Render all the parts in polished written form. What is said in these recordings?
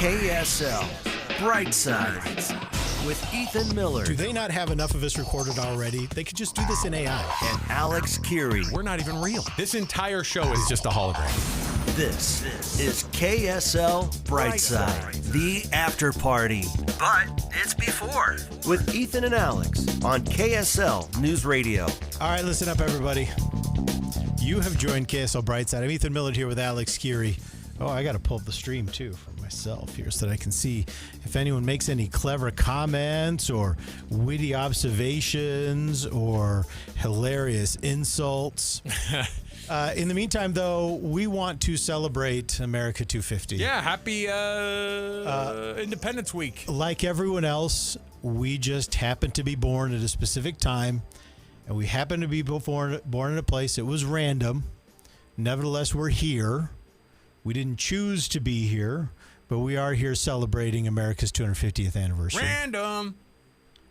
KSL Brightside with Ethan Miller. Do they not have enough of us recorded already? They could just do this in AI. And Alex Keary. We're not even real. This entire show is just a hologram. This is KSL Brightside, the after party. But it's before. With Ethan and Alex on KSL NewsRadio. All right, listen up, everybody. You have joined KSL Brightside. I'm Ethan Miller here with Alex Keary. Oh, I got to pull up the stream, too, for myself here so that I can see if anyone makes any clever comments or witty observations or hilarious insults. In the meantime, though, we want to celebrate America 250. Yeah, happy Independence Week. Like everyone else, we just happened to be born at a specific time, and we happened to be born in a place that was random. Nevertheless, we're here. We didn't choose to be here, but we are here celebrating America's 250th anniversary. Random.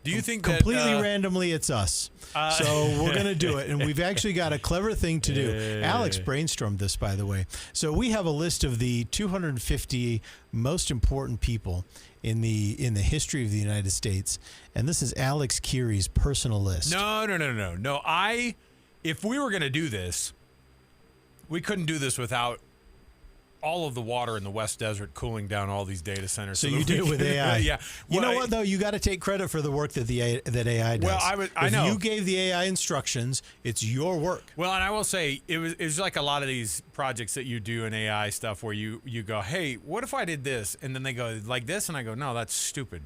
Do you think completely that, randomly it's us? So we're going to do it, and we've actually got a clever thing to do. Alex brainstormed this, by the way. So we have a list of the 250 most important people in the history of the United States, and this is Alex Keary's personal list. No. If we were going to do this, we couldn't do this without all of the water in the West Desert cooling down all these data centers. So you did it with AI. Yeah. You know what, though? You got to take credit for the work that that AI does. Well, I know. If you gave the AI instructions, it's your work. Well, and I will say, it was like a lot of these projects that you do in AI stuff where you go, hey, what if I did this? And then they go, like this? And I go, no, that's stupid.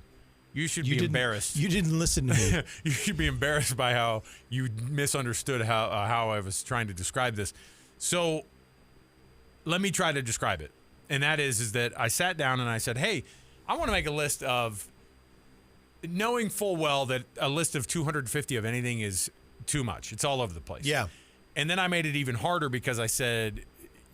You should be embarrassed. You didn't listen to me. You should be embarrassed by how you misunderstood how I was trying to describe this. So let me try to describe it. And that is that I sat down and I said, hey, I want to make a list of, knowing full well that a list of 250 of anything is too much. It's all over the place. Yeah. And then I made it even harder because I said,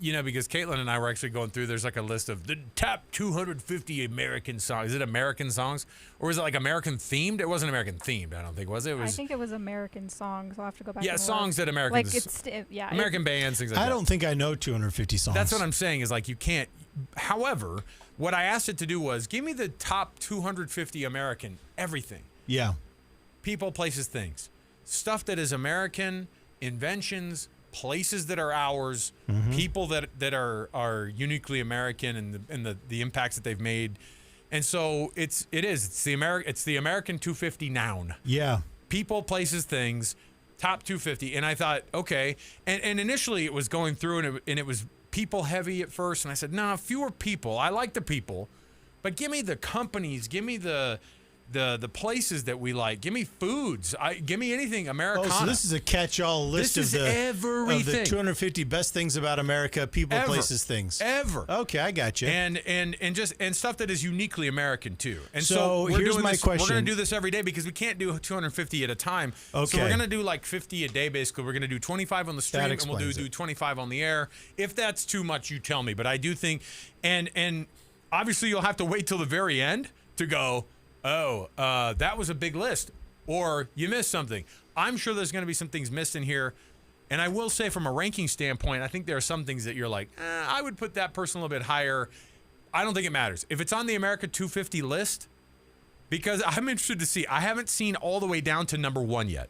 because Caitlin and I were actually going through, there's like a list of the top 250 American songs. Is it American songs? Or was it like American themed? It wasn't American themed, I don't think, was it? I think it was American songs. I'll have to go back. Yeah, and songs look. that Americans. Like American bands, things like that. I don't think I know 250 songs. That's what I'm saying is like you can't. However, what I asked it to do was give me the top 250 American everything. Yeah. People, places, things. Stuff that is American, inventions, places that are ours, people that are uniquely American and the impacts that they've made. And so it's the American 250 noun. Yeah. People, places, things, top 250. And I thought, okay. And initially it was going through and it was people heavy at first. And I said, no, fewer people. I like the people, but give me the companies, give me the places that we like. Give me foods. Give me anything Americana. Oh, so this is a catch-all list of the 250 best things about America, people, places, things. Ever. Okay, I got you. And stuff that is uniquely American too. And so here's my question. We're going to do this every day because we can't do 250 at a time. Okay. So we're going to do like 50 a day basically. We're going to do 25 on the stream and we'll do 25 on the air. If that's too much, you tell me. But I do think and obviously you'll have to wait till the very end to go, that was a big list, or you missed something. I'm sure there's going to be some things missed in here, and I will say from a ranking standpoint, I think there are some things that you're like, I would put that person a little bit higher. I don't think it matters. If it's on the America 250 list, because I'm interested to see. I haven't seen all the way down to number 1 yet,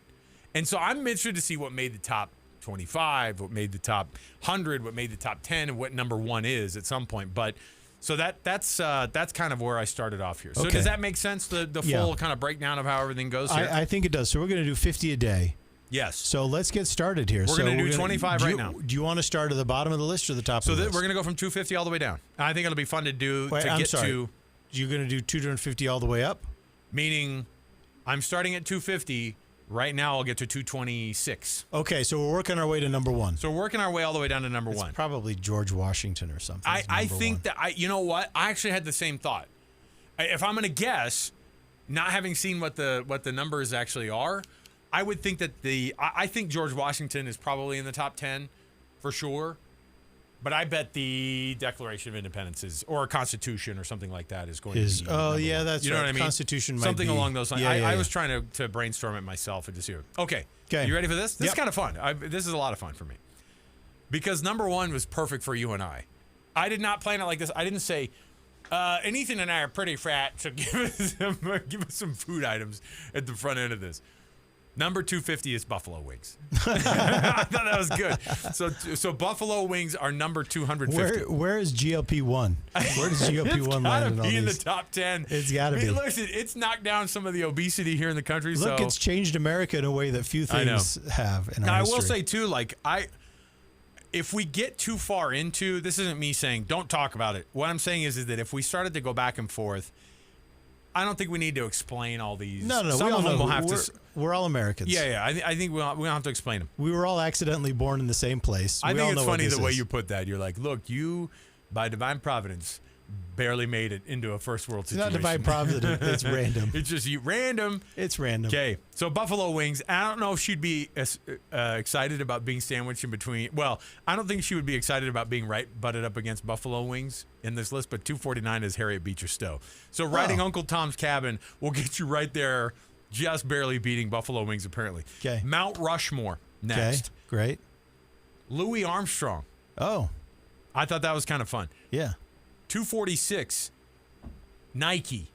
and so I'm interested to see what made the top 25, what made the top 100, what made the top 10, and what number 1 is at some point, but... So that's kind of where I started off here. So okay. Does that make sense, the full kind of breakdown of how everything goes here? I think it does. So we're going to do 50 a day. Yes. So let's get started here. We're going to do 25 right now. Do you want to start at the bottom of the list or the top of the list? So we're going to go from 250 all the way down. I think it'll be fun to do You're going to do 250 all the way up? Meaning I'm starting at 250. Right now, I'll get to 226. Okay, so we're working our way to number 1. So we're working our way all the way down to number 1. It's probably George Washington or something. I think that you know what? I actually had the same thought. If I'm going to guess, not having seen what the numbers actually are, I would think that I think George Washington is probably in the top 10 for sure. But I bet the Declaration of Independence or Constitution or something like that is going to be. Oh, yeah, that's you know right. what I mean? Constitution might something be. along those lines. Yeah, I was trying to brainstorm it myself and just hear. Okay. You ready for this? This is kind of fun. This is a lot of fun for me. Because number 1 was perfect for you and I. I did not plan it like this. I didn't say, And Ethan and I are pretty fat, so give us some food items at the front end of this. Number 250 is buffalo wings. I thought that was good. So buffalo wings are number 250. Where is GLP-1? Where does GLP-1 land in all be in the these? top 10. It's got to be. Listen, it's knocked down some of the obesity here in the country. Look, so it's changed America in a way that few things have in our now, history. I will say, too, like, if we get too far into, this isn't me saying don't talk about it. What I'm saying is that if we started to go back and forth, I don't think we need to explain all these. No, Some we all of them know. will have We're all Americans. Yeah. I think we don't have to explain them. We were all accidentally born in the same place. I We all think know it's what funny this the way is. you put that. You're like, look, you, by divine providence, barely made it into a first world It's situation. not divine providence. It's random. It's just random. It's random. Okay, so buffalo wings. I don't know if she'd be excited about being sandwiched in between. Well, I don't think she would be excited about being butted up against buffalo wings in this list. But 249 is Harriet Beecher Stowe. So riding Uncle Tom's Cabin will get you right there, just barely beating buffalo wings. Apparently. Okay. Mount Rushmore next. Okay, great. Louis Armstrong. Oh, I thought that was kind of fun. yeah. 246, Nike.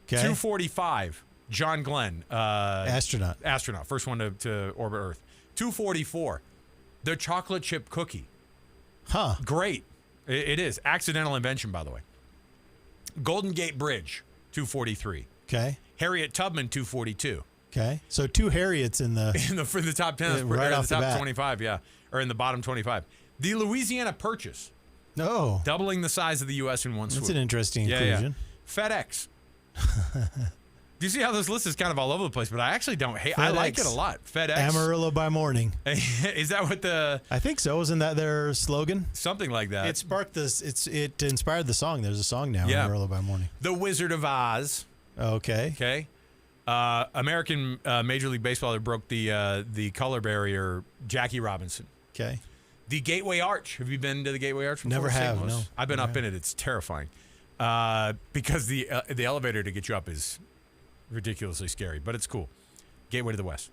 Okay. 245, John Glenn. Astronaut. First one to orbit Earth. 244, the chocolate chip cookie. Huh. Great. It is. Accidental invention, by the way. Golden Gate Bridge, 243. Okay. Harriet Tubman, 242. Okay. So 2 Harriets in the. For the top 10, Right or off the the top bat. 25, yeah. Or in the bottom 25. The Louisiana Purchase, No. doubling the size of the U.S. in one swoop. That's an interesting inclusion. FedEx. Do you see how this list is kind of all over the place? But I actually don't hate. I like it a lot. FedEx. Amarillo by morning. Is that what the I think so. Isn't that their slogan? something like that? It sparked this. It inspired the song. There's a song now. Yeah. Amarillo by morning. the Wizard of Oz. Okay. Okay. American Major League Baseball that broke the color barrier. Jackie Robinson. Okay. The Gateway Arch. Have you been to the Gateway Arch? Never before, St. have, Louis? no. I've been Never up in it. It's terrifying because the elevator to get you up is ridiculously scary, but it's cool. Gateway to the West.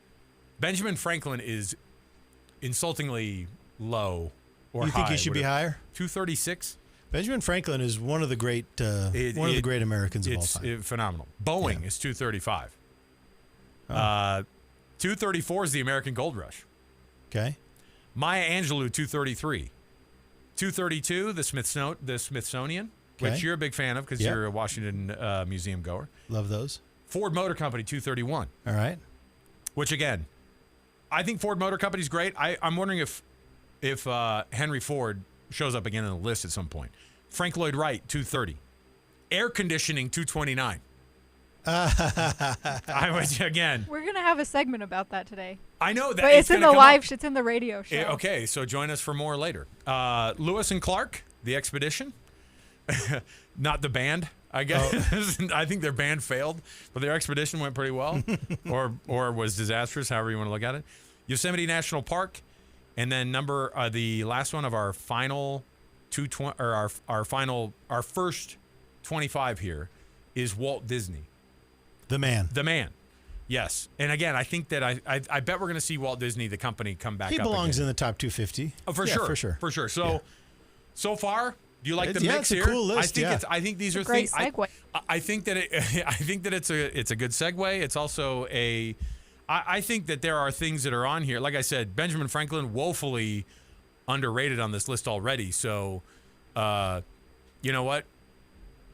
Benjamin Franklin is insultingly low or You high. think he should be higher? 236. Benjamin Franklin is one of the great of the great Americans of all time. It's phenomenal. Boeing Yeah. is 235. Oh. 234 is the American Gold Rush. Okay. Maya Angelou, 233. 232, the Smithsonian, Okay. which you're a big fan of because Yep. you're a Washington museum goer. Love those. Ford Motor Company, 231. All right. Which again, I think Ford Motor Company's great. I'm wondering if Henry Ford shows up again on the list at some point. Frank Lloyd Wright, 230. Air conditioning, 229. I was again. We're gonna have a segment about that today, I know that but it's in the gonna come live. up. It's in the radio show. Okay, so join us for more later. Lewis and Clark, the expedition, not the band. I guess I think their band failed, but their expedition went pretty well, or was disastrous, however you want to look at it. Yosemite National Park, and then the last one of our final our first 25 here is Walt Disney. The man. The man. Yes. And again, I think that I bet we're going to see Walt Disney, the company, come back He up belongs again. in the top 250. Oh, for Yeah, sure. For sure. For sure. So, Yeah. so far, do you like the Yeah, mix it's a here? cool list, I think these are Great things. segue. I think that I think that it's a good segue. It's also I think that there are things that are on here. Like I said, Benjamin Franklin, woefully underrated on this list already. So, you know what,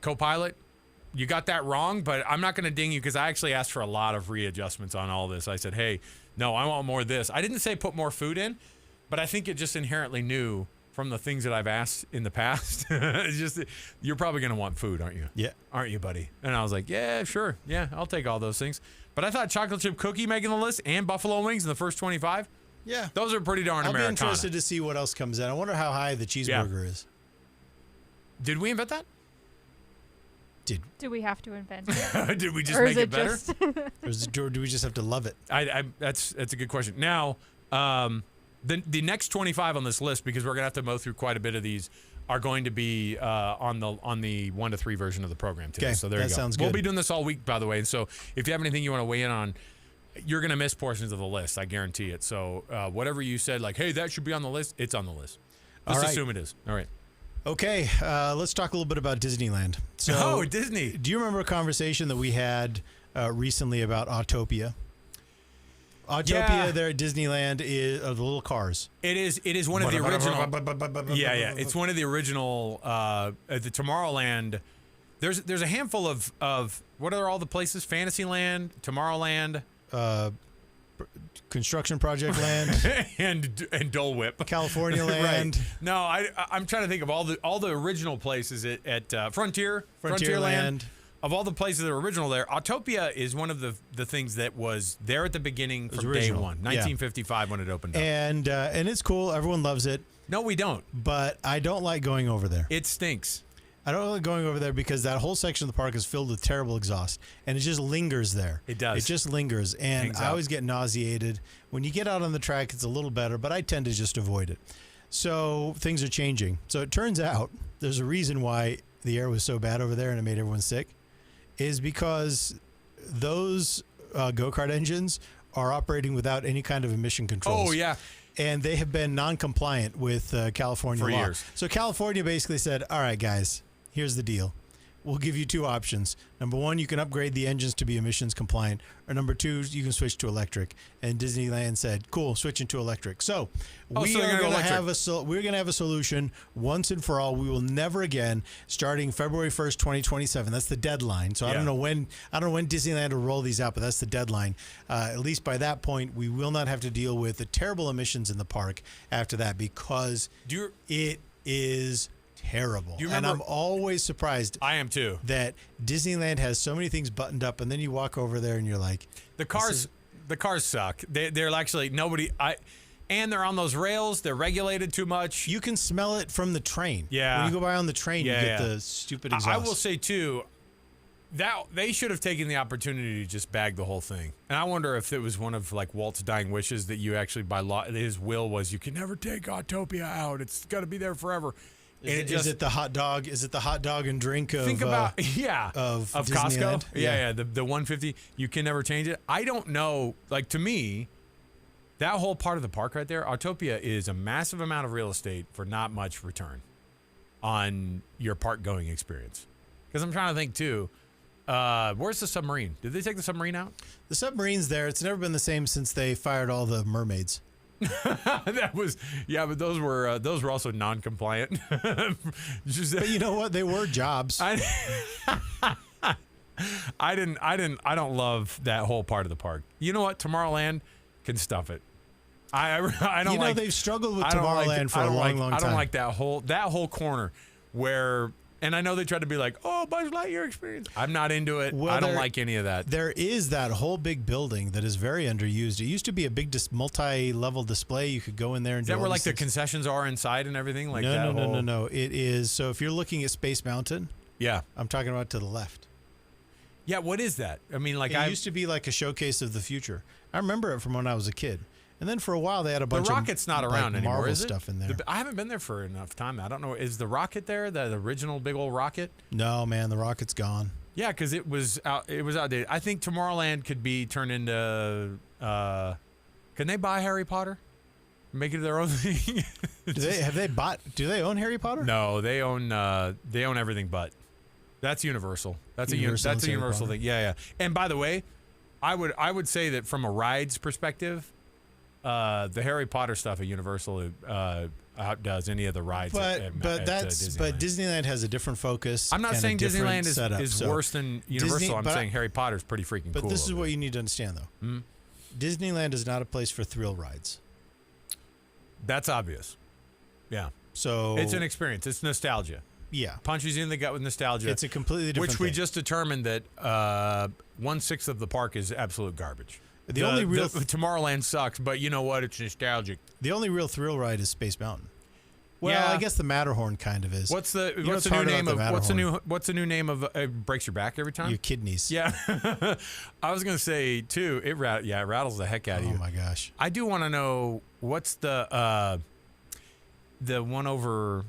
co-pilot, you got that wrong, but I'm not going to ding you because I actually asked for a lot of readjustments on all this. I said, hey, no, I want more of this. I didn't say put more food in, but I think it just inherently knew from the things that I've asked in the past. It's just, you're probably going to want food, aren't you? Yeah. Aren't you, buddy? And I was like, yeah, sure. Yeah, I'll take all those things. But I thought chocolate chip cookie making the list and buffalo wings in the first 25, Yeah. those are pretty darn I'll be Americana. interested to see what else comes in. I wonder how high the cheeseburger is. Did we invent that? Do we have to invent it? Did we just Or make is it it better? just Or do we just have to love it? That's a good question. Now, the next 25 on this list, because we're gonna have to mow through quite a bit of these, are going to be on the 1 to 3 version of the program today. Okay, So there that you go. sounds We'll good. be doing this all week, by the way. And so if you have anything you want to weigh in on, you're gonna miss portions of the list. I guarantee it. So whatever you said, like, hey, that should be on the list, it's on the list. Let's All right. assume it is. All right. Okay, let's talk a little bit about Disneyland. So, Disney. Do you remember a conversation that we had recently about Autopia? Autopia there at Disneyland is the little cars. It is one of the original. Yeah. It's one of the original. At the Tomorrowland, there's a handful of what are all the places? Fantasyland, Tomorrowland, Construction Project Land, and Dole Whip, California Land. Right. No, I'm trying to think of all the original places at Frontierland. Of all the places that are original there, Autopia is one of the things that was there at the beginning from day one, 1955 when it opened up. And it's cool. Everyone loves it. No, we don't. But I don't like going over there. It stinks. I don't like going over there because that whole section of the park is filled with terrible exhaust, and it just lingers there. It does. It just lingers, and Hangs I out. always get nauseated. When you get out on the track, it's a little better, but I tend to just avoid it. So things are changing. So it turns out there's a reason why the air was so bad over there and it made everyone sick, is because those go-kart engines are operating without any kind of emission controls. Oh, yeah. And they have been non-compliant with California For law. years. So California basically said, all right, guys, here's the deal. We'll give you two options. Number one, you can upgrade the engines to be emissions compliant. Or number two, you can switch to electric. And Disneyland said, cool, switching to electric. So we're going to have a solution once and for all. We will never again, starting February 1st, 2027. That's the deadline. So I don't know when Disneyland will roll these out, but that's the deadline. At least by that point, we will not have to deal with the terrible emissions in the park after that, because it is terrible. And I'm always surprised. I am too. That Disneyland has so many things buttoned up, and then you walk over there and you're like, the cars suck. They're actually and they're on those rails. They're regulated too much. You can smell it from the train. Yeah. When you go by on the train, you get the stupid exhaust. I will say too, that they should have taken the opportunity to just bag the whole thing. And I wonder if it was one of like Walt's dying wishes that you actually by law, his will was you can never take Autopia out. It's got to be there forever. Is it the hot dog? Is it the hot dog and drink of? Think about of Disneyland? Costco. Yeah, the 150. You can never change it. I don't know. Like to me, that whole part of the park right there, Autopia is a massive amount of real estate for not much return on your park going experience. Because I'm trying to think too. Where's the submarine? Did they take the submarine out? The submarine's there. It's never been the same since they fired all the mermaids. But those were also non-compliant. But you know what? They were jobs. I don't love that whole part of the park. You know what? Tomorrowland can stuff it. I don't like. They've struggled with Tomorrowland for a long time. I don't like that whole corner where. And I know they tried to be like, oh, Buzz Lightyear experience. I'm not into it. I don't like any of that. There is that whole big building that is very underused. It used to be a big multi-level display. You could go in there and do that where like the things. Concessions are inside and everything? Like No. It is. So if you're looking at Space Mountain, I'm talking about to the left. Yeah, what is that? I mean, like it used to be like a showcase of the future. I remember it from when I was a kid. And then for a while, they had a bunch of the Rocket's not around anymore, Marvel is it? stuff in there. I haven't been there for enough time. I don't know. Is the Rocket there? The original big old Rocket? No, man, the Rocket's gone. Yeah, because it was outdated. I think Tomorrowland could be turned into. Can they buy Harry Potter? Make it their own thing? Do they own Harry Potter? No, they own everything but. That's Universal. That's a Universal thing. Yeah. And by the way, I would say that from a rides perspective. The Harry Potter stuff at Universal outdoes any of the rides. But Disneyland has a different focus. I'm not saying Disneyland is worse than Universal. I'm saying Harry Potter's pretty freaking cool. But this is what you need to understand, though. Mm-hmm. Disneyland is not a place for thrill rides. That's obvious. Yeah. So it's an experience. It's nostalgia. Yeah. Punches you in the gut with nostalgia. It's a completely different thing. We just determined that 1/6 of the park is absolute garbage. The only real Tomorrowland sucks, but you know what? It's nostalgic. The only real thrill ride is Space Mountain. Well, I guess the Matterhorn kind of is. What's the new name of it breaks your back every time? Your kidneys. Yeah. I was gonna say too. It rattles the heck out of you. Oh my gosh. I do want to know what's the one over.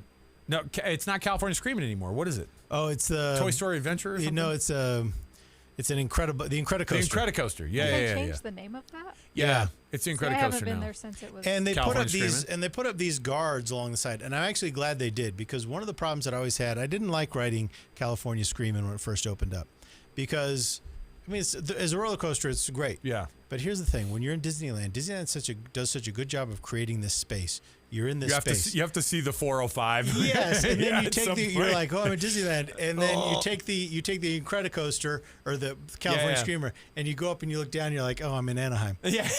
No, it's not California Screaming anymore. What is it? Oh, it's the Toy Story Adventure. Or something? No, it's It's the Incredicoaster. The Incredicoaster. Yeah, Did yeah, they yeah. change the name of that? Yeah, it's the I Incredicoaster haven't been now. there since it was. And they put California up these guards along the side, and I'm actually glad they did, because one of the problems that I always had, I didn't like riding California Screamin' when it first opened up, because I mean, as a roller coaster, it's great. Yeah. But here's the thing: when you're in Disneyland, does such a good job of creating this space. You're in this space. You have to see the 405. Yes, and then Yeah, you're like, oh, I'm in Disneyland, and then you take the Incredicoaster or the California Screamer, and you go up and you look down, and you're like, oh, I'm in Anaheim. Yeah.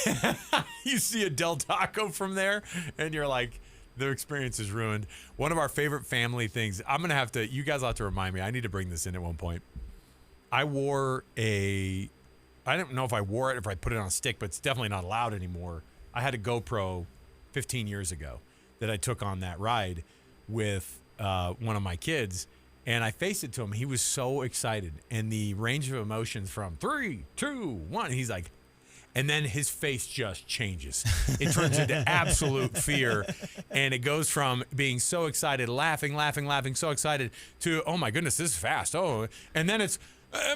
You see a Del Taco from there, and you're like, the experience is ruined. One of our favorite family things. You guys will have to remind me. I need to bring this in at one point. I don't know if I wore it, if I put it on a stick, but it's definitely not allowed anymore. I had a GoPro 15 years ago that I took on that ride with one of my kids, and I faced it to him. He was so excited, and the range of emotions from 3, 2, 1, he's like, and then his face just changes. It turns into absolute fear, and it goes from being so excited, laughing, so excited, to, oh my goodness, this is fast. Oh, and then it's,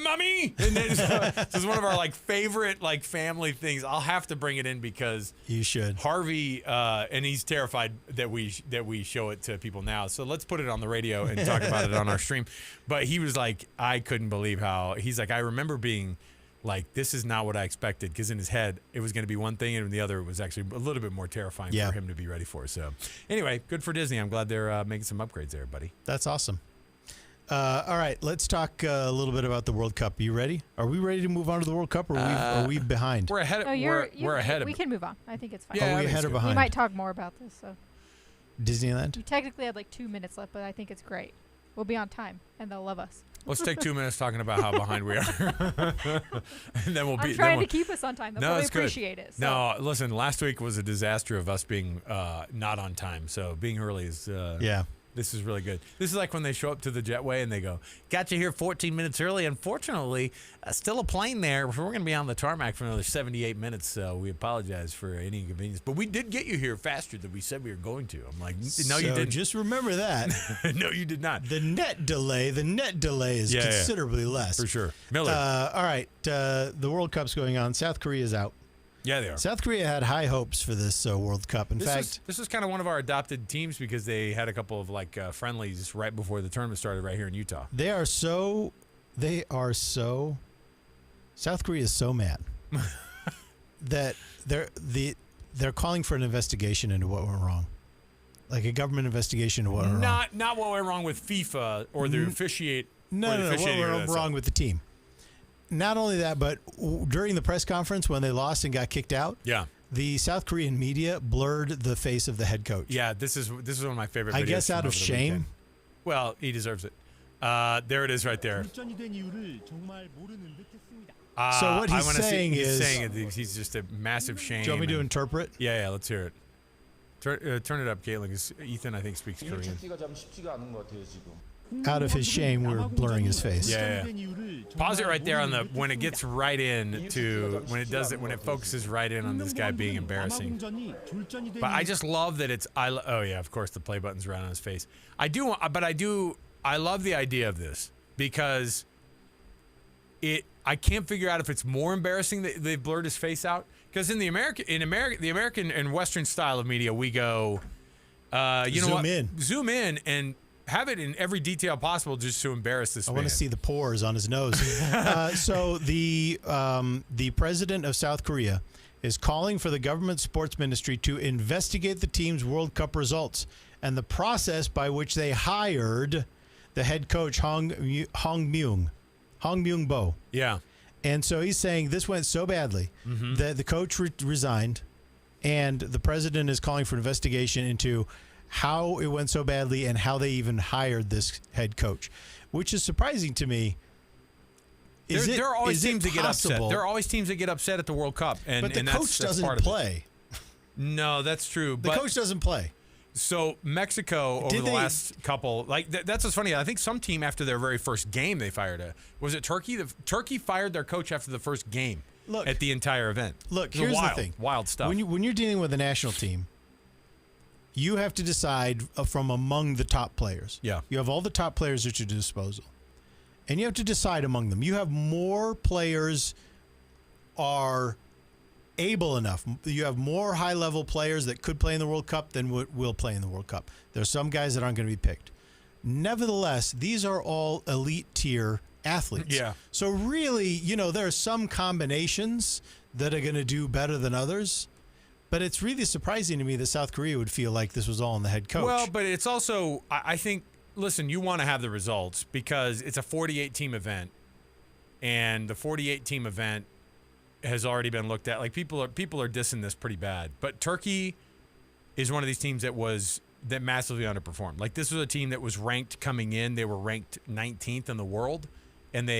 mommy, and then this is one of our favorite family things. I'll have to bring it in because you should. Harvey, and he's terrified that we show it to people now. So let's put it on the radio and talk about it on our stream. But he was like, I couldn't believe how he's like, I remember being like, this is not what I expected, because in his head it was going to be one thing, and in the other it was actually a little bit more terrifying for him to be ready for. So anyway, good for Disney. I'm glad they're making some upgrades there, buddy. That's awesome. All right, let's talk a little bit about the World Cup. You ready? Are we ready to move on to the World Cup, or are we behind? We're ahead. We're ahead. We can move on. I think it's fine. Yeah, are we ahead or behind? We might talk more about this. So Disneyland? you technically had 2 minutes left, but I think it's great. We'll be on time, and they'll love us. Let's take 2 minutes talking about how behind we are, and then we'll be. I'm trying to keep us on time. They'll probably appreciate it. So. No, listen. Last week was a disaster of us being not on time. So being early is This is really good. This is like when they show up to the jetway and they go, got you here 14 minutes early. Unfortunately, still a plane there. We're going to be on the tarmac for another 78 minutes, so we apologize for any inconvenience. But we did get you here faster than we said we were going to. I'm like, no, you didn't. Just remember that. No, you did not. The net delay is considerably less. For sure. Miller. All right. The World Cup's going on. South Korea's out. Yeah, they are. South Korea had high hopes for this World Cup. In fact, this is kind of one of our adopted teams because they had a couple of friendlies right before the tournament started right here in Utah. They are so. South Korea is so mad that they're calling for an investigation into what went wrong, like a government investigation into what went wrong. Not what went wrong with FIFA or the officiate. No, what went wrong with the team. Not only that, but during the press conference when they lost and got kicked out, the South Korean media blurred the face of the head coach. Yeah, this is one of my favorite videos. I guess out of shame. Weekend. Well, he deserves it. There it is right there. So what he's saying he's just a massive shame. Do you want me to interpret? Yeah, let's hear it. Turn it up, Caitlin, because Ethan, I think, speaks Korean. Out of his shame, we're blurring his face. Yeah. Pause it right there on when it gets right in to when it focuses right in on this guy being embarrassing. But I just love that of course the play button's right on his face. I love the idea of this because I can't figure out if it's more embarrassing that they've blurred his face out, because in the American and Western style of media, we go, zoom in and have it in every detail possible just to embarrass this man. I want to see the pores on his nose. So the president of South Korea is calling for the government sports ministry to investigate the team's World Cup results and the process by which they hired the head coach Hong Myung-bo. Yeah. And so he's saying this went so badly that the coach resigned, and the president is calling for an investigation into how it went so badly and how they even hired this head coach, which is surprising to me. There are always teams that get upset. There are always teams that get upset at the World Cup, but the coach doesn't play. No, that's true. The coach doesn't play. So Mexico over the last couple, that's what's funny. I think some team after their very first game they fired was it Turkey? Turkey fired their coach after the first game. At the entire event. Look, here's the thing. Wild stuff. When you're dealing with a national team, you have to decide from among the top players. Yeah. You have all the top players at your disposal. and you have to decide among them. You have more players are able enough. You have more high-level players that could play in the World Cup than will play in the World Cup. There's some guys that aren't going to be picked. Nevertheless, these are all elite tier athletes. Yeah. So really, there are some combinations that are going to do better than others. But it's really surprising to me that South Korea would feel like this was all on the head coach. Well, but it's also, I think, listen, you want to have the results because it's a 48-team event, and the 48-team event has already been looked at. Like people are dissing this pretty bad. But Turkey is one of these teams that massively underperformed. Like this was a team that was ranked coming in. They were ranked 19th in the world, and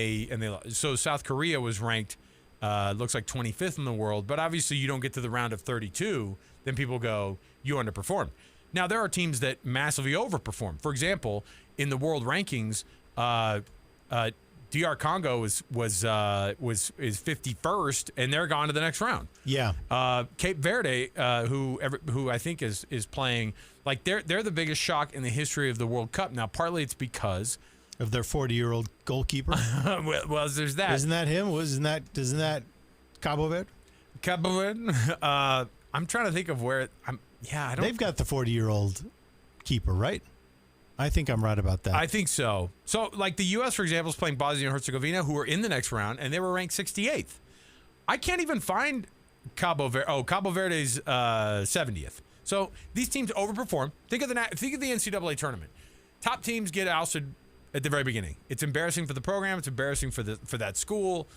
so South Korea was ranked looks like 25th in the world. But obviously you don't get to the round of 32, then people go, you underperformed. Now there are teams that massively overperform. For example, in the world rankings, DR Congo is 51st, and they're gone to the next round. Yeah. Cape Verde, who I think is playing, like they're the biggest shock in the history of the World Cup. Now, partly it's because of their 40-year-old goalkeeper. well, there's that. Isn't that him? Isn't that Cabo Verde? Cabo Verde. I'm trying to think of where. I don't. They've got the 40-year-old keeper, right? I think I'm right about that. I think so. So, like the U.S., for example, is playing Bosnia and Herzegovina, who are in the next round, and they were ranked 68th. I can't even find Cabo Verde. Oh, Cabo Verde's 70th. So these teams overperform. Think of the NCAA tournament. Top teams get ousted at the very beginning. It's embarrassing for the program. It's embarrassing for that school.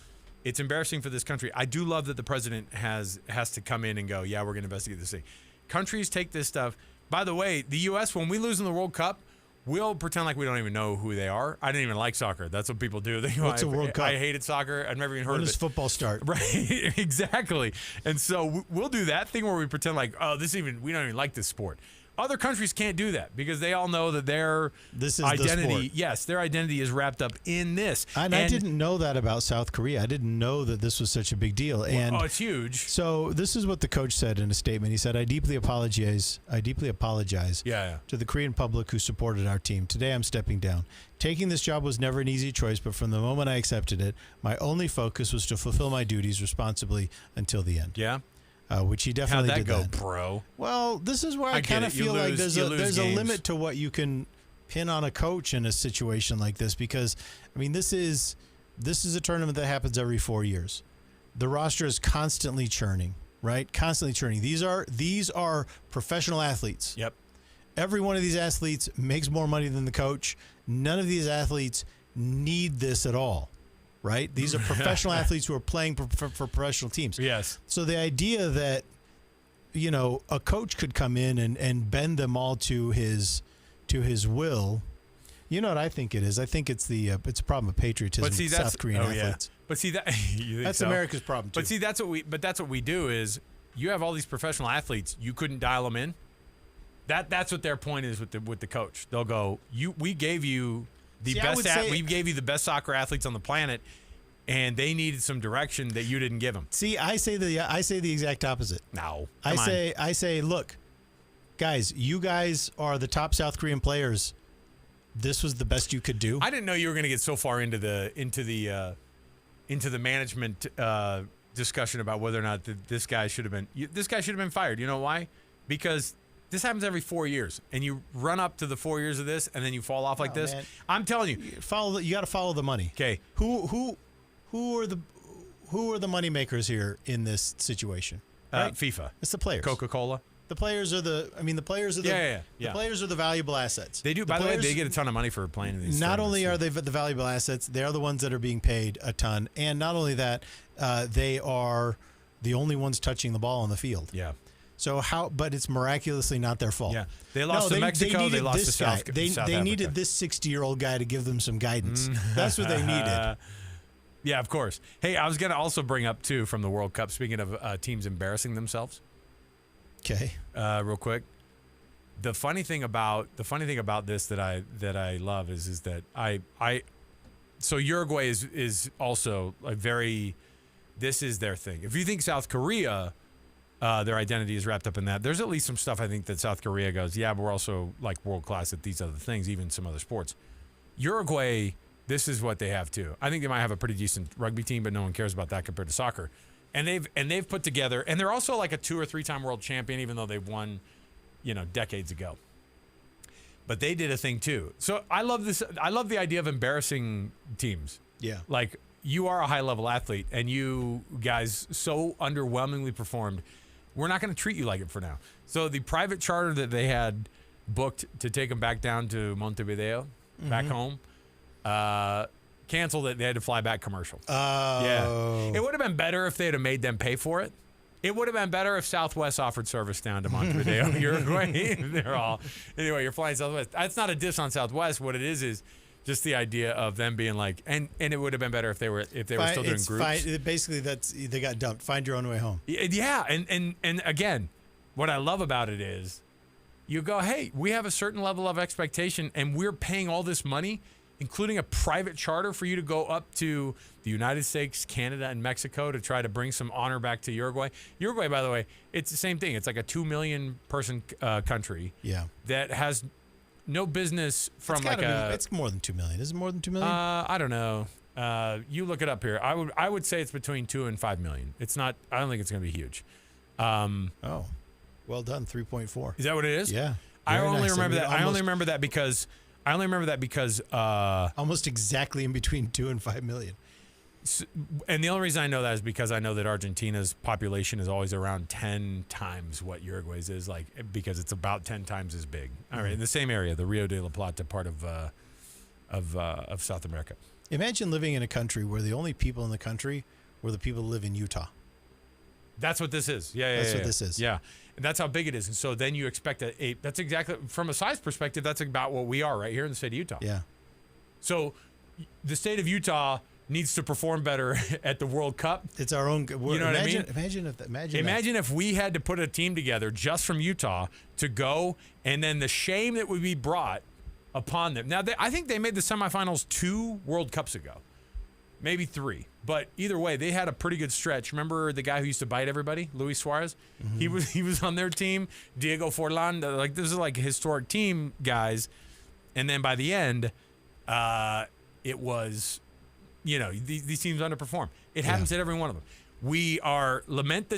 It's embarrassing for this country. I do love that the president has to come in and go, yeah, we're going to investigate this thing. Countries take this stuff. By the way, the U.S., when we lose in the World Cup, we'll pretend like we don't even know who they are. I didn't even like soccer. That's what people do. What's a World Cup? I hated soccer. I've never even heard of it. When does football start? Right, exactly. And so we'll do that thing where we pretend like, we don't even like this sport. Other countries can't do that because they all know that their identity, their identity is wrapped up in this. And I didn't know that about South Korea. I didn't know that this was such a big deal. And it's huge. So this is what the coach said in a statement. He said, I deeply apologize to the Korean public who supported our team. Today I'm stepping down. Taking this job was never an easy choice, but from the moment I accepted it, my only focus was to fulfill my duties responsibly until the end. Yeah. Which he definitely did. How'd that go, bro? Well, this is where I kind of feel like there's a limit to what you can pin on a coach in a situation like this, because this is a tournament that happens every 4 years. The roster is constantly churning, right? Constantly churning. These are professional athletes. Yep. Every one of these athletes makes more money than the coach. None of these athletes need this at all. Right? These are professional athletes who are playing for professional teams. Yes. So the idea that, a coach could come in and bend them all to his will, you know what I think it is? I think it's a problem of patriotism with South Korean athletes. Yeah. But see that's America's problem too. But see that's what we do is you have all these professional athletes, you couldn't dial them in. That's what their point is with the coach. They'll go, we gave you we gave you the best soccer athletes on the planet, and they needed some direction that you didn't give them. See, I say the exact opposite. No, I say, look, guys, you guys are the top South Korean players. This was the best you could do. I didn't know you were going to get so far into the management discussion about whether or not this guy should have been fired. You know why? Because this happens every 4 years, and you run up to the 4 years of this, and then you fall off like this. Man. I'm telling you, you got to follow the money. Okay, who are the money makers here in this situation? Right? FIFA. It's the players. Coca-Cola. The players are the players are the valuable assets. They do. By the way, they get a ton of money for playing in these. Not only are they the valuable assets, they are the ones that are being paid a ton, and not only that, they are the only ones touching the ball on the field. Yeah. So but it's miraculously not their fault. Yeah, they lost to Mexico. They lost to South Africa. They needed this 60-year-old guy to give them some guidance. That's what they needed. Yeah, of course. Hey, I was going to also bring up too from the World Cup. Speaking of teams embarrassing themselves. Okay. Real quick, the funny thing about this that I love is that so Uruguay is also a very, this is their thing. If you think South Korea. Their identity is wrapped up in that. There's at least some stuff I think that South Korea goes, yeah, but we're also like world class at these other things, even some other sports. Uruguay, this is what they have too. I think they might have a pretty decent rugby team, but no one cares about that compared to soccer. And they've put together, and they're also like a 2 or 3 time world champion, even though they've won, decades ago. But they did a thing too. So I love this. I love the idea of embarrassing teams. Yeah. Like, you are a high level athlete, and you guys so underwhelmingly performed. We're not going to treat you like it for now. So the private charter that they had booked to take them back down to Montevideo, back home, canceled it. They had to fly back commercial. Oh. Yeah. It would have been better if they'd have made them pay for it. It would have been better if Southwest offered service down to Montevideo, Uruguay. They're all anyway. You're flying Southwest. That's not a diss on Southwest. What it is just the idea of them being like, and it would have been better if they were still doing groups. Basically, they got dumped. Find your own way home. Yeah, and again, what I love about it is, you go, hey, we have a certain level of expectation, and we're paying all this money, including a private charter for you to go up to the United States, Canada, and Mexico to try to bring some honor back to Uruguay. Uruguay, by the way, it's the same thing. It's like a 2 million person country. Yeah. That has no business from it's more than 2 million. Is it more than 2 million? I don't know. You look it up here. I would say it's between 2 and 5 million. It's not. I don't think it's going to be huge. Oh, well done. 3.4. Is that what it is? Yeah. I only nice. remember that. I only remember that because almost exactly in between 2 and 5 million. And the only reason I know that is because I know that Argentina's population is always around 10 times what Uruguay's is, like, because it's about 10 times as big. All right, in the same area, the Rio de la Plata part of South America. Imagine living in a country where the only people in the country were the people who live in Utah. That's what this is. Yeah, that's what this is. Yeah, and that's how big it is. And so then you expect that's exactly, from a size perspective, that's about what we are right here in the state of Utah. Yeah. So the state of Utah needs to perform better at the World Cup. It's our own. You know what I mean? Imagine if we had to put a team together just from Utah to go, and then the shame that would be brought upon them. Now, I think they made the semifinals 2 World Cups ago, maybe 3. But either way, they had a pretty good stretch. Remember the guy who used to bite everybody, Luis Suarez? Mm-hmm. He was on their team. Diego Forlan. Like, this is like historic team guys. And then by the end, it was, these teams underperform. It happens at every one of them. We are lament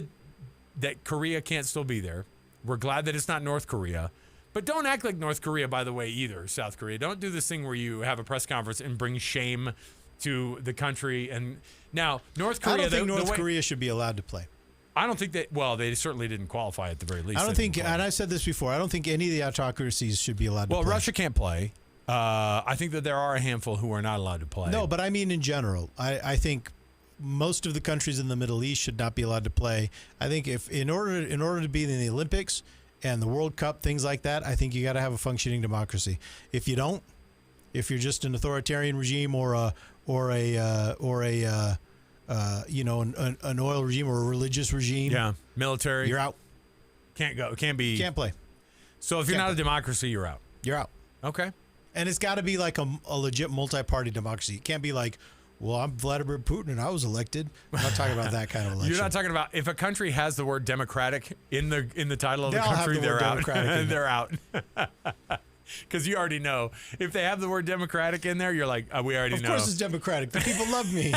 that Korea can't still be there. We're glad that it's not North Korea. But don't act like North Korea, by the way, either, South Korea. Don't do this thing where you have a press conference and bring shame to the country. And now, North Korea... I don't think North Korea should be allowed to play. I don't think that... Well, they certainly didn't qualify at the very least. I don't think... And I've said this before. I don't think any of the autocracies should be allowed to play. Well, Russia can't play. I think that there are a handful who are not allowed to play. No, but I mean in general. I think most of the countries in the Middle East should not be allowed to play. I think if in order to be in the Olympics and the World Cup, things like that, I think you got to have a functioning democracy. If you don't, if you're just an authoritarian regime or an oil regime or a religious regime, military, you're out. Can't play. So if you're not a democracy, you're out. You're out. Okay. And it's got to be like a legit multi-party democracy. It can't be like, well, I'm Vladimir Putin and I was elected. I'm not talking about that kind of election. You're not talking about, if a country has the word democratic in the title of the country, they're out. They're out. Because you already know. If they have the word democratic in there, you're like, we already know. Of course it's democratic. The people love me.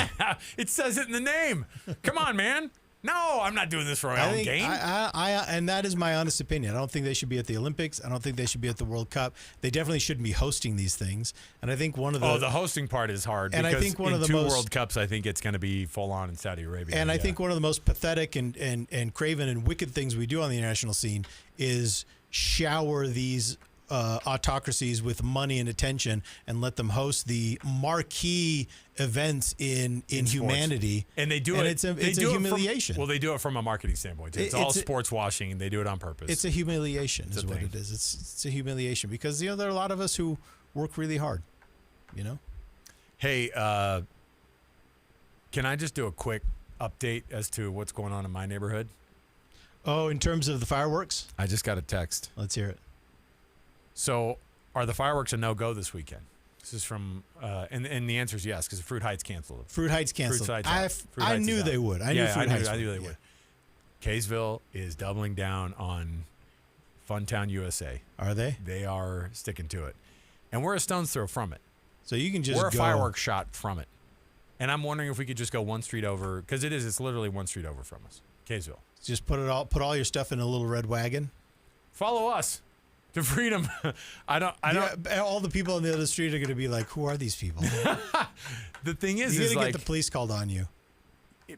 It says it in the name. Come on, man. No, I'm not doing this for my own gain. And that is my honest opinion. I don't think they should be at the Olympics. I don't think they should be at the World Cup. They definitely shouldn't be hosting these things. And I think one of the... the hosting part is hard. And I think one of the most... World Cups, I think it's going to be full on in Saudi Arabia. And I think one of the most pathetic and craven and wicked things we do on the international scene is shower these autocracies with money and attention and let them host the marquee events in humanity. And they do it. It's a humiliation. They do it from a marketing standpoint. It's all sports washing, and they do it on purpose. It's a humiliation, is what it is. It's a humiliation because there are a lot of us who work really hard. Hey, can I just do a quick update as to what's going on in my neighborhood? Oh, in terms of the fireworks? I just got a text. Let's hear it. So, are the fireworks a no-go this weekend? This is from, and the answer is yes, because Fruit Heights canceled it. Fruit Heights canceled. I knew they would. I knew they would. Kaysville is doubling down on Funtown USA. Are they? They are sticking to it. And we're a stone's throw from it. So you can just we're a go. fireworks shot from it. And I'm wondering if we could just go one street over, because it's literally one street over from us, Kaysville. Just put all your stuff in a little red wagon. Follow us to freedom. I don't. All the people on the other street are going to be like, "Who are these people?" The thing is, you're going to like, get the police called on you.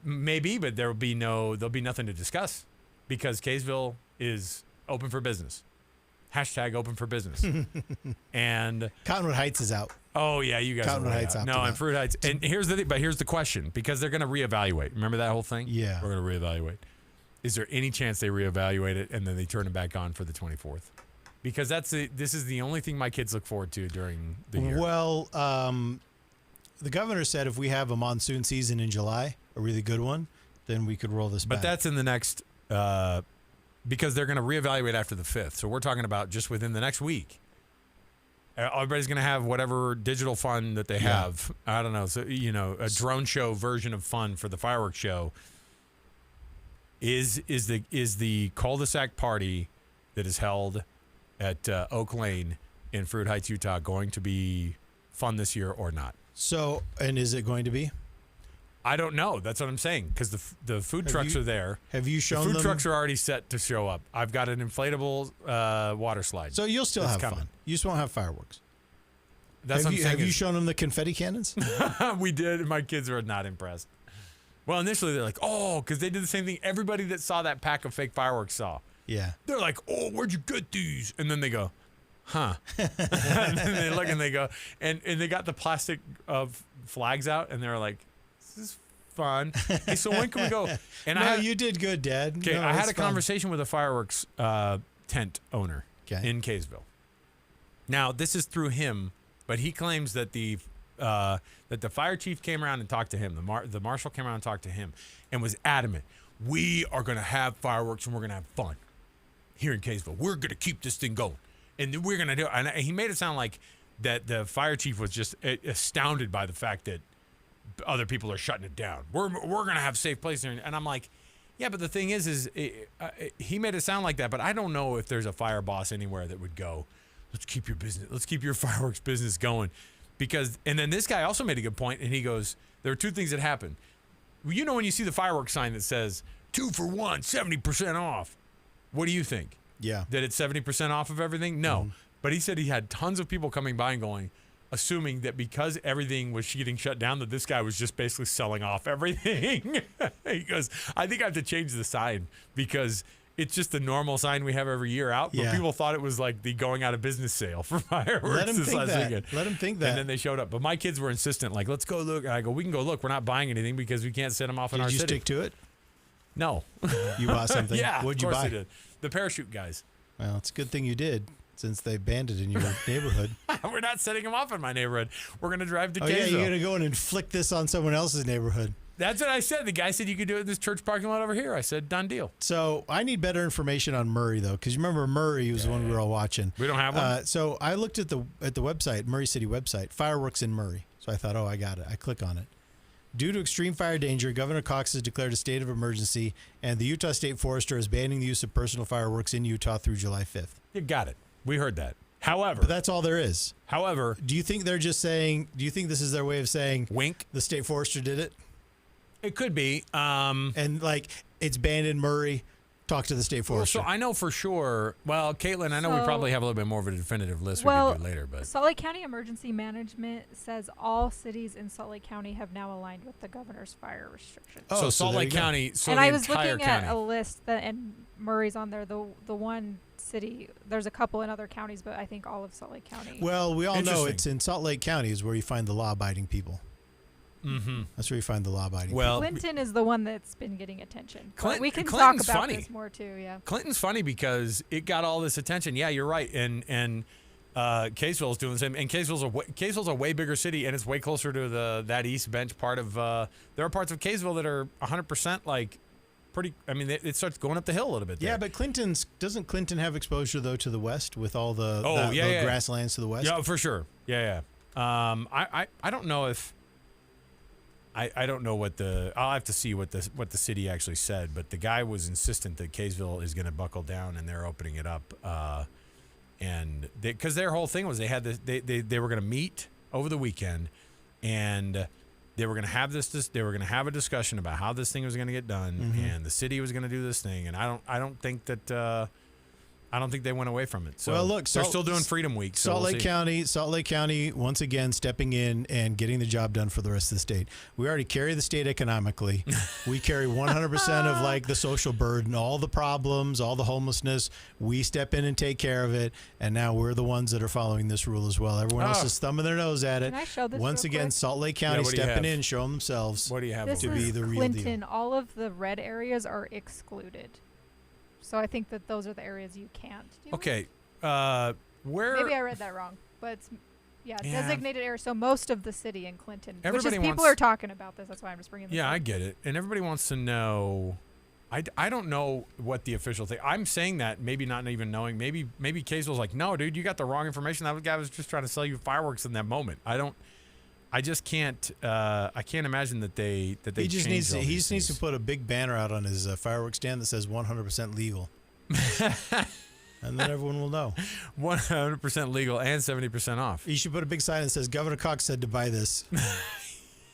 Maybe, but there'll be nothing to discuss because Kaysville is open for business. # open for business. And Cottonwood Heights is out. Oh yeah, you guys. Cottonwood Heights out. No, and Fruit Heights. And here's the question, because they're going to reevaluate. Remember that whole thing? Yeah, we're going to reevaluate. Is there any chance they reevaluate it and then they turn it back on for the 24th? Because this is the only thing my kids look forward to during the year. Well, the governor said if we have a monsoon season in July, a really good one, then we could roll this back. But that's in the next, because they're going to reevaluate after the 5th. So we're talking about just within the next week. Everybody's going to have whatever digital fun that they have. I don't know. So, a drone show version of fun for the fireworks show is the cul-de-sac party that is held at Oak Lane in Fruit Heights, Utah, going to be fun this year or not? So, and is it going to be? I don't know. That's what I'm saying, because the food trucks are there. Have you shown them? The food trucks are already set to show up. I've got an inflatable water slide. So you'll still have fun. You just won't have fireworks. That's what I'm saying. Have you shown them the confetti cannons? We did. My kids were not impressed. Well, initially they're like, oh, because they did the same thing everybody that saw that pack of fake fireworks saw. Yeah. They're like, oh, where'd you get these? And then they go, huh. And then they look and they go, and they got the plastic of flags out, and they're like, this is fun. Hey, so when can we go? And you did good, Dad. Okay, I had a conversation with a fireworks tent owner in Kaysville. Now, this is through him, but he claims that the fire chief came around and talked to him. The marshal came around and talked to him and was adamant. We are going to have fireworks and we're going to have fun here in Kaysville. We're going to keep this thing going. And we're going to do it. And he made it sound like that the fire chief was just astounded by the fact that other people are shutting it down. We're going to have safe places. And I'm like, yeah, but the thing is he made it sound like that. But I don't know if there's a fire boss anywhere that would go, let's keep your fireworks business going. And then this guy also made a good point, and he goes, there are two things that happen. You know when you see the fireworks sign that says 2 for 1, 70% off, what do you think? Yeah. That it's 70% off of everything? No. Mm-hmm. But he said he had tons of people coming by and going, assuming that because everything was getting shut down, that this guy was just basically selling off everything. He goes, I think I have to change the sign because it's just the normal sign we have every year out. But people thought it was like the going out of business sale for fireworks. Let him think that. Let him think that. And then they showed up. But my kids were insistent, like, let's go look. And I go, we can go look. We're not buying anything because we can't set them off in our city. Did you stick to it? No. You bought something? Yeah, What'd you buy? I did. The parachute guys. Well, it's a good thing you did, since they banned it in your neighborhood. We're not setting them off in my neighborhood. We're going to drive to Kaysville. Yeah, you're going to go and inflict this on someone else's neighborhood. That's what I said. The guy said you could do it in this church parking lot over here. I said, done deal. So I need better information on Murray, though, because you remember Murray was the one we were all watching. We don't have one? So I looked at the website, Murray City website, fireworks in Murray. So I thought, I got it. I click on it. Due to extreme fire danger, Governor Cox has declared a state of emergency, and the Utah State Forester is banning the use of personal fireworks in Utah through July 5th. You got it. We heard that. However, but that's all there is. However, do you think they're just saying? Do you think this is their way of saying, "Wink"? The state forester did it. It could be. And like it's banned in Murray. Talk to the state forester. Well, so I know for sure. Well, Caitlin, I know we probably have a little bit more of a definitive list we can do later. But Salt Lake County Emergency Management says all cities in Salt Lake County have now aligned with the governor's fire restrictions. Oh, so Salt Lake County. So and the I was entire looking county. at a list and Murray's on there. The one city. There's a couple in other counties, but I think all of Salt Lake County. Well, we all know it's in Salt Lake County is where you find the law-abiding people. Mm-hmm. That's where you find the law-abiding. Well, people. Clinton is the one that's been getting attention. We can Clinton's talk about funny. this more too. Yeah, Clinton's funny because it got all this attention. Yeah, you're right. And Kaysville's doing the same. And Kaysville's a way bigger city, and it's way closer to that East Bench part of. There are parts of Kaysville that are 100% like pretty. I mean, it starts going up the hill a little bit. Yeah, but doesn't Clinton have exposure though to the west with all the grasslands to the west? Yeah, for sure. Yeah. I don't know if. I don't know I'll have to see what the city actually said, but the guy was insistent that Kaysville is going to buckle down and they're opening it up, and because their whole thing was they were going to meet over the weekend, and they were going to have they were going to have a discussion about how this thing was going to get done, and the city was going to do this thing, and I don't think they went away from it. So well, look, they're still doing Freedom Week. So Salt Lake County, once again stepping in and getting the job done for the rest of the state. We already carry the state economically. We carry 100% of like the social burden, all the problems, all the homelessness. We step in and take care of it, and now we're the ones that are following this rule as well. Everyone else is thumbing their nose at it. Can I show this Once real again, quick? Salt Lake County stepping in, showing themselves. What do you have? This to be is the real Clinton. deal. All of the red areas are excluded. So I think that those are the areas you can't do. Okay. Where? Maybe I read that wrong, but it's designated area. So most of the city in Clinton, Everybody which is people wants- are talking about this. That's why I'm just bringing this Yeah, up. I get it. And everybody wants to know. I don't know what the official thing. I'm saying that maybe not even knowing. Maybe KSL's like, no, dude, you got the wrong information. That guy was just trying to sell you fireworks in that moment. I just can't. I can't imagine that they. He just needs to put a big banner out on his fireworks stand that says 100% legal. And then everyone will know. 100% legal and 70% off. You should put a big sign that says Governor Cox said to buy this.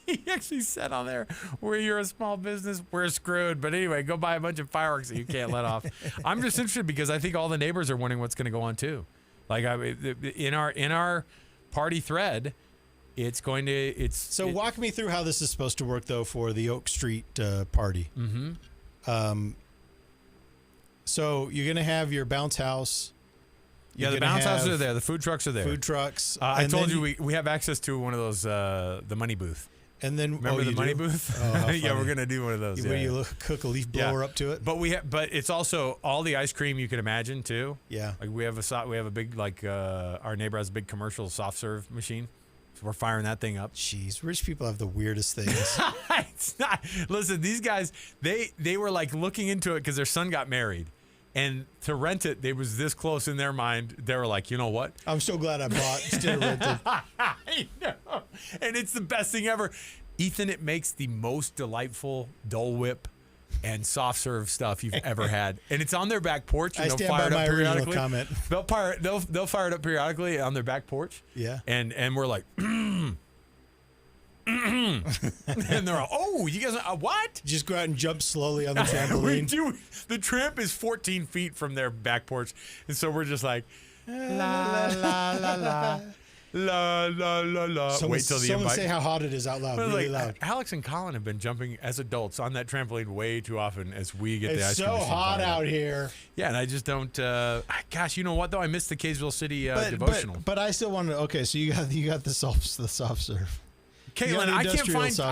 He actually said on there, where you're a small business, we're screwed. But anyway, go buy a bunch of fireworks that you can't let off. I'm just interested because I think all the neighbors are wondering what's going to go on too. Like in our party thread, walk me through how this is supposed to work though for the Oak Street party. Mm-hmm. So you're going to have your bounce house. Yeah, the bounce houses are there. The food trucks are there. Food trucks. I told you we have access to one of those, the money booth. And then remember the money booth? Oh, how yeah, funny. we're gonna do one of those. Where you cook a leaf blower up to it. But but it's also all the ice cream you can imagine too. Yeah. Like we have a big our neighbor has a big commercial soft serve machine. So we're firing that thing up. Jeez, rich people have the weirdest things. It's not. Listen, these guys they were like looking into it because their son got married. And to rent it, they was this close in their mind. They were like, you know what? I'm so glad I bought instead of rented. I know. And it's the best thing ever. Ethan, it makes the most delightful Dole Whip and soft serve stuff you've ever had. And it's on their back porch. And I stand by my original comment. They'll fire it up periodically on their back porch. Yeah. And we're like, and they're like, oh, you guys, what? Just go out and jump slowly on the trampoline. We do. The tramp is 14 feet from their back porch. And so we're just like, la, la, la, la. La, la, la, la. Wait till the someone invite. say how hot it is out loud, really loud. Alex and Colin have been jumping as adults on that trampoline way too often as we get the ice It's cream so machine hot fired up. out here. Yeah, and I just don't. Gosh, you know what though? I missed the Kaysville City devotional. But I still want to. Okay, so you got the soft serve. Caitlin, I can't find serve.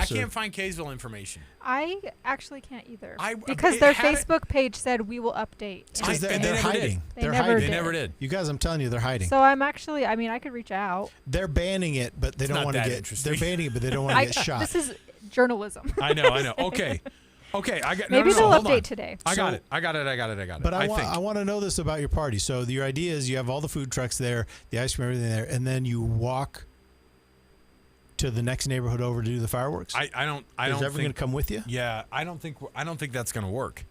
Kaysville information. I actually can't either Because because their Facebook page said we will update. Because they're hiding. They never They never did. You guys, I'm telling you, they're hiding. So I'm actually, I mean, I could reach out. They're banning it, but they don't not want to that get. interesting. They're banning it, but they don't want to get shot. This is journalism. I know. Okay. I got. Maybe no, they'll hold update on. today. I got it. But I think. want to know this about your party. So your idea is you have all the food trucks there, the ice cream, everything there, and then you walk to the next neighborhood over to do the fireworks. I don't. Is everyone going to come with you? Yeah, I don't think that's going to work.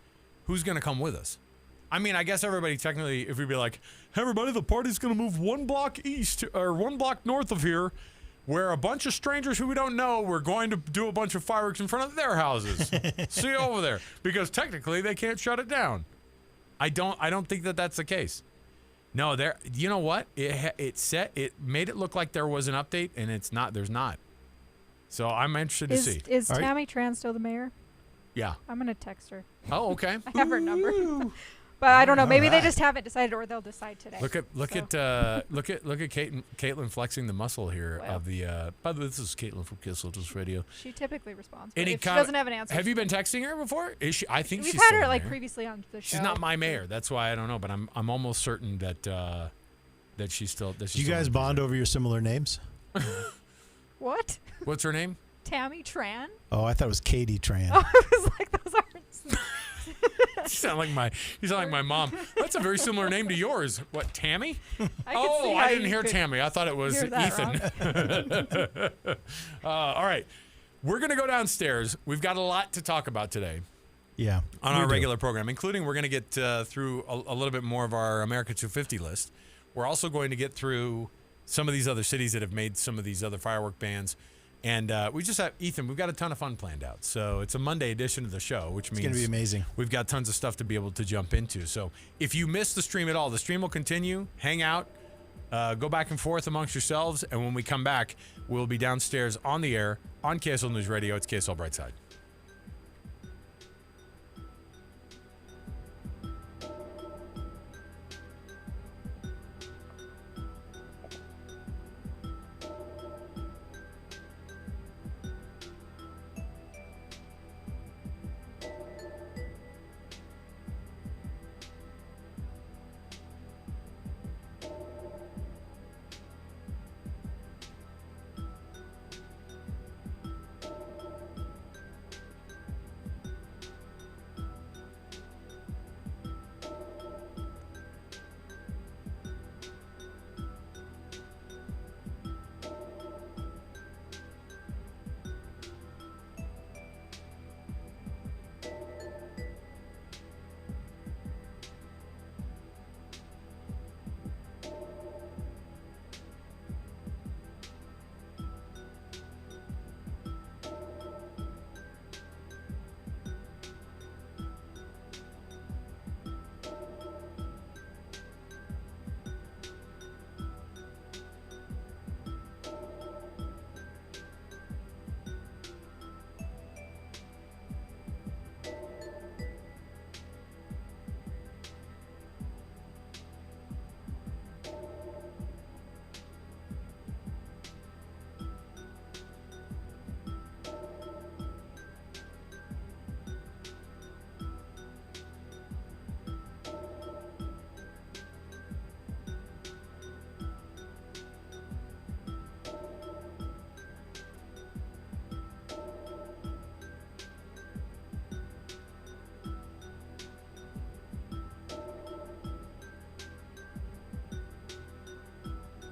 Who's going to come with us? I mean, I guess everybody technically, if we'd be like, hey, everybody, the party's going to move 1 block east or 1 block north of here, where a bunch of strangers who we don't know, we're going to do a bunch of fireworks in front of their houses. See you over there, because technically they can't shut it down. I don't think that that's the case. No, there. You know what? It made it look like there was an update, and it's not. There's not. So I'm interested to see. Is Tammy Tran still the mayor? Yeah. I'm gonna text her. Oh, okay. I have her number, but I don't know. Maybe they just haven't decided, or they'll decide today. Look at Caitlin flexing the muscle here Well. of the. By the way, this is Caitlin from KSL NewsRadio. She typically responds. But Any if she comment- doesn't have an answer, Have you been texting her before? Is she? I think we've she's had still her the like mayor. previously on the show. She's not my mayor. That's why I don't know. But I'm almost certain that she's still. Do you guys bond over your similar names? What? What's her name? Tammy Tran? Oh, I thought it was Katie Tran. Oh, I was like, those aren't. You sound like my mom. That's a very similar name to yours. What, Tammy? I could see how I didn't you hear could Tammy. I thought it was hear that Ethan. All right. We're going to go downstairs. We've got a lot to talk about today. Yeah. On our regular program, including we're going to get through a little bit more of our America 250 list. We're also going to get through some of these other cities that have made some of these other firework bans. And we just have, Ethan, we've got a ton of fun planned out. So it's a Monday edition of the show, which means it's going to be amazing. We've got tons of stuff to be able to jump into. So if you missed the stream at all, the stream will continue. Hang out, go back and forth amongst yourselves. And when we come back, we'll be downstairs on the air on KSL News Radio. It's KSL Brightside.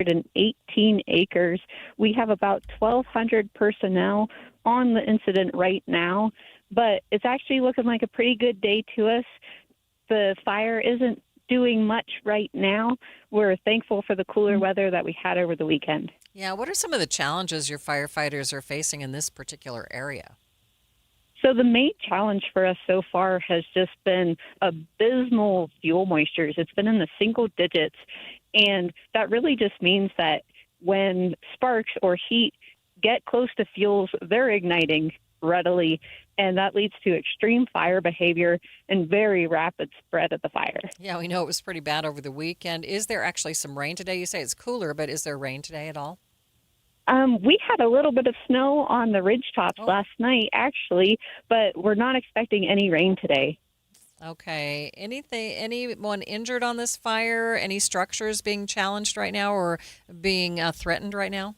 And 18 acres. We have about 1,200 personnel on the incident right now, but it's actually looking like a pretty good day to us. The fire isn't doing much right now. We're thankful for the cooler weather that we had over the weekend. Yeah, what are some of the challenges your firefighters are facing in this particular area? So the main challenge for us so far has just been abysmal fuel moistures. It's been in the single digits. And that really just means that when sparks or heat get close to fuels, they're igniting readily, and that leads to extreme fire behavior and very rapid spread of the fire. Yeah, we know it was pretty bad over the weekend. Is there actually some rain today? You say it's cooler, but is there rain today at all? We had a little bit of snow on the ridge tops last night, actually, but we're not expecting any rain today. Okay. Anyone injured on this fire? Any structures being challenged right now or being threatened right now?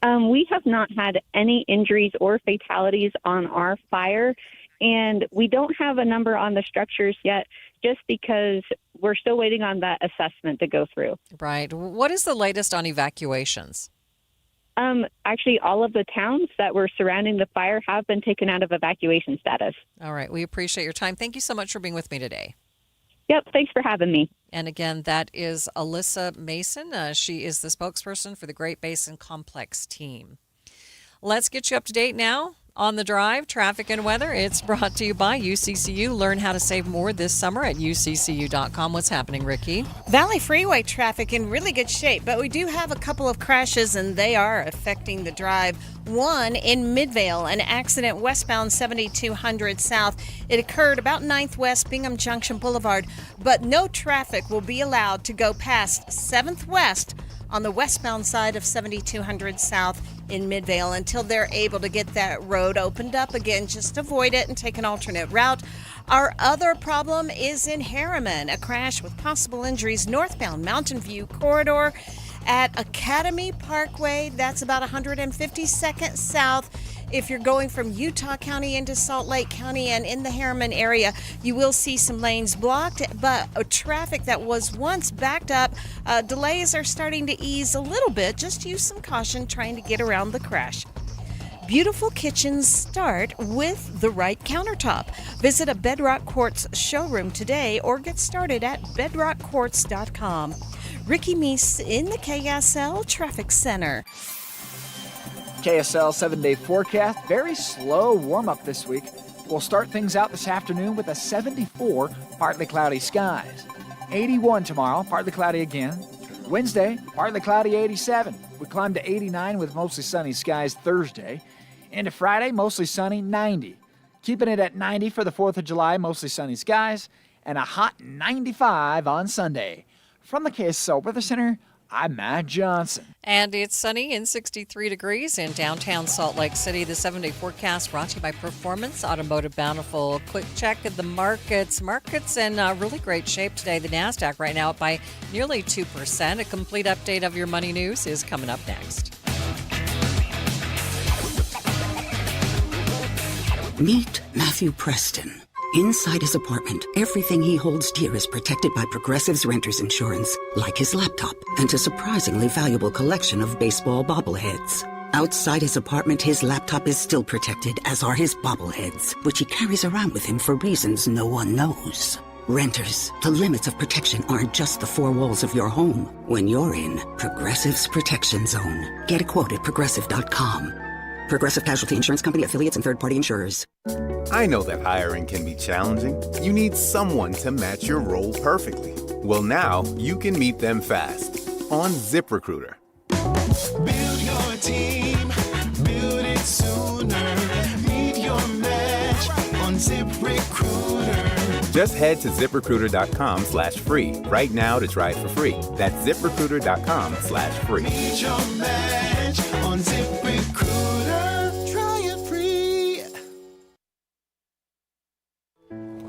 We have not had any injuries or fatalities on our fire, and we don't have a number on the structures yet just because we're still waiting on that assessment to go through. Right. What is the latest on evacuations? Actually, all of the towns that were surrounding the fire have been taken out of evacuation status. All right. We appreciate your time. Thank you so much for being with me today. Yep. Thanks for having me. And again, that is Alyssa Mason. She is the spokesperson for the Great Basin Complex team. Let's get you up to date now on the drive, traffic and weather. It's brought to you by UCCU. Learn how to save more this summer at uccu.com. What's happening, Ricky? Valley Freeway traffic in really good shape, but we do have a couple of crashes, and they are affecting the drive. One in Midvale, an accident westbound 7200 South. It occurred about 9th West Bingham Junction Boulevard, but no traffic will be allowed to go past 7th West on the westbound side of 7200 South in Midvale until they're able to get that road opened up again. Just avoid it and take an alternate route. Our other problem is in Harriman, a crash with possible injuries northbound Mountain View corridor at Academy Parkway. That's about 152nd South. If you're going from Utah County into Salt Lake County and in the Harriman area, you will see some lanes blocked, but traffic that was once backed up, delays are starting to ease a little bit. Just use some caution trying to get around the crash. Beautiful kitchens start with the right countertop. Visit a Bedrock Quartz showroom today or get started at bedrockquartz.com. Ricky Meese in the KSL Traffic Center. KSL 7-day forecast. Very slow warm-up this week. We'll start things out this afternoon with a 74, partly cloudy skies. 81 tomorrow, partly cloudy again. Wednesday, partly cloudy, 87. We climb to 89 with mostly sunny skies Thursday. Into Friday, mostly sunny, 90. Keeping it at 90 for the 4th of July, mostly sunny skies. And a hot 95 on Sunday. From the KSL Weather Center, I'm Matt Johnson. And it's sunny and 63 degrees in downtown Salt Lake City. The 7-day forecast brought to you by Performance Automotive Bountiful. Quick check of the markets. Markets in really great shape today. The NASDAQ right now up by nearly 2%. A complete update of your money news is coming up next. Meet Matthew Preston. Inside his apartment, everything he holds dear is protected by Progressive's Renter's Insurance, like his laptop and a surprisingly valuable collection of baseball bobbleheads. Outside his apartment, his laptop is still protected, as are his bobbleheads, which he carries around with him for reasons no one knows. Renters, the limits of protection aren't just the four walls of your home. When you're in Progressive's Protection Zone, get a quote at Progressive.com. Progressive Casualty Insurance Company, affiliates, and third-party insurers. I know that hiring can be challenging. You need someone to match your role perfectly. Well, now you can meet them fast on ZipRecruiter. Build your team, build it sooner. Meet your match on ZipRecruiter. Just head to ZipRecruiter.com/free right now to try it for free. That's ZipRecruiter.com/free. Meet your match on ZipRecruiter. Try it free.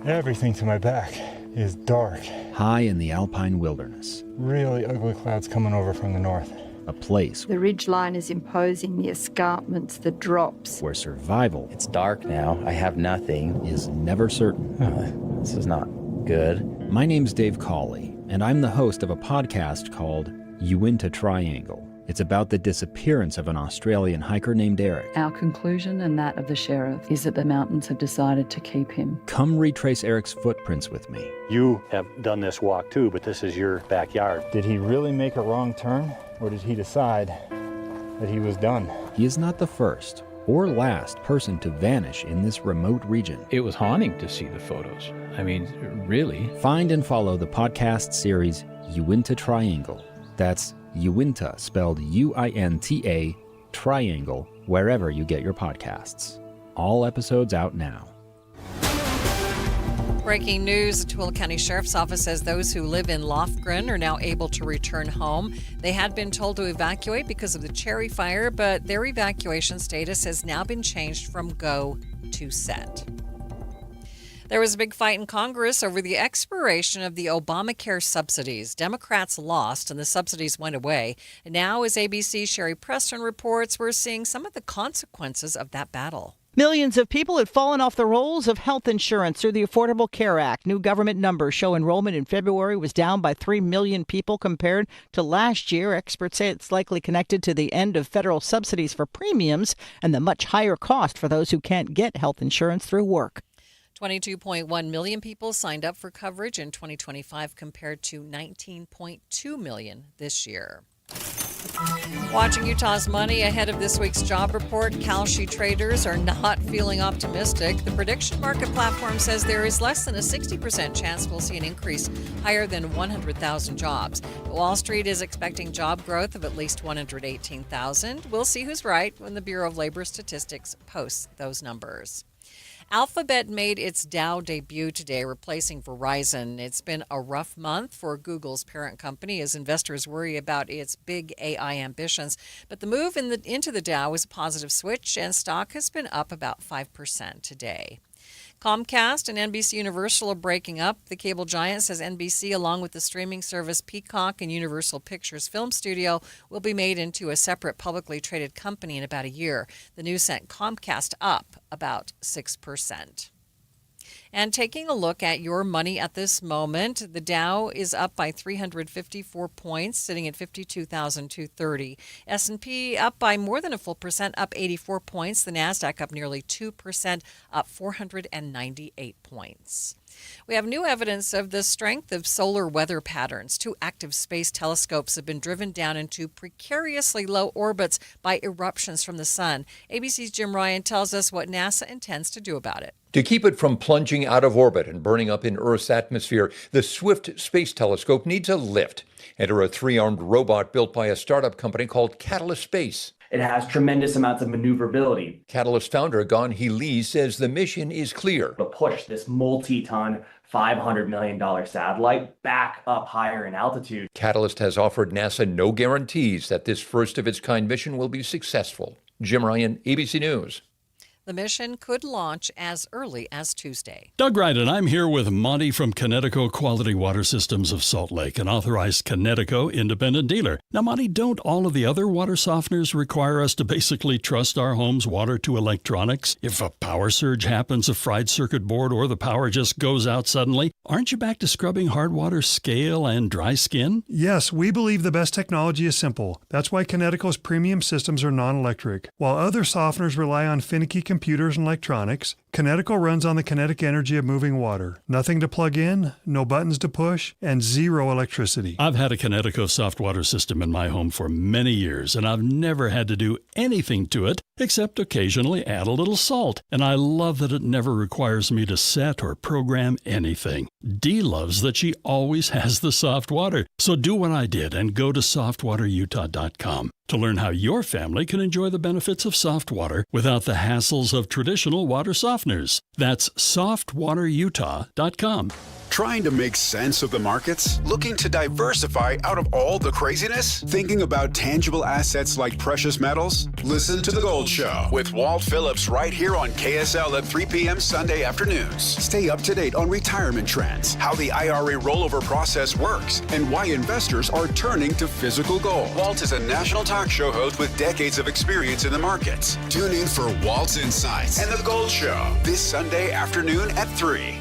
Everything to my back is dark. High in the alpine wilderness. Really ugly clouds coming over from the north. A place. The ridgeline is imposing, the escarpments, the drops. Where survival. It's dark now. I have nothing. Is never certain. This is not good. My name's Dave Cawley, and I'm the host of a podcast called Uinta Triangle. It's about the disappearance of an Australian hiker named Eric. Our conclusion, and that of the sheriff, is that the mountains have decided to keep him. Come retrace Eric's footprints with me. You have done this walk too, but this is your backyard. Did he really make a wrong turn, or did he decide that he was done? He is not the first or last person to vanish in this remote region. It was haunting to see the photos. I mean, really. Find and follow the podcast series Uinta Triangle. That's Uinta, spelled U-I-N-T-A, Triangle, wherever you get your podcasts. All episodes out now. Breaking news, the Tooele County Sheriff's Office says those who live in Lofgren are now able to return home. They had been told to evacuate because of the Cherry Fire, but their evacuation status has now been changed from go to set. There was a big fight in Congress over the expiration of the Obamacare subsidies. Democrats lost and the subsidies went away. And now, as ABC's Sherry Preston reports, we're seeing some of the consequences of that battle. Millions of people had fallen off the rolls of health insurance through the Affordable Care Act. New government numbers show enrollment in February was down by 3 million people compared to last year. Experts say it's likely connected to the end of federal subsidies for premiums and the much higher cost for those who can't get health insurance through work. 22.1 million people signed up for coverage in 2025 compared to 19.2 million this year. Watching Utah's money ahead of this week's job report, Kalshi traders are not feeling optimistic. The prediction market platform says there is less than a 60% chance we'll see an increase higher than 100,000 jobs. Wall Street is expecting job growth of at least 118,000. We'll see who's right when the Bureau of Labor Statistics posts those numbers. Alphabet made its Dow debut today, replacing Verizon. It's been a rough month for Google's parent company as investors worry about its big AI ambitions. But the move into the Dow was a positive switch, and stock has been up about 5% today. Comcast and NBC Universal are breaking up. The cable giant says NBC, along with the streaming service Peacock and Universal Pictures Film Studio, will be made into a separate publicly traded company in about a year. The news sent Comcast up about 6%. And taking a look at your money at this moment, the Dow is up by 354 points, sitting at 52,230. S&P up by more than a full percent, up 84 points. The NASDAQ up nearly 2%, up 498 points. We have new evidence of the strength of solar weather patterns. 2 active space telescopes have been driven down into precariously low orbits by eruptions from the sun. ABC's Jim Ryan tells us what NASA intends to do about it. To keep it from plunging out of orbit and burning up in Earth's atmosphere, the Swift Space Telescope needs a lift. Enter a 3-armed robot built by a startup company called Catalyst Space. It has tremendous amounts of maneuverability. Catalyst founder Gon Hee Lee says the mission is clear. To push this multi-ton, $500 million satellite back up higher in altitude. Catalyst has offered NASA no guarantees that this first-of-its-kind mission will be successful. Jim Ryan, ABC News. The mission could launch as early as Tuesday. Doug Wright, and I'm here with Monty from Connecticut Quality Water Systems of Salt Lake, an authorized Connecticut independent dealer. Now, Monty, don't all of the other water softeners require us to basically trust our home's water to electronics? If a power surge happens, a fried circuit board, or the power just goes out suddenly, aren't you back to scrubbing hard water scale and dry skin? Yes, we believe the best technology is simple. That's why Connecticut's premium systems are non-electric. While other softeners rely on finicky computers and electronics, Connecticut runs on the kinetic energy of moving water. Nothing to plug in, no buttons to push, and zero electricity. I've had a Connecticut soft water system in my home for many years, and I've never had to do anything to it except occasionally add a little salt. And I love that it never requires me to set or program anything. Dee loves that she always has the soft water. So do what I did and go to softwaterutah.com to learn how your family can enjoy the benefits of soft water without the hassles of traditional water softeners. That's softwaterutah.com. Trying to make sense of the markets? Looking to diversify out of all the craziness? Thinking about tangible assets like precious metals? Listen to The Gold Show with Walt Phillips right here on KSL at 3 p.m. Sunday afternoons. Stay up to date on retirement trends, how the IRA rollover process works, and why investors are turning to physical gold. Walt is a national talk show host with decades of experience in the markets. Tune in for Walt's Insights and The Gold Show this Sunday afternoon at 3.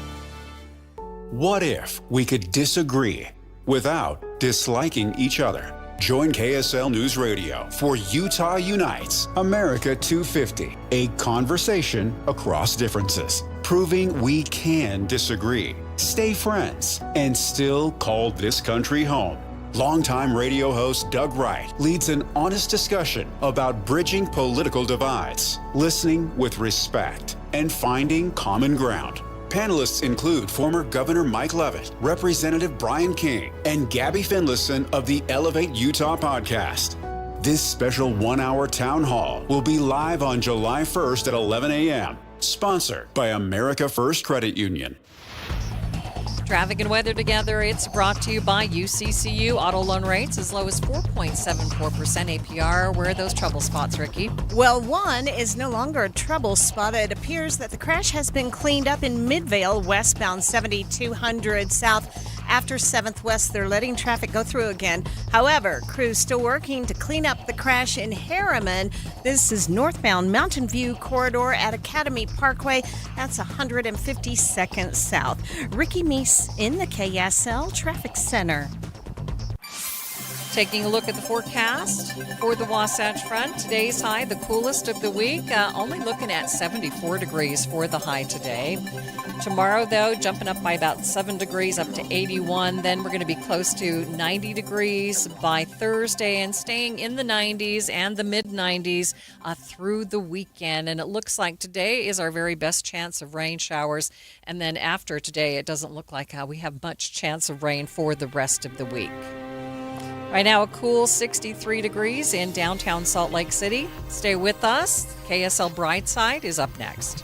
What if we could disagree without disliking each other? Join KSL News Radio for Utah Unites, America 250, a conversation across differences, proving we can disagree, stay friends, and still call this country home. Longtime radio host Doug Wright leads an honest discussion about bridging political divides, listening with respect, and finding common ground. Panelists include former Governor Mike Leavitt, Representative Brian King, and Gabby Finlayson of the Elevate Utah podcast. This special 1-hour town hall will be live on July 1st at 11 a.m. Sponsored by America First Credit Union. Traffic and weather together. It's brought to you by UCCU. Auto loan rates as low as 4.74% APR. Where are those trouble spots, Ricky? Well, one is no longer a trouble spot. It appears that the crash has been cleaned up in Midvale, westbound 7200 south. After 7th West, they're letting traffic go through again. However, crews still working to clean up the crash in Harriman. This is northbound Mountain View corridor at Academy Parkway. That's 152nd south. Ricky Meese in the KSL Traffic Center. Taking a look at the forecast for the Wasatch Front. Today's high, the coolest of the week, only looking at 74 degrees for the high today. Tomorrow, though, jumping up by about 7 degrees up to 81. Then we're going to be close to 90 degrees by Thursday and staying in the 90s and the mid-90s through the weekend. And it looks like today is our very best chance of rain showers. And then after today, it doesn't look like we have much chance of rain for the rest of the week. Right now, a cool 63 degrees in downtown Salt Lake City. Stay with us. KSL Brightside is up next.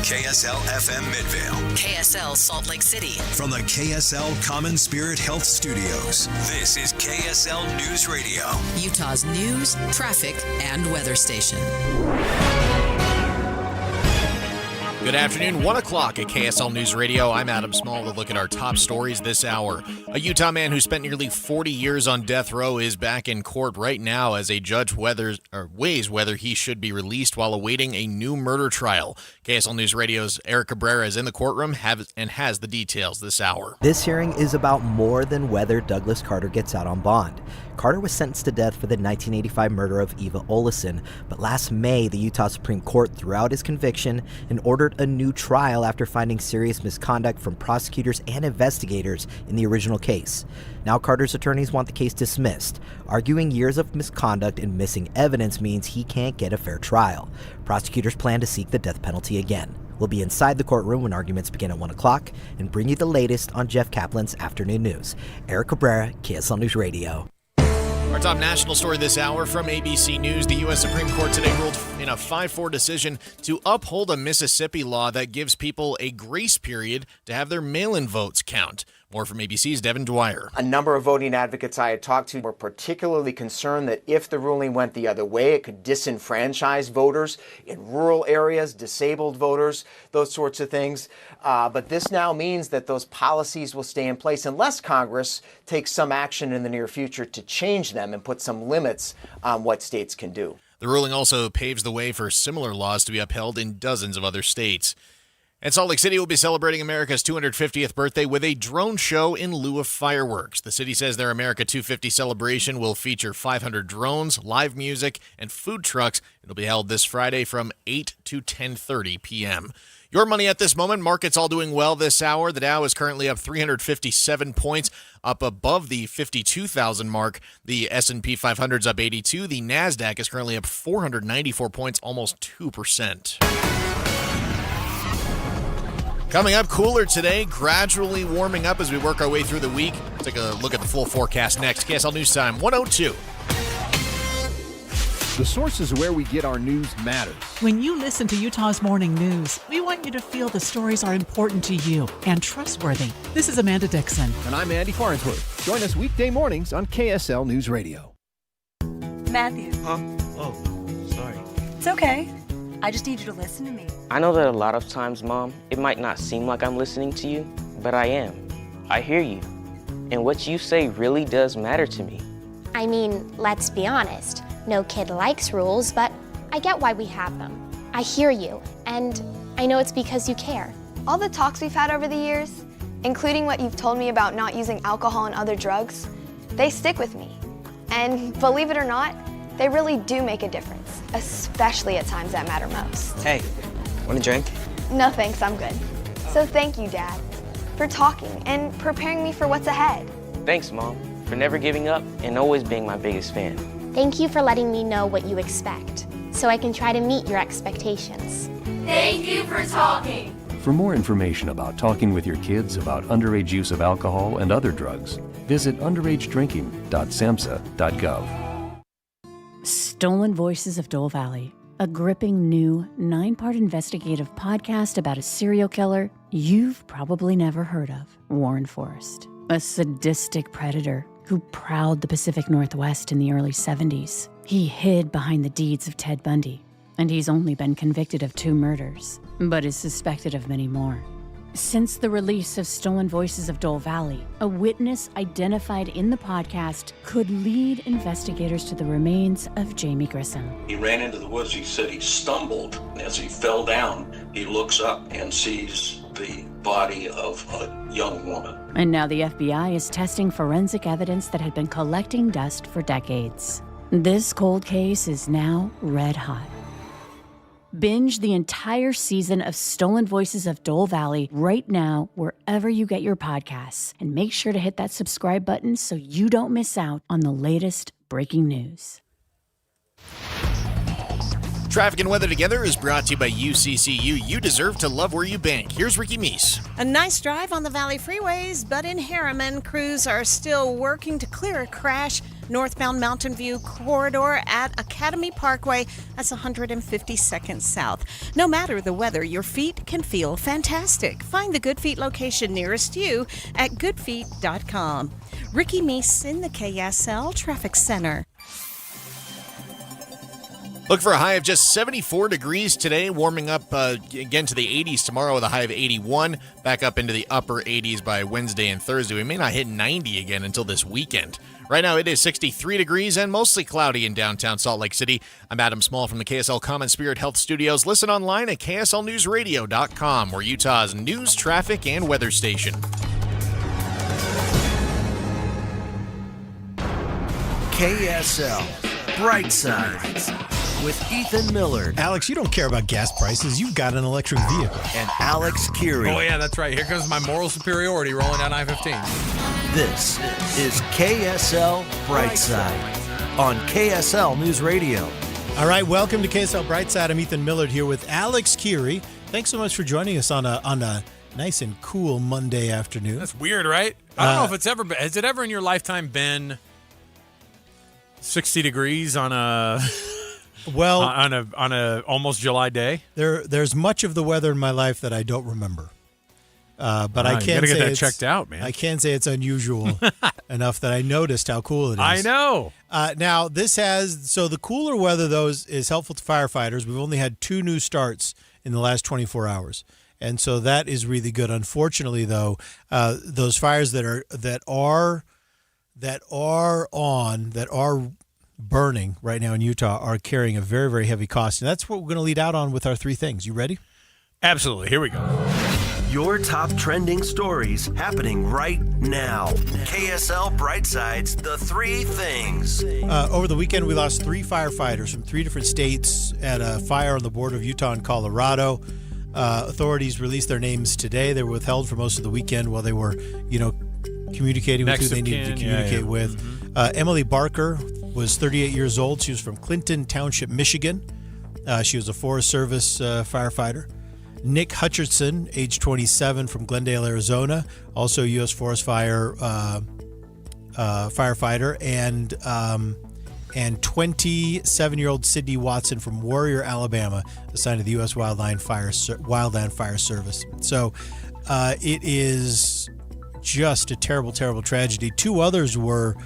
KSL FM Midvale. KSL Salt Lake City. From the KSL Common Spirit Health Studios, this is KSL News Radio. Utah's news, traffic, and weather station. Good afternoon, 1 o'clock at KSL News Radio. I'm Adam Small to look at our top stories this hour. A Utah man who spent nearly 40 years on death row is back in court right now as a judge weighs whether he should be released while awaiting a new murder trial. KSL News Radio's Eric Cabrera is in the courtroom and has the details this hour. This hearing is about more than whether Douglas Carter gets out on bond. Carter was sentenced to death for the 1985 murder of Eva Olesen, but last May, the Utah Supreme Court threw out his conviction and ordered a new trial after finding serious misconduct from prosecutors and investigators in the original case. Now Carter's attorneys want the case dismissed, arguing years of misconduct and missing evidence means he can't get a fair trial. Prosecutors plan to seek the death penalty again. We'll be inside the courtroom when arguments begin at 1 o'clock and bring you the latest on Jeff Kaplan's Afternoon News. Eric Cabrera, KSL News Radio. Our top national story this hour from ABC News. The U.S. Supreme Court today ruled in a 5-4 decision to uphold a Mississippi law that gives people a grace period to have their mail-in votes count. More from ABC's Devin Dwyer. A number of voting advocates I had talked to were particularly concerned that if the ruling went the other way, it could disenfranchise voters in rural areas, disabled voters, those sorts of things. But this now means that those policies will stay in place unless Congress takes some action in the near future to change them and put some limits on what states can do. The ruling also paves the way for similar laws to be upheld in dozens of other states. And Salt Lake City will be celebrating America's 250th birthday with a drone show in lieu of fireworks. The city says their America 250 celebration will feature 500 drones, live music, and food trucks. It'll be held this Friday from 8 to 10:30 p.m. Your money at this moment, markets all doing well this hour. The Dow is currently up 357 points, up above the 52,000 mark. The S&P 500 is up 82. The NASDAQ is currently up 494 points, almost 2%. Coming up, cooler today, gradually warming up as we work our way through the week. Take a look at the full forecast next. KSL News Time, 1:02. The sources where we get our news matters. When you listen to Utah's Morning News, we want you to feel the stories are important to you and trustworthy. This is Amanda Dixon. And I'm Andy Farnsworth. Join us weekday mornings on KSL News Radio. Matthew. Huh? Oh, sorry. It's okay. I just need you to listen to me. I know that a lot of times, Mom, it might not seem like I'm listening to you, but I am. I hear you. And what you say really does matter to me. I mean, let's be honest. No kid likes rules, but I get why we have them. I hear you, and I know it's because you care. All the talks we've had over the years, including what you've told me about not using alcohol and other drugs, they stick with me. And believe it or not, they really do make a difference, especially at times that matter most. Hey, want a drink? No thanks, I'm good. So thank you, Dad, for talking and preparing me for what's ahead. Thanks, Mom, for never giving up and always being my biggest fan. Thank you for letting me know what you expect, so I can try to meet your expectations. Thank you for talking. For more information about talking with your kids about underage use of alcohol and other drugs, visit underagedrinking.samhsa.gov. Stolen Voices of Dole Valley, a gripping new 9-part investigative podcast about a serial killer you've probably never heard of, Warren Forrest, a sadistic predator who prowled the Pacific Northwest in the early 70s. He hid behind the deeds of Ted Bundy, and he's only been convicted of 2 murders, but is suspected of many more. Since the release of Stolen Voices of Dole Valley, a witness identified in the podcast could lead investigators to the remains of Jamie Grissom. He ran into the woods. He said he stumbled. As he fell down, he looks up and sees the body of a young woman. And now the FBI is testing forensic evidence that had been collecting dust for decades. This cold case is now red hot. Binge the entire season of Stolen Voices of Dole Valley right now, wherever you get your podcasts. And make sure to hit that subscribe button so you don't miss out on the latest breaking news. Traffic and weather together is brought to you by UCCU. You deserve to love where you bank. Here's Ricky Meese. A nice drive on the Valley freeways, but in Harriman, crews are still working to clear a crash northbound Mountain View corridor at Academy Parkway. That's 152nd South. No matter the weather, your feet can feel fantastic. Find the Good Feet location nearest you at goodfeet.com. Ricky Meese in the KSL Traffic Center. Look for a high of just 74 degrees today, warming up again to the 80s tomorrow with a high of 81, back up into the upper 80s by Wednesday and Thursday. We may not hit 90 again until this weekend. Right now it is 63 degrees and mostly cloudy in downtown Salt Lake City. I'm Adam Small from the KSL Common Spirit Health Studios. Listen online at KSLNewsRadio.com, we're Utah's news, traffic, and weather station. KSL Brightside with Ethan Millard. Alex, you don't care about gas prices. You've got an electric vehicle. And Alex Curie. Oh, yeah, that's right. Here comes my moral superiority rolling down I-15. This is KSL Brightside on KSL News Radio. All right, welcome to KSL Brightside. I'm Ethan Millard here with Alex Curie. Thanks so much for joining us on a nice and cool Monday afternoon. That's weird, right? I don't know if it's ever been. Has it ever in your lifetime been 60 degrees on a... Well, on a almost July day, there's much of the weather in my life that I don't remember, but I can't say get that it's checked out, man. I can say it's unusual enough that I noticed how cool it is. I know. Now the cooler weather though is helpful to firefighters. We've only had 2 new starts in the last 24 hours, and so that is really good. Unfortunately, though, those fires that are burning right now in Utah are carrying a very, very heavy cost. And that's what we're going to lead out on with our 3 things. You ready? Absolutely. Here we go. Your top trending stories happening right now. KSL Brightside's The 3 Things. Over the weekend, we lost 3 firefighters from 3 different states at a fire on the border of Utah and Colorado. Authorities released their names today. They were withheld for most of the weekend while they were, communicating with who they needed to communicate with. Mm-hmm. Emily Barker was 38 years old. She was from Clinton Township, Michigan. She was a Forest Service firefighter. Nick Hutcherson, age 27, from Glendale, Arizona, also U.S. Forest Fire firefighter, and 27-year-old Sydney Watson from Warrior, Alabama, assigned to the U.S. Wildland Fire Service. So it is just a terrible, terrible tragedy. 2 others were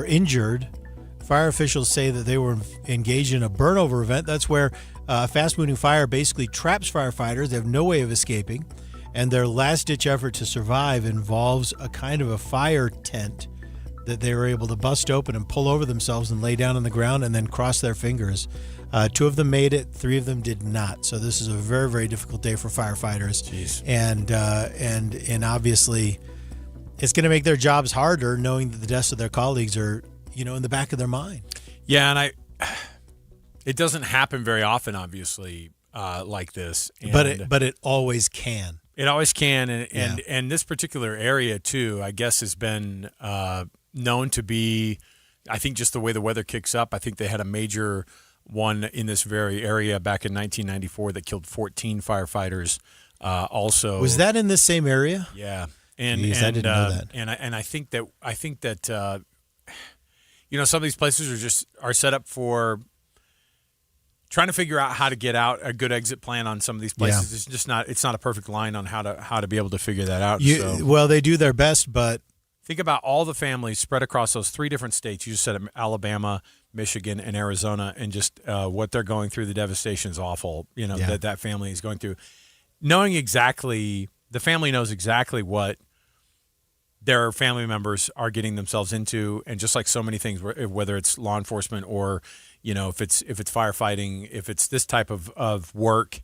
injured. Fire officials say that they were engaged in a burnover event. That's where a fast-moving fire basically traps firefighters. They have no way of escaping, and their last-ditch effort to survive involves a kind of a fire tent that they were able to bust open and pull over themselves and lay down on the ground and then cross their fingers. 2 of them made it, 3 of them did not. So this is a very, very difficult day for firefighters. Jeez. And obviously it's going to make their jobs harder knowing that the deaths of their colleagues are, in the back of their mind. Yeah, and it doesn't happen very often, obviously, like this. And but it always can. It always can, and this particular area too, I guess, has been known to be, I think, just the way the weather kicks up. I think they had a major one in this very area back in 1994 that killed 14 firefighters. Also, was that in the same area? Yeah, I didn't know that. And I think that some of these places are set up for trying to figure out how to get out, a good exit plan on some of these places. Yeah. It's not a perfect line on how to be able to figure that out. Well, they do their best, but think about all the families spread across those 3 different states. You just said Alabama, Michigan, and Arizona, and just what they're going through. The devastation is awful, that family is going through. Knowing exactly, the family knows exactly what their family members are getting themselves into, and just like so many things, whether it's law enforcement or, if it's firefighting, if it's this type of work,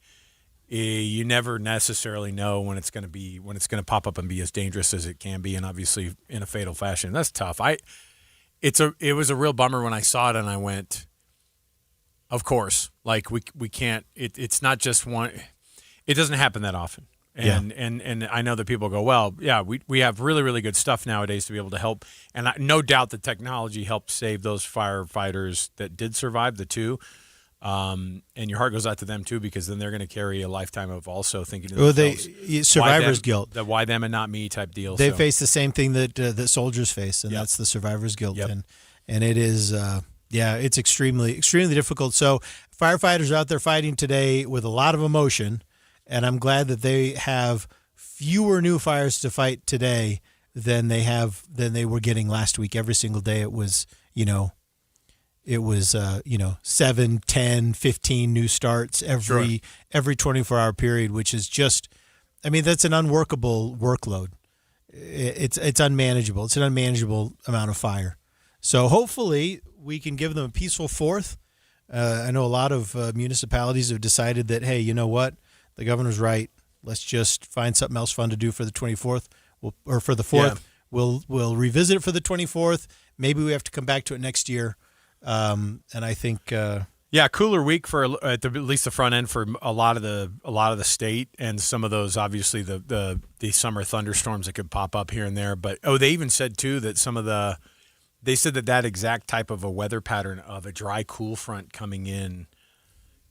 you never necessarily know when it's going to pop up and be as dangerous as it can be, and obviously in a fatal fashion. That's tough. It was a real bummer when I saw it, and I went, of course, like we can't. It's not just one. It doesn't happen that often. And I know that people go, well, yeah, we have really, really good stuff nowadays to be able to help. And no doubt the technology helped save those firefighters that did survive, the 2. And your heart goes out to them, too, because then they're going to carry a lifetime of also thinking to themselves, survivor's guilt. The why them and not me type deal. They face the same thing that soldiers face, and that's the survivor's guilt. Yep. And it is, it's extremely, extremely difficult. So firefighters are out there fighting today with a lot of emotion. And I'm glad that they have fewer new fires to fight today than they were getting last week. Every single day it was, it was 7, 10, 15 new starts every 24-hour period, which is just, that's an unworkable workload. It's unmanageable. It's an unmanageable amount of fire. So hopefully we can give them a peaceful 4th. I know a lot of municipalities have decided that, hey, you know what? The governor's right. Let's just find something else fun to do for the 24th or for the 4th. Yeah. We'll revisit it for the 24th. Maybe we have to come back to it next year. And I think cooler week for at least the front end for a lot of the state, and some of those obviously the summer thunderstorms that could pop up here and there. But they even said too that they said that exact type of a weather pattern of a dry cool front coming in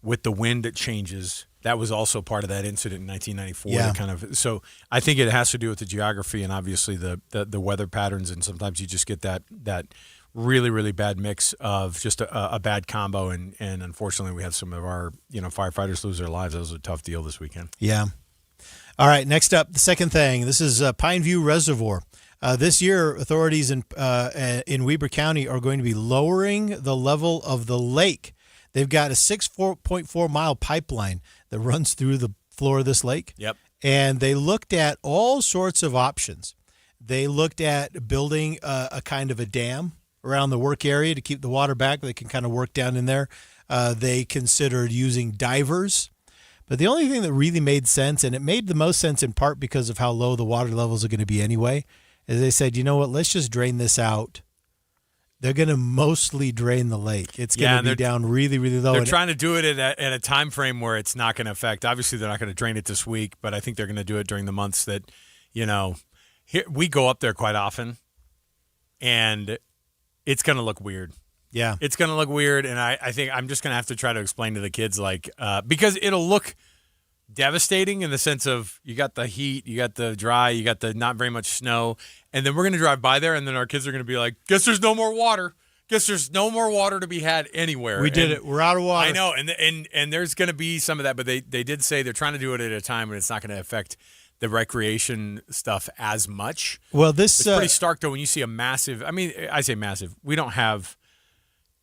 with the wind that changes, that was also part of that incident in 1994. Yeah. So I think it has to do with the geography and obviously the weather patterns, and sometimes you just get that really, really bad mix of just a bad combo, and unfortunately we had some of our firefighters lose their lives. That was a tough deal this weekend. Yeah. All right, next up, the second thing. This is Pineview Reservoir. This year, authorities in Weber County are going to be lowering the level of the lake. They've got a 6.4-mile pipeline that runs through the floor of this lake. Yep. And they looked at all sorts of options. They looked at building a kind of a dam around the work area to keep the water back. They can kind of work down in there. They considered using divers. But the only thing that really made sense, and it made the most sense in part because of how low the water levels are going to be anyway, is they said, you know what, let's just drain this out. They're going to mostly drain the lake. It's going to be down really, really low. They're trying to do it at a time frame where it's not going to affect. Obviously, they're not going to drain it this week, but I think they're going to do it during the months that, here, we go up there quite often, and it's going to look weird. Yeah. It's going to look weird, and I think I'm just going to have to try to explain to the kids, because it'll look devastating in the sense of you got the heat, you got the dry, you got the not very much snow, and then we're going to drive by there, and then our kids are going to be like, guess there's no more water. Guess there's no more water to be had anywhere. We did it. We're out of water. I know, and there's going to be some of that, but they did say they're trying to do it at a time when it's not going to affect the recreation stuff as much. Well, it's pretty stark, though, when you see a massive – I say massive. We don't have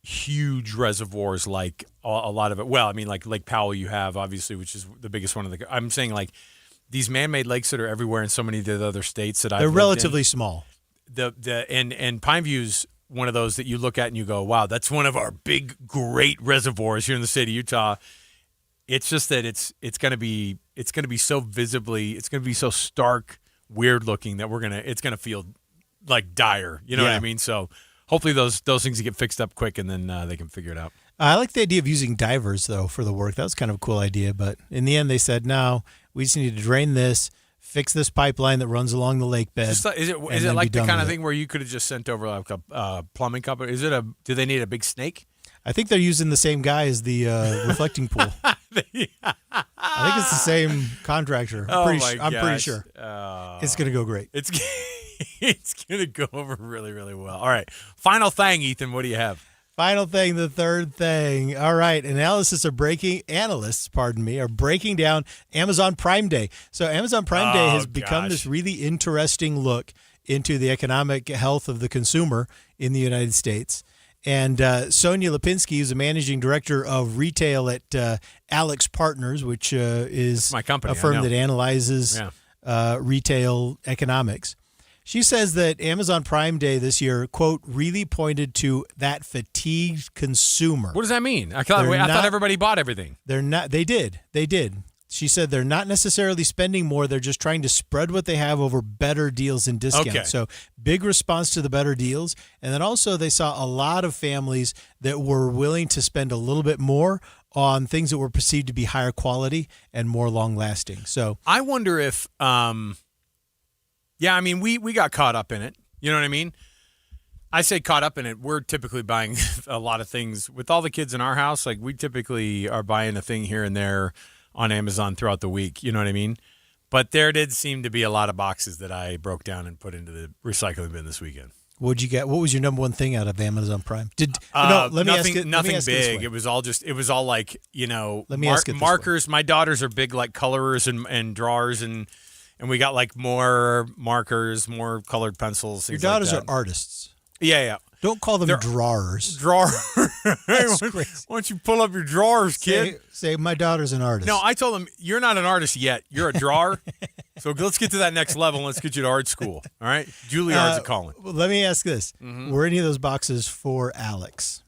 huge reservoirs like a lot of it. Well, like Lake Powell you have, obviously, which is the biggest one of the – I'm saying, these man-made lakes that are everywhere in so many of the other states that I've lived in. They're relatively small. And Pineview's one of those that you look at and you go, wow, that's one of our big, great reservoirs here in the state of Utah. It's just that it's going to be so visibly, it's going to be so stark, weird looking that it's going to feel like dire. You know what I mean? So hopefully those things get fixed up quick, and then they can figure it out. I like the idea of using divers, though, for the work. That was kind of a cool idea. But in the end, they said, no, we just need to drain this, fix this pipeline that runs along the lake bed. Is it like the kind of thing where you could have just sent over like a plumbing company? Do they need a big snake? I think they're using the same guy as the reflecting pool. I think it's the same contractor. I'm pretty sure. It's going to go great. It's going to go over really, really well. All right. Final thing, Ethan, what do you have? Final thing, the third thing. All right. Analysts are breaking down Amazon Prime Day. So Amazon Prime Day has become this really interesting look into the economic health of the consumer in the United States. And Sonia Lipinski, who's a managing director of retail at Alex Partners, which is my company, a firm that analyzes retail economics. She says that Amazon Prime Day this year, quote, really pointed to that fatigued consumer. What does that mean? I thought everybody bought everything. They're not. They did. She said they're not necessarily spending more. They're just trying to spread what they have over better deals and discounts. Okay. So big response to the better deals. And then also they saw a lot of families that were willing to spend a little bit more on things that were perceived to be higher quality and more long lasting. So I wonder if, we got caught up in it. You know what I mean? I say caught up in it. We're typically buying a lot of things with all the kids in our house. Like we typically are buying a thing here and there on Amazon throughout the week, you know what I mean? But there did seem to be a lot of boxes that I broke down and put into the recycling bin this weekend. What'd you get? What was your number one thing out of Amazon Prime? Nothing big. It was all like, markers. My daughters are big like colorers and drawers, and we got like more markers, more colored pencils. Your daughters are artists. Yeah. Don't call them drawers. Drawer. That's Why crazy. don't you pull up your drawers, kid? Say, my daughter's an artist. No, I told him, you're not an artist yet. You're a drawer. So let's get to that next level and let's get you to art school. All right? Juilliard's a calling. Well, let me ask this. Mm-hmm. Were any of those boxes for Alex?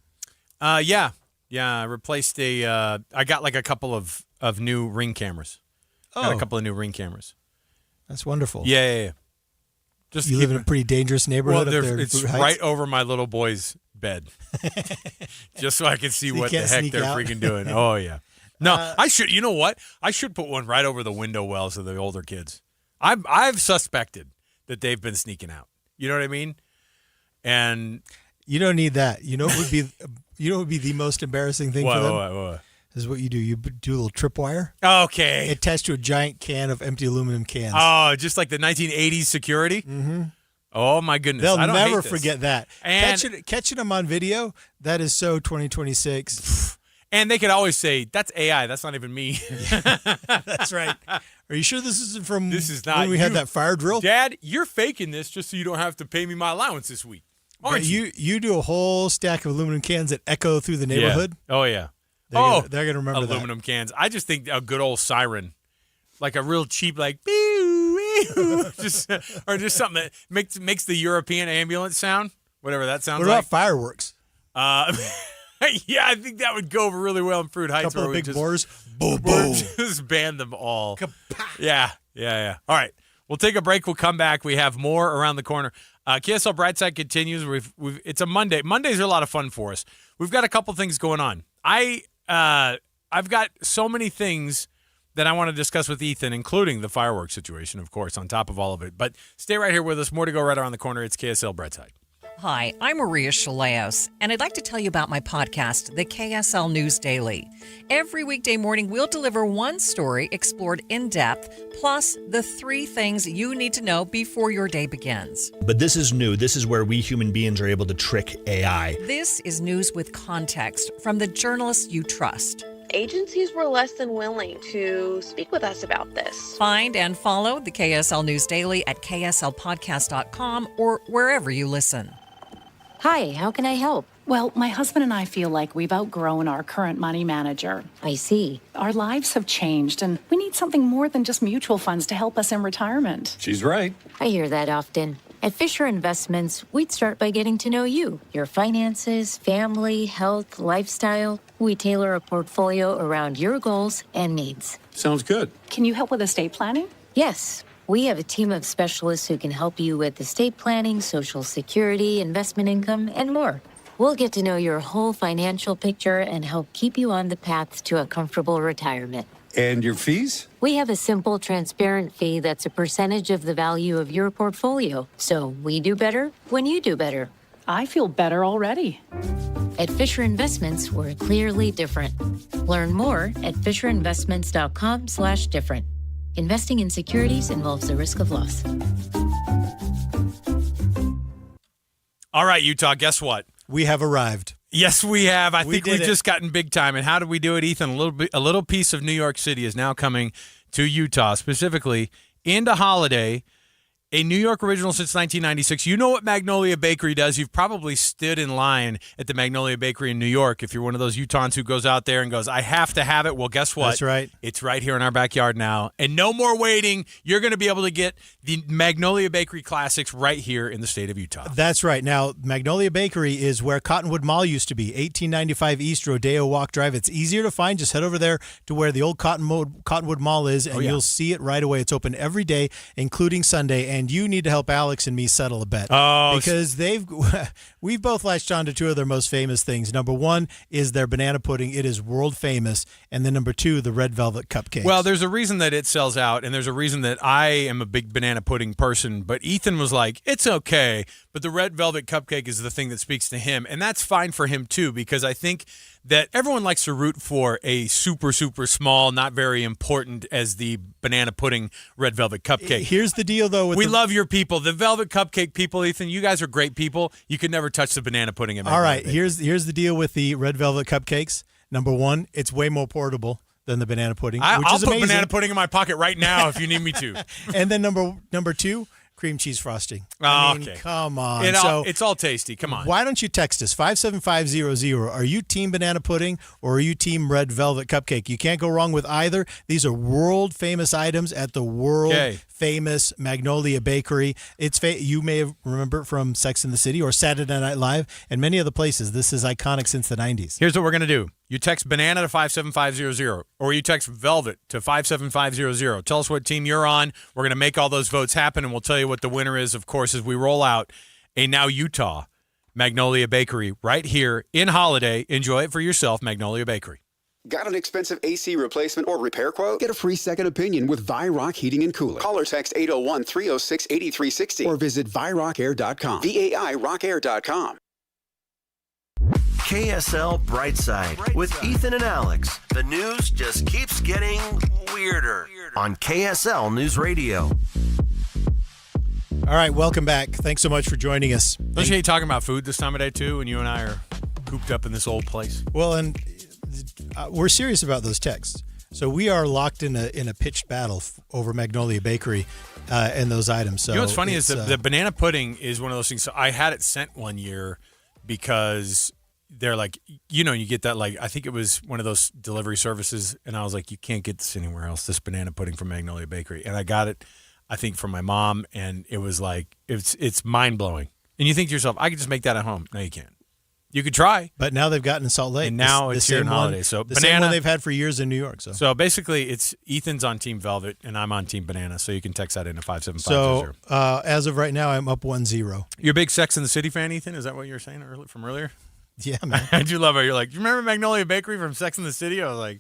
Yeah. I replaced I got like a couple of new Ring cameras. Got a couple of new Ring cameras. That's wonderful. Yeah. Just you live in a pretty dangerous neighborhood up there. It's right over my little boy's bed. Just so I can see what the heck they're freaking doing. Oh, yeah. No, I should. You know what? I should put one right over the window wells of the older kids. I've suspected that they've been sneaking out. You know what I mean? And you don't need that. You know what would be? You know what would be the most embarrassing thing for them? What? Is what you do. You do a little tripwire. Okay. Attached to a giant can of empty aluminum cans. Oh, just like the 1980s security? Mm-hmm. Oh, my goodness. They'll I don't never hate this. forget that. And catching them on video, that is so 2026. And they could always say, that's AI. That's not even me. That's right. Are you sure this isn't from this is not when we had that fire drill? Dad, you're faking this just so you don't have to pay me my allowance this week. Aren't you? You do a whole stack of aluminum cans that echo through the neighborhood. Yeah. Oh, yeah. They're gonna remember aluminum cans. I just think a good old siren, like a real cheap, like just something that makes the European ambulance sound, whatever that sounds like. What about fireworks? Yeah, I think that would go over really well in Fruit Heights. Couple of big bores. Boom, boom. Just ban them all. Yeah. All right, we'll take a break. We'll come back. We have more around the corner. KSL Brightside continues. It's a Monday. Mondays are a lot of fun for us. We've got a couple things going on. I've got so many things that I want to discuss with Ethan, including the fireworks situation, of course, on top of all of it. But stay right here with us. More to go right around the corner. It's KSL Brightside. Hi, I'm Maria Chaleos, and I'd like to tell you about my podcast, the KSL News Daily. Every weekday morning, we'll deliver one story explored in depth, plus the 3 things you need to know before your day begins. But this is new. This is where we human beings are able to trick AI. This is news with context from the journalists you trust. Agencies were less than willing to speak with us about this. Find and follow the KSL News Daily at kslpodcast.com or wherever you listen. Hi, how can I help? Well, my husband and I feel like we've outgrown our current money manager. I see. Our lives have changed, and we need something more than just mutual funds to help us in retirement. She's right. I hear that often. At Fisher Investments, we'd start by getting to know you, your finances, family, health, lifestyle. We tailor a portfolio around your goals and needs. Sounds good. Can you help with estate planning? Yes. We have a team of specialists who can help you with estate planning, Social Security, investment income, and more. We'll get to know your whole financial picture and help keep you on the path to a comfortable retirement. And your fees? We have a simple, transparent fee that's a percentage of the value of your portfolio. So we do better when you do better. I feel better already. At Fisher Investments, we're clearly different. Learn more at fisherinvestments.com/different. Investing in securities involves the risk of loss. All right, Utah, guess what? We have arrived. Yes, we have. I think we've did it. just gotten big time. And how did we do it, Ethan? A little piece of New York City is now coming to Utah, specifically into Holiday, a New York original since 1996. You know what Magnolia Bakery does. You've probably stood in line at the Magnolia Bakery in New York if you're one of those Utahns who goes out there and goes, I have to have it. Well, guess what? That's right. It's right here in our backyard now. And no more waiting. You're going to be able to get the Magnolia Bakery classics right here in the state of Utah. That's right. Now, Magnolia Bakery is where Cottonwood Mall used to be, 1895 East Rodeo Walk Drive. It's easier to find. Just head over there to where the old Cottonwood Mall is, and you'll see it right away. It's open every day, including Sunday, and you need to help Alex and me settle a bet. Oh, because we've both latched on to 2 of their most famous things. Number 1 is their banana pudding. It is world famous. And then number 2, the red velvet cupcakes. Well, there's a reason that it sells out, and there's a reason that I am a big banana pudding person. But Ethan was like, it's okay, but the red velvet cupcake is the thing that speaks to him. And that's fine for him, too, because I think that everyone likes to root for a super, super small, not very important as the banana pudding red velvet cupcake. Here's the deal, though. We love your people. The velvet cupcake people, Ethan, you guys are great people. You could never touch the banana pudding in my All right, here's the deal with the red velvet cupcakes. Number 1, it's way more portable than the banana pudding, which I'll is put amazing. banana pudding in my pocket right now if you need me to. And then number 2, cream cheese frosting. Oh, I mean, okay. Come on. It's all tasty. Come on. Why don't you text us, 57500. Are you team banana pudding or are you team red velvet cupcake? You can't go wrong with either. These are world-famous items at the world-famous Magnolia Bakery. You may remember it from Sex and the City or Saturday Night Live and many other places. This is iconic since the 90s. Here's what we're going to do. You text banana to 57500 or you text velvet to 57500. Tell us what team you're on. We're going to make all those votes happen, and we'll tell you what the winner is, of course, as we roll out a now Utah Magnolia Bakery right here in Holiday. Enjoy it for yourself, Magnolia Bakery. Got an expensive AC replacement or repair quote? Get a free second opinion with Virock Heating and Cooling. Call or text 801-306-8360 or visit virockair.com. VAIRockair.com. KSL Brightside with Ethan and Alex. The news just keeps getting weirder on KSL News Radio. All right, welcome back. Thanks so much for joining us. Don't you hate talking about food this time of day, too, when you and I are cooped up in this old place? Well, and we're serious about those texts. So we are locked in a pitched battle over Magnolia Bakery and those items. So you know what's funny is the banana pudding is one of those things. So I had it sent one year because they're like, you get that, like, I think it was one of those delivery services, and I was like, you can't get this anywhere else, this banana pudding from Magnolia Bakery. And I got it, I think, from my mom, and it was like, it's mind-blowing. And you think to yourself, I could just make that at home. No, you can't. You could try. But now they've gotten Salt Lake. And now it's here in Holiday. So the banana, same one they've had for years in New York. So basically, it's Ethan's on Team Velvet, and I'm on Team Banana. So you can text that into 57500. So as of right now, I'm up 1-0. You're a big Sex and the City fan, Ethan? Is that what you were saying from earlier? Yeah, man. I do love it. You're like, do you remember Magnolia Bakery from Sex and the City? I was like,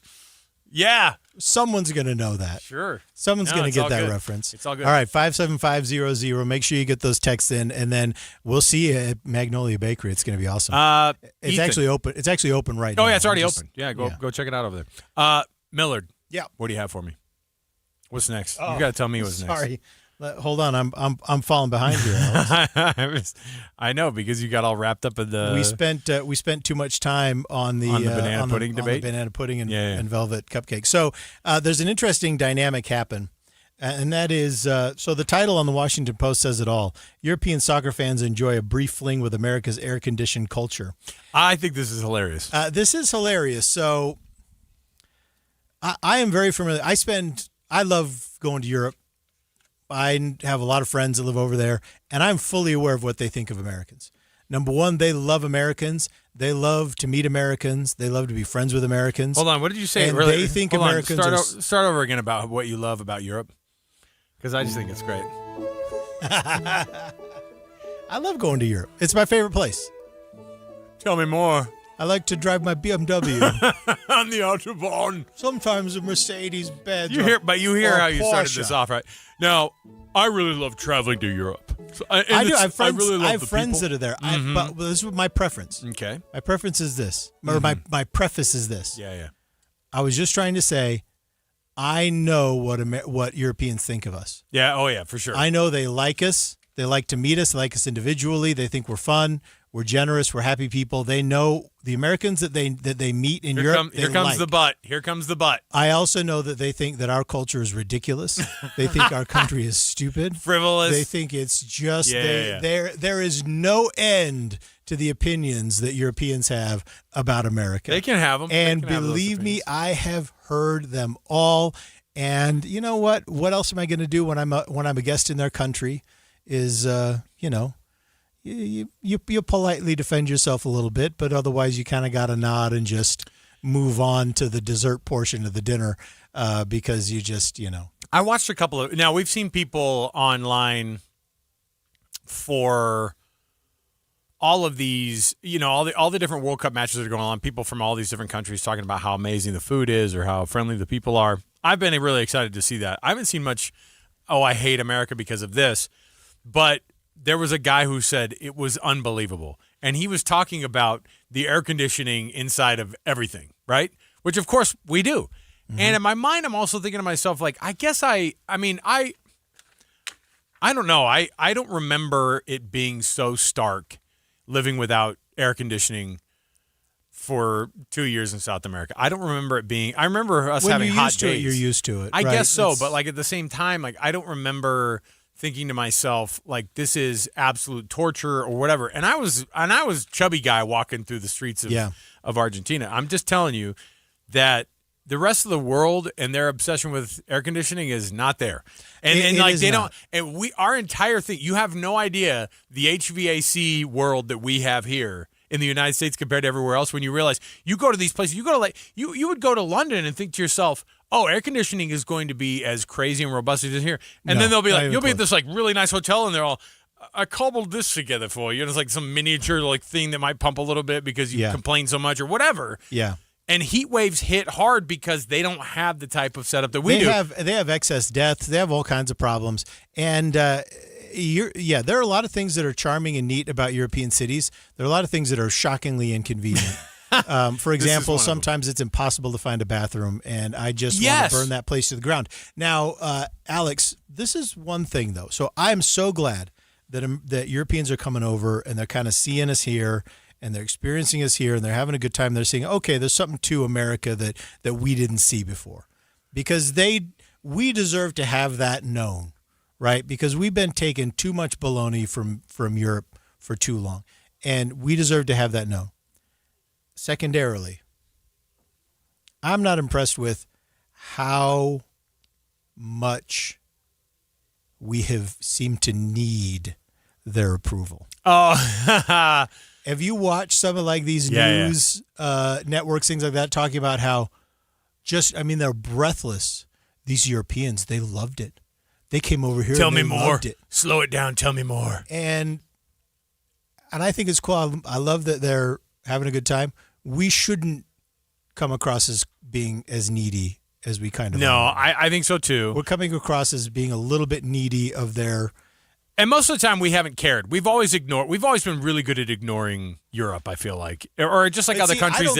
yeah. Someone's going to know that. Sure. Someone's going to get that reference. It's all good. All right, 57500. Make sure you get those texts in, and then we'll see you at Magnolia Bakery. It's going to be awesome. It's Ethan. actually open. It's actually open right now. Oh, yeah, it's already open. Yeah, go check it out over there. Millard. Yeah. What do you have for me? What's next? You got to tell me what's next. Sorry. Hold on, I'm falling behind here, Alex. I know, because you got all wrapped up in the. We spent too much time on the banana pudding debate, on the banana pudding and velvet cupcake. So there's an interesting dynamic happen, and that is so the title on the Washington Post says it all. European soccer fans enjoy a brief fling with America's air-conditioned culture. I think this is hilarious. This is hilarious. So I am very familiar. I love going to Europe. I have a lot of friends that live over there, and I'm fully aware of what they think of Americans. Number one, they love Americans. They love to meet Americans. They love to be friends with Americans. Hold on, what did you say? And they think Americans start over again about what you love about Europe, because I just think it's great. I love going to Europe. It's my favorite place. Tell me more. I like to drive my BMW on the Autobahn. Sometimes a Mercedes Benz. You hear how you started this off, right? Now, I really love traveling to Europe. So, I do. I have friends, really I have friends that are there. Mm-hmm. But this is my preference. Okay. My preference is this, or my preface is this. Yeah. I was just trying to say, I know what Europeans think of us. Yeah. Oh, yeah, for sure. I know they like us. They like to meet us. They like us individually. They think we're fun. We're generous. We're happy people. They know the Americans that they meet in Europe. Here comes the butt. Here comes the butt. I also know that they think that our culture is ridiculous. They think our country is stupid, frivolous. They think it's just there is no end to the opinions that Europeans have about America. They can have them. And believe me, I have heard them all. And you know what? What else am I going to do when I'm a guest in their country? Is You politely defend yourself a little bit, but otherwise you kind of got to nod and just move on to the dessert portion of the dinner because you just, I watched a couple of – now, we've seen people online for all of these, all the different World Cup matches that are going on, people from all these different countries talking about how amazing the food is or how friendly the people are. I've been really excited to see that. I haven't seen much, I hate America because of this, but – there was a guy who said it was unbelievable. And he was talking about the air conditioning inside of everything, right? Which, of course, we do. Mm-hmm. And in my mind, I'm also thinking to myself, like, I guess I don't know. I don't remember it being so stark living without air conditioning for 2 years in South America. I don't remember it being – I remember us having hot days. You're used to it. I guess so. But, like, at the same time, like, I don't remember – thinking to myself, like, this is absolute torture or whatever. And I was chubby guy walking through the streets of Argentina. I'm just telling you that the rest of the world and their obsession with air conditioning is not there. And like they don't, and our entire thing, you have no idea the HVAC world that we have here in the United States compared to everywhere else. When you realize you go to these places, you would go to London and think to yourself, oh, air conditioning is going to be as crazy and robust as it is here. And then they'll be like, you'll be at this like really nice hotel and they're all, I cobbled this together for you. And it's like some miniature like thing that might pump a little bit because you complain so much or whatever. Yeah. And heat waves hit hard because they don't have the type of setup that we do. They have excess deaths. They have all kinds of problems. And there are a lot of things that are charming and neat about European cities. There are a lot of things that are shockingly inconvenient. For example, sometimes it's impossible to find a bathroom, and I just want to burn that place to the ground. Now, Alex, this is one thing, though. So I'm so glad that Europeans are coming over, and they're kind of seeing us here, and they're experiencing us here, and they're having a good time. They're saying, okay, there's something to America that we didn't see before. Because we deserve to have that known, right? Because we've been taking too much baloney from Europe for too long, and we deserve to have that known. Secondarily, I'm not impressed with how much we have seemed to need their approval. Oh, have you watched some of like these news networks, things like that, talking about how they're breathless. These Europeans, they loved it. They came over here. Tell and me they more. Loved it. Slow it down. Tell me more. And I think it's cool. I love that they're having a good time. We shouldn't come across as being as needy as we kind of are. I think so too. We're coming across as being a little bit needy of their. And most of the time we haven't cared. We've always been really good at ignoring Europe, I feel like. Or just like other countries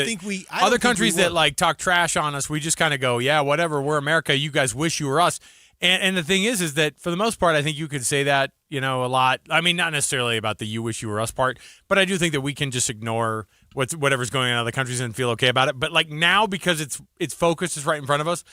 that like talk trash on us, we just kind of go, yeah, whatever, we're America, you guys wish you were us. And the thing is that for the most part, I think you could say that, a lot. I mean, not necessarily about the you wish you were us part, but I do think that we can just ignore whatever's going on in other countries and feel okay about it. But like now, because it's focused, it's right in front of us,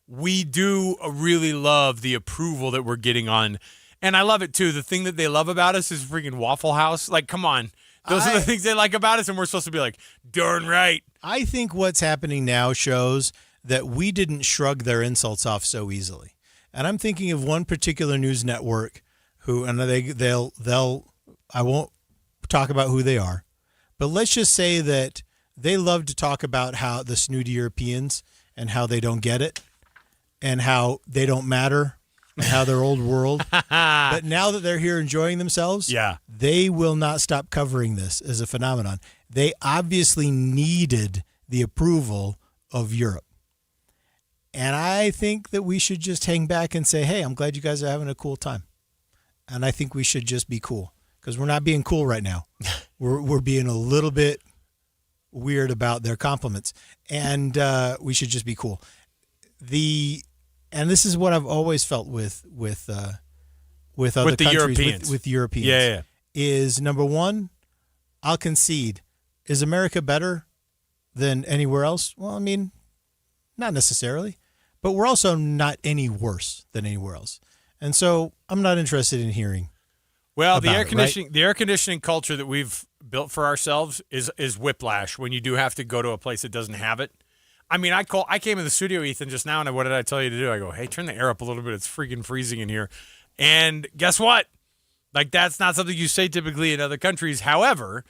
we do really love the approval that we're getting on. And I love it too. The thing that they love about us is freaking Waffle House. Like, come on. Those are the things they like about us, and we're supposed to be like, darn right. I think what's happening now shows that we didn't shrug their insults off so easily. And I'm thinking of one particular news network who, and I won't talk about who they are, but let's just say that they love to talk about how the snooty Europeans and how they don't get it and how they don't matter and how they're old world. But now that they're here enjoying themselves, they will not stop covering this as a phenomenon. They obviously needed the approval of Europe. And I think that we should just hang back and say, hey, I'm glad you guys are having a cool time. And I think we should just be cool because we're not being cool right now. We're being a little bit weird about their compliments. And we should just be cool. And this is what I've always felt with other countries, Europeans. With Europeans. Yeah. Is number one, I'll concede. Is America better than anywhere else? Well, I mean, not necessarily. But we're also not any worse than anywhere else. And so I'm not interested in hearing. Well, the air conditioning culture that we've built for ourselves is whiplash when you do have to go to a place that doesn't have it. I mean, I came in the studio, Ethan, just now, and what did I tell you to do? I go, hey, turn the air up a little bit. It's freaking freezing in here. And guess what? Like, that's not something you say typically in other countries. However,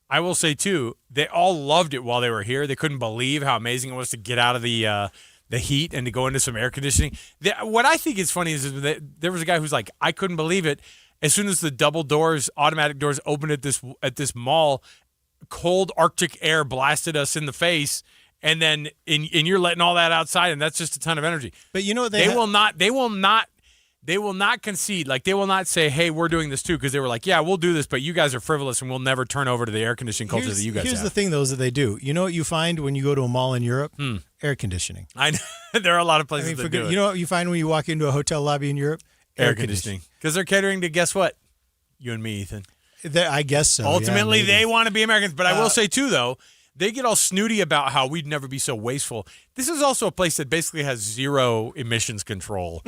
I will say, too, they all loved it while they were here. They couldn't believe how amazing it was to get out of the heat and to go into some air conditioning. What I think is funny is that there was a guy who's like, I couldn't believe it. As soon as the automatic doors opened at this mall, cold Arctic air blasted us in the face. And then you're letting all that outside, and that's just a ton of energy. But you know what they will not concede. Like, they will not say, hey, we're doing this too, because they were like, yeah, we'll do this, but you guys are frivolous, and we'll never turn over to the air conditioning culture that you guys have. Here's the thing, though, is that they do. You know what you find when you go to a mall in Europe? Air conditioning. I know. There are a lot of places that do it. You know what you find when you walk into a hotel lobby in Europe? Air conditioning. Because they're catering to, guess what? You and me, Ethan. I guess so. Ultimately, they want to be Americans. But I will say, too, though, they get all snooty about how we'd never be so wasteful. This is also a place that basically has zero emissions control.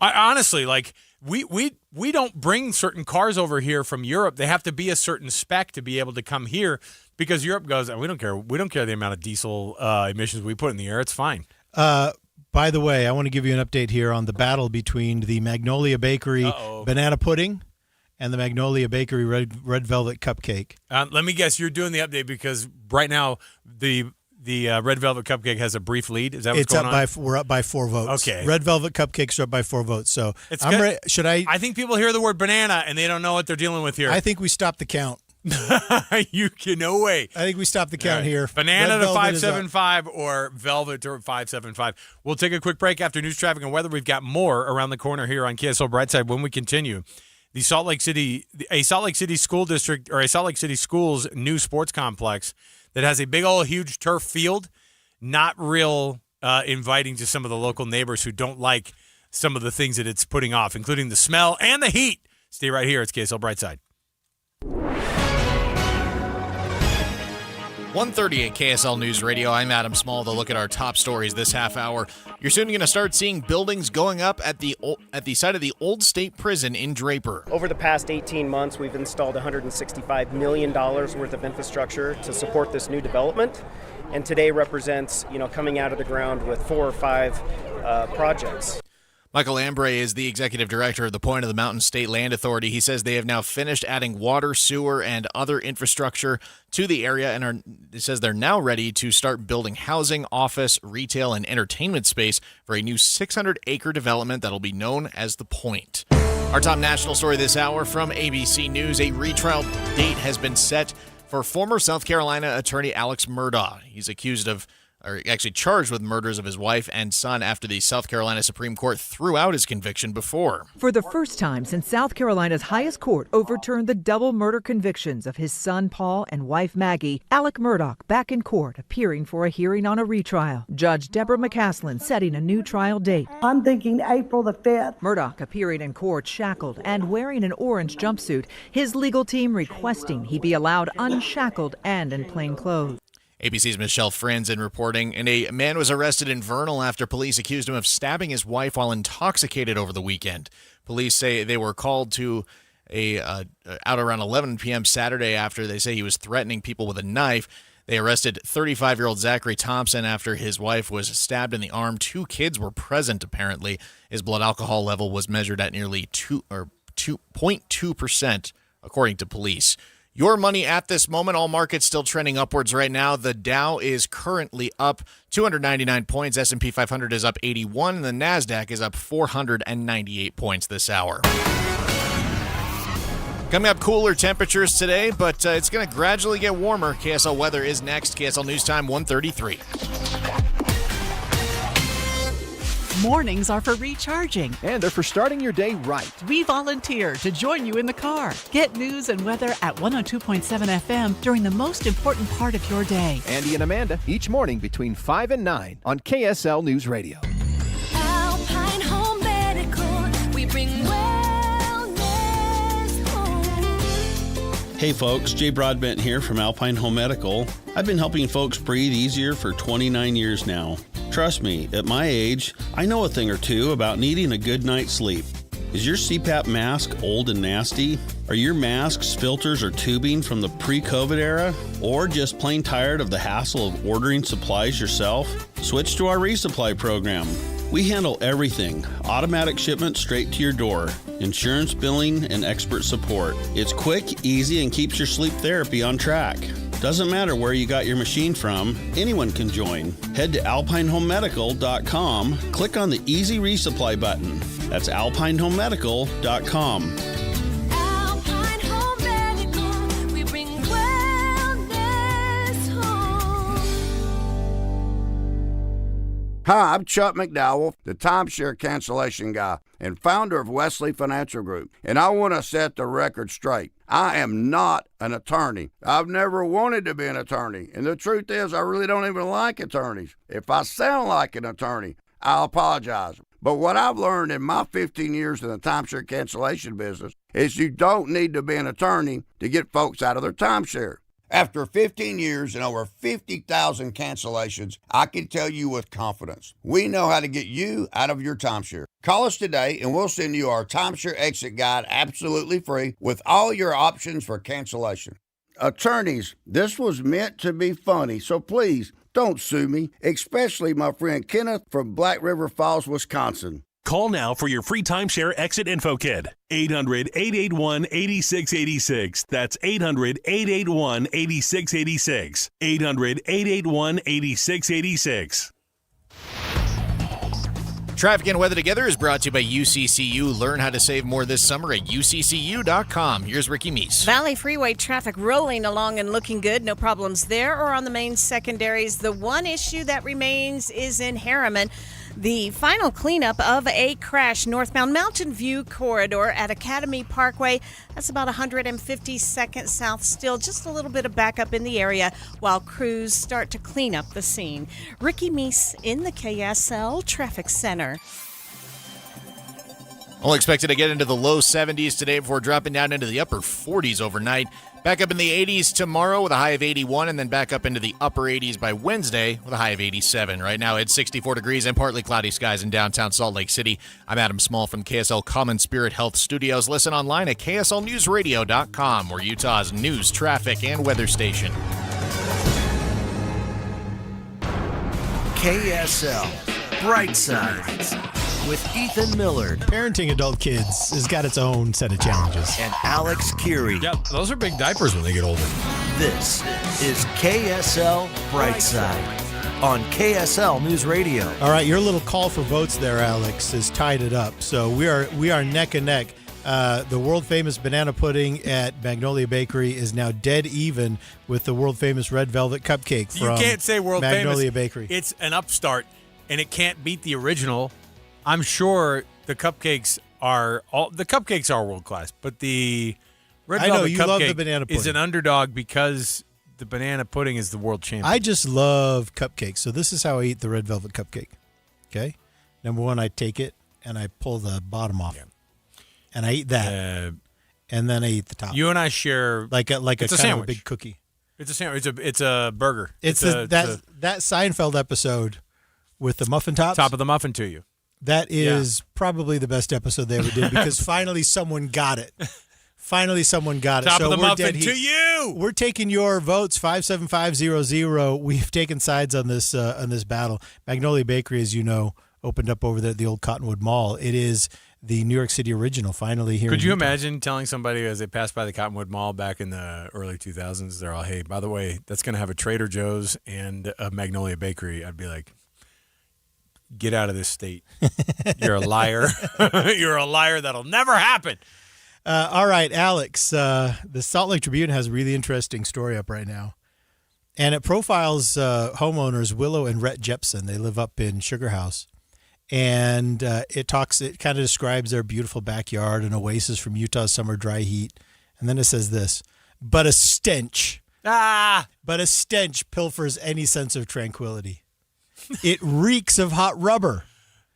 Honestly, like we don't bring certain cars over here from Europe. They have to be a certain spec to be able to come here because Europe goes, we don't care. We don't care the amount of diesel emissions we put in the air. It's fine. By the way, I want to give you an update here on the battle between the Magnolia Bakery banana pudding and the Magnolia Bakery red velvet cupcake. Let me guess, you're doing the update because right now the red velvet cupcake has a brief lead. Is that what's going on? We're up by 4 votes. Okay. Red velvet cupcakes are up by 4 votes. So It's I'm good. ready. Should I? I think people hear the word banana and they don't know what they're dealing with here. I think we stop the count. No way. I think we stop the count here. Banana Red to velvet is up. 575 or velvet to 575. We'll take a quick break after news, traffic, and weather. We've got more around the corner here on KSL Brightside when we continue. A Salt Lake City school district or a Salt Lake City schools new sports complex that has a big old huge turf field, not real inviting to some of the local neighbors who don't like some of the things that it's putting off, including the smell and the heat. Stay right here. It's KSL Brightside. 1:30 at KSL News Radio. I'm Adam Small. To look at our top stories this half hour. You're soon going to start seeing buildings going up at the site of the Old State Prison in Draper. Over the past 18 months, we've installed $165 million worth of infrastructure to support this new development. And today represents, coming out of the ground with 4 or 5 projects. Michael Lambre is the executive director of the Point of the Mountain State Land Authority. He says they have now finished adding water, sewer, and other infrastructure to the area, and it says they're now ready to start building housing, office, retail, and entertainment space for a new 600-acre development that'll be known as the Point. Our top national story this hour from ABC News: a retrial date has been set for former South Carolina attorney Alex Murdaugh. He's charged with murders of his wife and son after the South Carolina Supreme Court threw out his conviction before. For the first time since South Carolina's highest court overturned the double murder convictions of his son Paul and wife Maggie, Alec Murdaugh back in court appearing for a hearing on a retrial. Judge Deborah McCaslin setting a new trial date. I'm thinking April the 5th. Murdaugh appearing in court shackled and wearing an orange jumpsuit. His legal team requesting he be allowed unshackled and in plain clothes. ABC's Michelle Franzen reporting, and a man was arrested in Vernal after police accused him of stabbing his wife while intoxicated over the weekend. Police say they were called to out around 11 p.m. Saturday after they say he was threatening people with a knife. They arrested 35-year-old Zachary Thompson after his wife was stabbed in the arm. 2 kids were present, apparently. His blood alcohol level was measured at nearly 2.2%, according to police. Your money at this moment, all markets still trending upwards right now. The Dow is currently up 299 points. S&P 500 is up 81, and the NASDAQ is up 498 points this hour. Coming up, cooler temperatures today, but it's going to gradually get warmer. KSL weather is next. KSL News Time 1:33. Mornings are for recharging. And they're for starting your day right. We volunteer to join you in the car. Get news and weather at 102.7 FM during the most important part of your day. Andy and Amanda, each morning between 5 and 9 on KSL News Radio. Alpine Home Medical, we bring wellness home. Hey folks, Jay Broadbent here from Alpine Home Medical. I've been helping folks breathe easier for 29 years now. Trust me, at my age, I know a thing or two about needing a good night's sleep. Is your CPAP mask old and nasty? Are your masks, filters, or tubing from the pre-COVID era? Or just plain tired of the hassle of ordering supplies yourself? Switch to our resupply program. We handle everything, automatic shipment straight to your door, insurance billing, and expert support. It's quick, easy, and keeps your sleep therapy on track. Doesn't matter where you got your machine from, anyone can join. Head to alpinehomemedical.com, click on the Easy Resupply button. That's alpinehomemedical.com. Alpine Home Medical, we bring wellness home. Hi, I'm Chuck McDowell, the timeshare cancellation guy and founder of Wesley Financial Group, and I want to set the record straight. I am not an attorney. I've never wanted to be an attorney, and the truth is I really don't even like attorneys. If I sound like an attorney, I'll apologize. But what I've learned in my 15 years in the timeshare cancellation business is you don't need to be an attorney to get folks out of their timeshare. After 15 years and over 50,000 cancellations, I can tell you with confidence, we know how to get you out of your timeshare. Call us today and we'll send you our timeshare exit guide absolutely free with all your options for cancellation. Attorneys, this was meant to be funny, so please don't sue me, especially my friend Kenneth from Black River Falls, Wisconsin. Call now for your free timeshare exit info kit. 800-881-8686. That's 800-881-8686. 800-881-8686. Traffic and weather together is brought to you by UCCU. Learn how to save more this summer at uccu.com. Here's Ricky Meese. Valley Freeway traffic rolling along and looking good. No problems there or on the main secondaries. The one issue that remains is in Harriman. The final cleanup of a crash northbound Mountain View corridor at Academy Parkway. That's about 152nd South still. Just a little bit of backup in the area while crews start to clean up the scene. Ricky Meese in the KSL Traffic Center. Only expected to get into the low 70s today before dropping down into the upper 40s overnight. Back up in the 80s tomorrow with a high of 81, and then back up into the upper 80s by Wednesday with a high of 87. Right now it's 64 degrees and partly cloudy skies in downtown Salt Lake City. I'm Adam Small from KSL Common Spirit Health Studios. Listen online at KSLNewsRadio.com, where Utah's news, traffic, and weather station. KSL Brightside with Ethan Millard Parenting adult kids has got its own set of challenges. and Alex Curie. Yeah, those are big diapers when they get older. This is KSL Brightside on KSL News Radio. All right, your little call for votes there, Alex, has tied it up. So we are neck and neck. The world famous banana pudding at Magnolia Bakery is now dead even with the world famous red velvet cupcake from You can't say world Magnolia famous. Bakery. It's an upstart, and it can't beat the original. I'm sure the cupcakes are world class, but the red I know, velvet you cupcake love the banana is pudding. an underdog because the banana pudding is the world champion. I just love cupcakes. So this is how I eat the red velvet cupcake. Okay? Number one, I take it and I pull the bottom off. Yeah. And I eat that. And then I eat the top. You and I share like a it's kind sandwich. of a big cookie. It's a sandwich. It's a burger. It's that Seinfeld episode with the muffin tops. Top of the muffin to you. That is probably the best episode they ever did because finally someone got it. Finally someone got it. Top So of the we're muffin dead heat. to you. We're taking your votes 57500. We've taken sides on this battle. Magnolia Bakery, as you know, opened up over there at the old Cottonwood Mall. It is the New York City original finally here. Could in you Utah. imagine telling somebody as they passed by the Cottonwood Mall back in the early 2000s, they're all, hey, by the way, that's going to have a Trader Joe's and a Magnolia Bakery. I'd be like, get out of this state. You're a liar. You're a liar. That'll never happen. All right, Alex, the Salt Lake Tribune has a really interesting story up right now. And it profiles homeowners Willow and Rhett Jepson. They live up in Sugar House. And it kind of describes their beautiful backyard, an oasis from Utah's summer dry heat. And then it says this, but a stench pilfers any sense of tranquility. It reeks of hot rubber.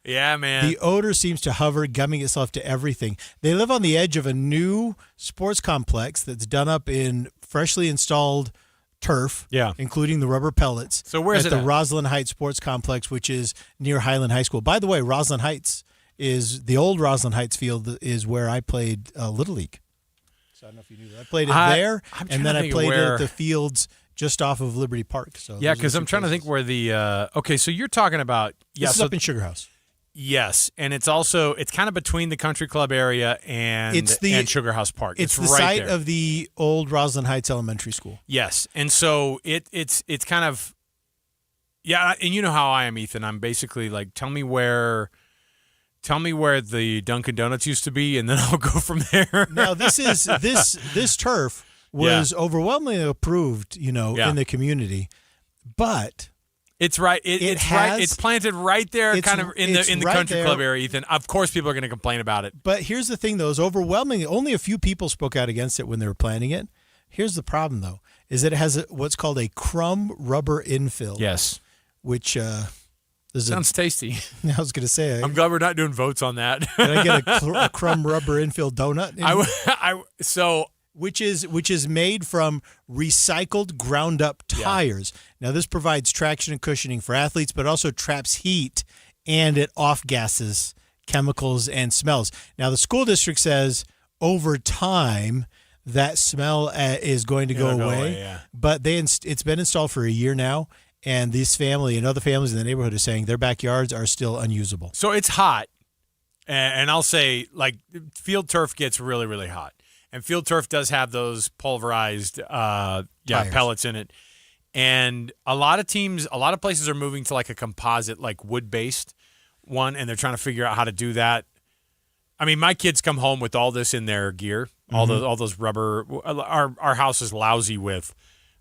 Yeah, man. The odor seems to hover, gumming itself to everything. They live on the edge of a new sports complex that's done up in freshly installed turf, including the rubber pellets. So where's it the at? Roslyn Heights Sports Complex, which is near Highland High School. By the way, Roslyn Heights is the old Roslyn Heights field is where I played Little League. So I don't know if you knew that. I played it there, and then I played it at the fields just off of Liberty Park. So yeah, because I'm trying to think where the okay. So you're talking about this is up in Sugar House. Yes, and it's kind of between the country club area and Sugar House Park. It's the right site there. of the old Roslyn Heights Elementary School. Yes, and so it's kind of and you know how I am, Ethan. I'm basically like, tell me where the Dunkin' Donuts used to be, and then I'll go from there. Now this turf was overwhelmingly approved, in the community, but. It's right. It's planted right there, kind of in the right country there. club area, Ethan. Of course, people are going to complain about it. But here's the thing, though: is overwhelmingly only a few people spoke out against it when they were planting it. Here's the problem, though: is that it has what's called a crumb rubber infill. Yes, which sounds tasty. I was going to say. I'm glad we're not doing votes on that. Did I get a crumb rubber infill donut? which is made from recycled ground up tires. Now this provides traction and cushioning for athletes, but also traps heat and it off gases chemicals and smells. Now the school district says over time that smell is going to go away, but it's been installed for a year now, and this family and other families in the neighborhood are saying their backyards are still unusable. So it's hot, and I'll say, like, field turf gets really, really hot. And field turf does have those pulverized pellets in it. And a lot of places are moving to like a composite, like wood-based one, and they're trying to figure out how to do that. I mean, my kids come home with all this in their gear, all those rubber. Our house is lousy with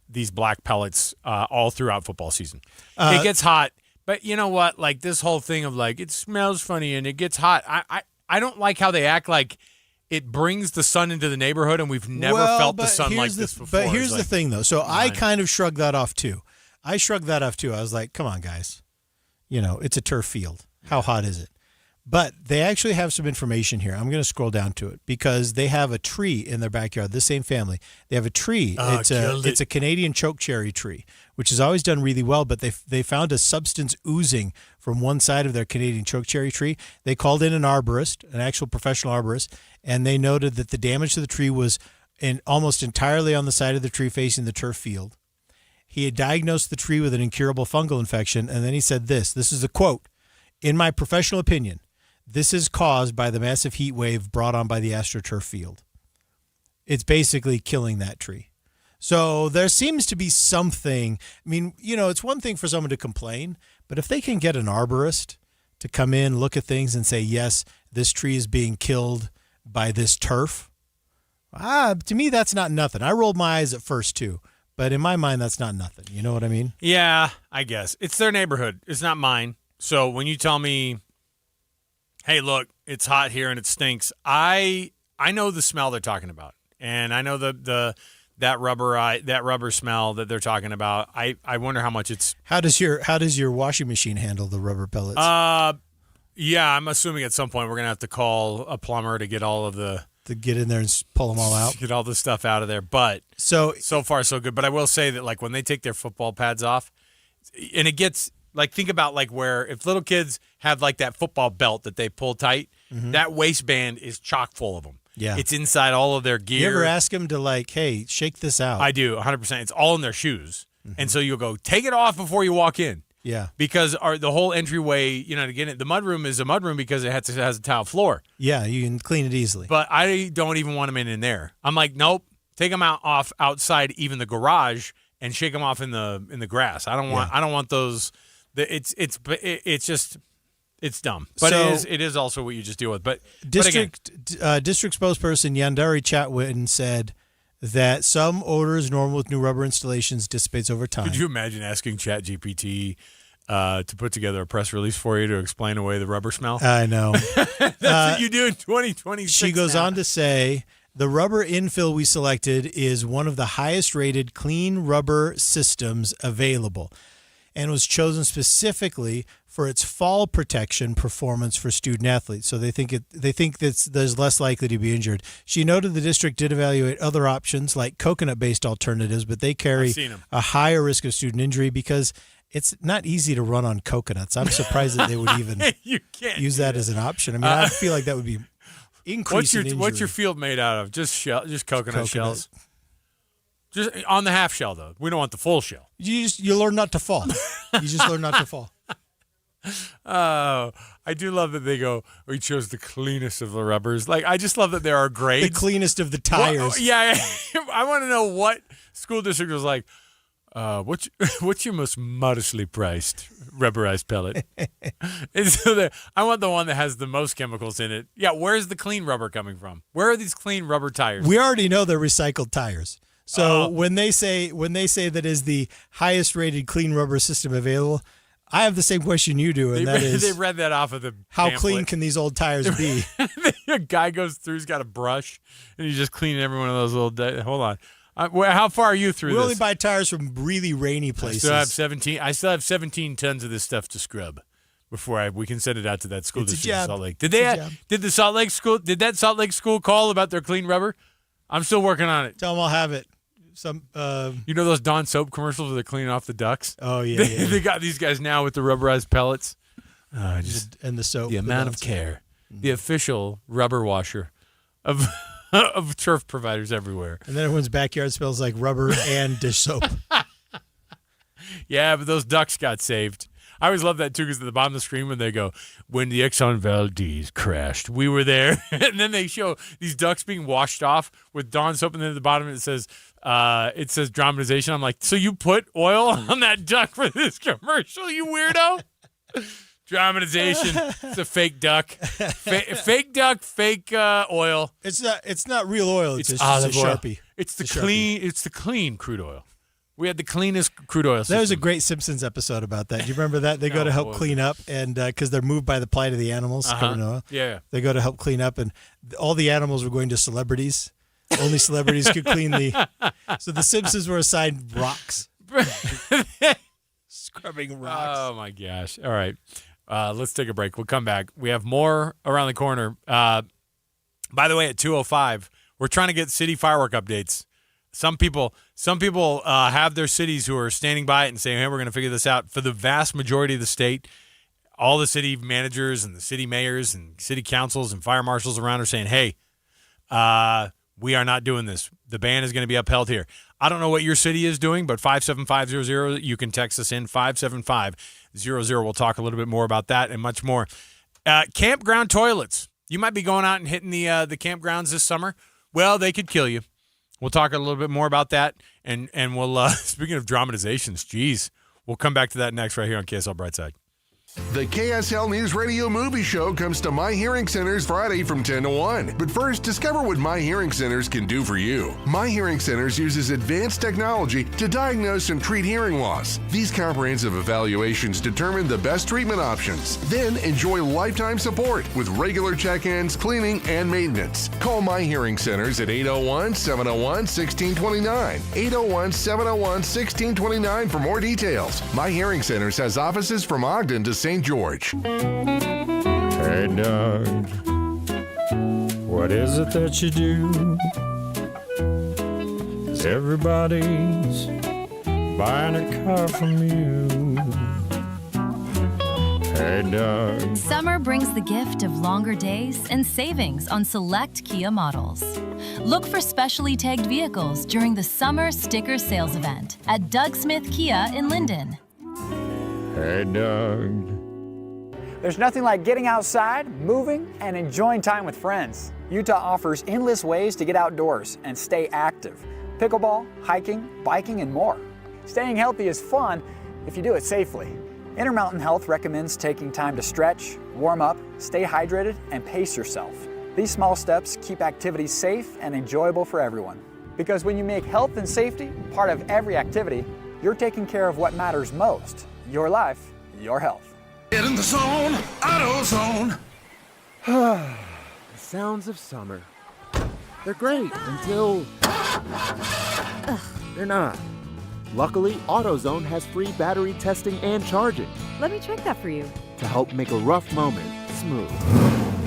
these black pellets all throughout football season. It gets hot, but you know what? Like this whole thing of like it smells funny and it gets hot. I don't like how they act like it brings the sun into the neighborhood, and we've never felt the sun like this before. But here's the thing, though. So I kind of shrugged that off too. I was like, come on, guys. It's a turf field. How hot is it? But they actually have some information here. I'm going to scroll down to it because they have a tree in their backyard. This same family, they have a tree. It's a Canadian chokecherry tree, which has always done really well. But they found a substance oozing from one side of their Canadian chokecherry tree. They called in an arborist, an actual professional arborist, and they noted that the damage to the tree was almost entirely on the side of the tree facing the turf field. He had diagnosed the tree with an incurable fungal infection, and then he said this. This is a quote. In my professional opinion, this is caused by the massive heat wave brought on by the AstroTurf field. It's basically killing that tree. So there seems to be something. I mean, it's one thing for someone to complain, but if they can get an arborist to come in, look at things and say, yes, this tree is being killed by this turf, to me, that's not nothing. I rolled my eyes at first, too. But in my mind, that's not nothing. You know what I mean? Yeah, I guess. It's their neighborhood. It's not mine. So when you tell me, hey, look, it's hot here and it stinks, I know the smell they're talking about. And I know that rubber smell that they're talking about. I wonder how much it's. How does your washing machine handle the rubber pellets? Yeah, I'm assuming at some point we're going to have to call a plumber to get all of the to get in there and pull them all out. Get all the stuff out of there. But so far so good. But I will say that like when they take their football pads off, and it gets like think about like where if little kids have like that football belt that they pull tight, that waistband is chock full of them. Yeah, it's inside all of their gear. You ever ask them to like, hey, shake this out? I do 100%. It's all in their shoes, and so you'll go take it off before you walk in. Yeah, because the whole entryway, to get it, the mudroom is a mudroom because it has a tile floor. Yeah, you can clean it easily. But I don't even want them in there. I'm like, nope, take them off outside, even the garage, and shake them off in the grass. I don't want those. It's dumb. But so, it is also what you just deal with. But district spokesperson Yandari Chatwin said that some odors normal with new rubber installations dissipates over time. Could you imagine asking ChatGPT to put together a press release for you to explain away the rubber smell? I know. That's what you do in 2026. She goes on to say, the rubber infill we selected is one of the highest rated clean rubber systems available and was chosen specifically for its fall protection performance for student athletes. So they think that there's less likely to be injured. She noted the district did evaluate other options like coconut-based alternatives, but they carry a higher risk of student injury because it's not easy to run on coconuts. I'm surprised that they would even use that as an option. I mean, I feel like that would be increasing injury. What's your field made out of? Just coconut shells? Just on the half shell, though. We don't want the full shell. You learn not to fall. You just learn not to fall. Oh, I do love that they go, we chose the cleanest of the rubbers. Like, I just love that there are grades. The cleanest of the tires. Well, yeah. I want to know what school district was like, what's your most modestly priced rubberized pellet? And so I want the one that has the most chemicals in it. Yeah, where's the clean rubber coming from? Where are these clean rubber tires? We already know they're recycled tires. So when they say that is the highest rated clean rubber system available, I have the same question you do, and they read that off of the how pamphlet. clean can these old tires be? A guy goes through, he's got a brush, and he's just cleaning every one of those little. Hold on, how far are you through this? We only buy tires from really rainy places. I still have 17 tons of this stuff to scrub before we can send it out to that school district in Salt Lake. Did that Salt Lake school call about their clean rubber? I'm still working on it. Tell them I'll have it. Some, you know those Dawn soap commercials where they're cleaning off the ducks? Oh, yeah. They got these guys now with the rubberized pellets. And the soap. The amount of care. The official rubber washer of of turf providers everywhere. And then everyone's backyard smells like rubber and dish soap. Yeah, but those ducks got saved. I always love that, too, because at the bottom of the screen when they go, when the Exxon Valdez crashed, we were there. And then they show these ducks being washed off with Dawn soap, and then at the bottom it says dramatization. I'm like, so you put oil on that duck for this commercial, you weirdo? Dramatization. It's a fake duck. Fake duck, fake oil. It's not real oil. It's just olive a oil. Sharpie. It's the clean crude oil. We had the cleanest crude oil system. There was a great Simpsons episode about that. Do you remember that? They go to help clean up, and because they're moved by the plight of the animals, covered in oil. Yeah. They go to help clean up, and all the animals were going to celebrities. Only celebrities could clean the. So the Simpsons were assigned rocks. Scrubbing rocks. Oh, my gosh. All right. Let's take a break. We'll come back. We have more around the corner. By the way, at 2:05, we're trying to get city firework updates. Some people have their cities who are standing by it and saying, hey, we're going to figure this out. For the vast majority of the state, all the city managers and the city mayors and city councils and fire marshals around are saying, hey, we are not doing this. The ban is going to be upheld here. I don't know what your city is doing, but 57500, you can text us in, 57500. We'll talk a little bit more about that and much more. Campground toilets. You might be going out and hitting the campgrounds this summer. Well, they could kill you. We'll talk a little bit more about that, and we'll, speaking of dramatizations, geez, we'll come back to that next right here on KSL Brightside. The KSL News Radio movie show comes to My Hearing Centers Friday from 10 to 1. But first, discover what My Hearing Centers can do for you. My Hearing Centers uses advanced technology to diagnose and treat hearing loss. These comprehensive evaluations determine the best treatment options. Then enjoy lifetime support with regular check-ins, cleaning, and maintenance. Call My Hearing Centers at 801-701-1629. 801-701-1629 for more details. My Hearing Centers has offices from Ogden to St. George. Hey, Doug, what is it that you do? 'Cause everybody's buying a car from you. Hey, Doug. Summer brings the gift of longer days and savings on select Kia models. Look for specially tagged vehicles during the Summer Sticker Sales event at Doug Smith Kia in Linden. Hey, Doug. There's nothing like getting outside, moving, and enjoying time with friends. Utah offers endless ways to get outdoors and stay active. Pickleball, hiking, biking, and more. Staying healthy is fun if you do it safely. Intermountain Health recommends taking time to stretch, warm up, stay hydrated, and pace yourself. These small steps keep activities safe and enjoyable for everyone. Because when you make health and safety part of every activity, you're taking care of what matters most. Your life, your health. Get in the zone, AutoZone. The sounds of summer. They're great until they're not. Luckily, AutoZone has free battery testing and charging Let me check that for you. to help make a rough moment smooth.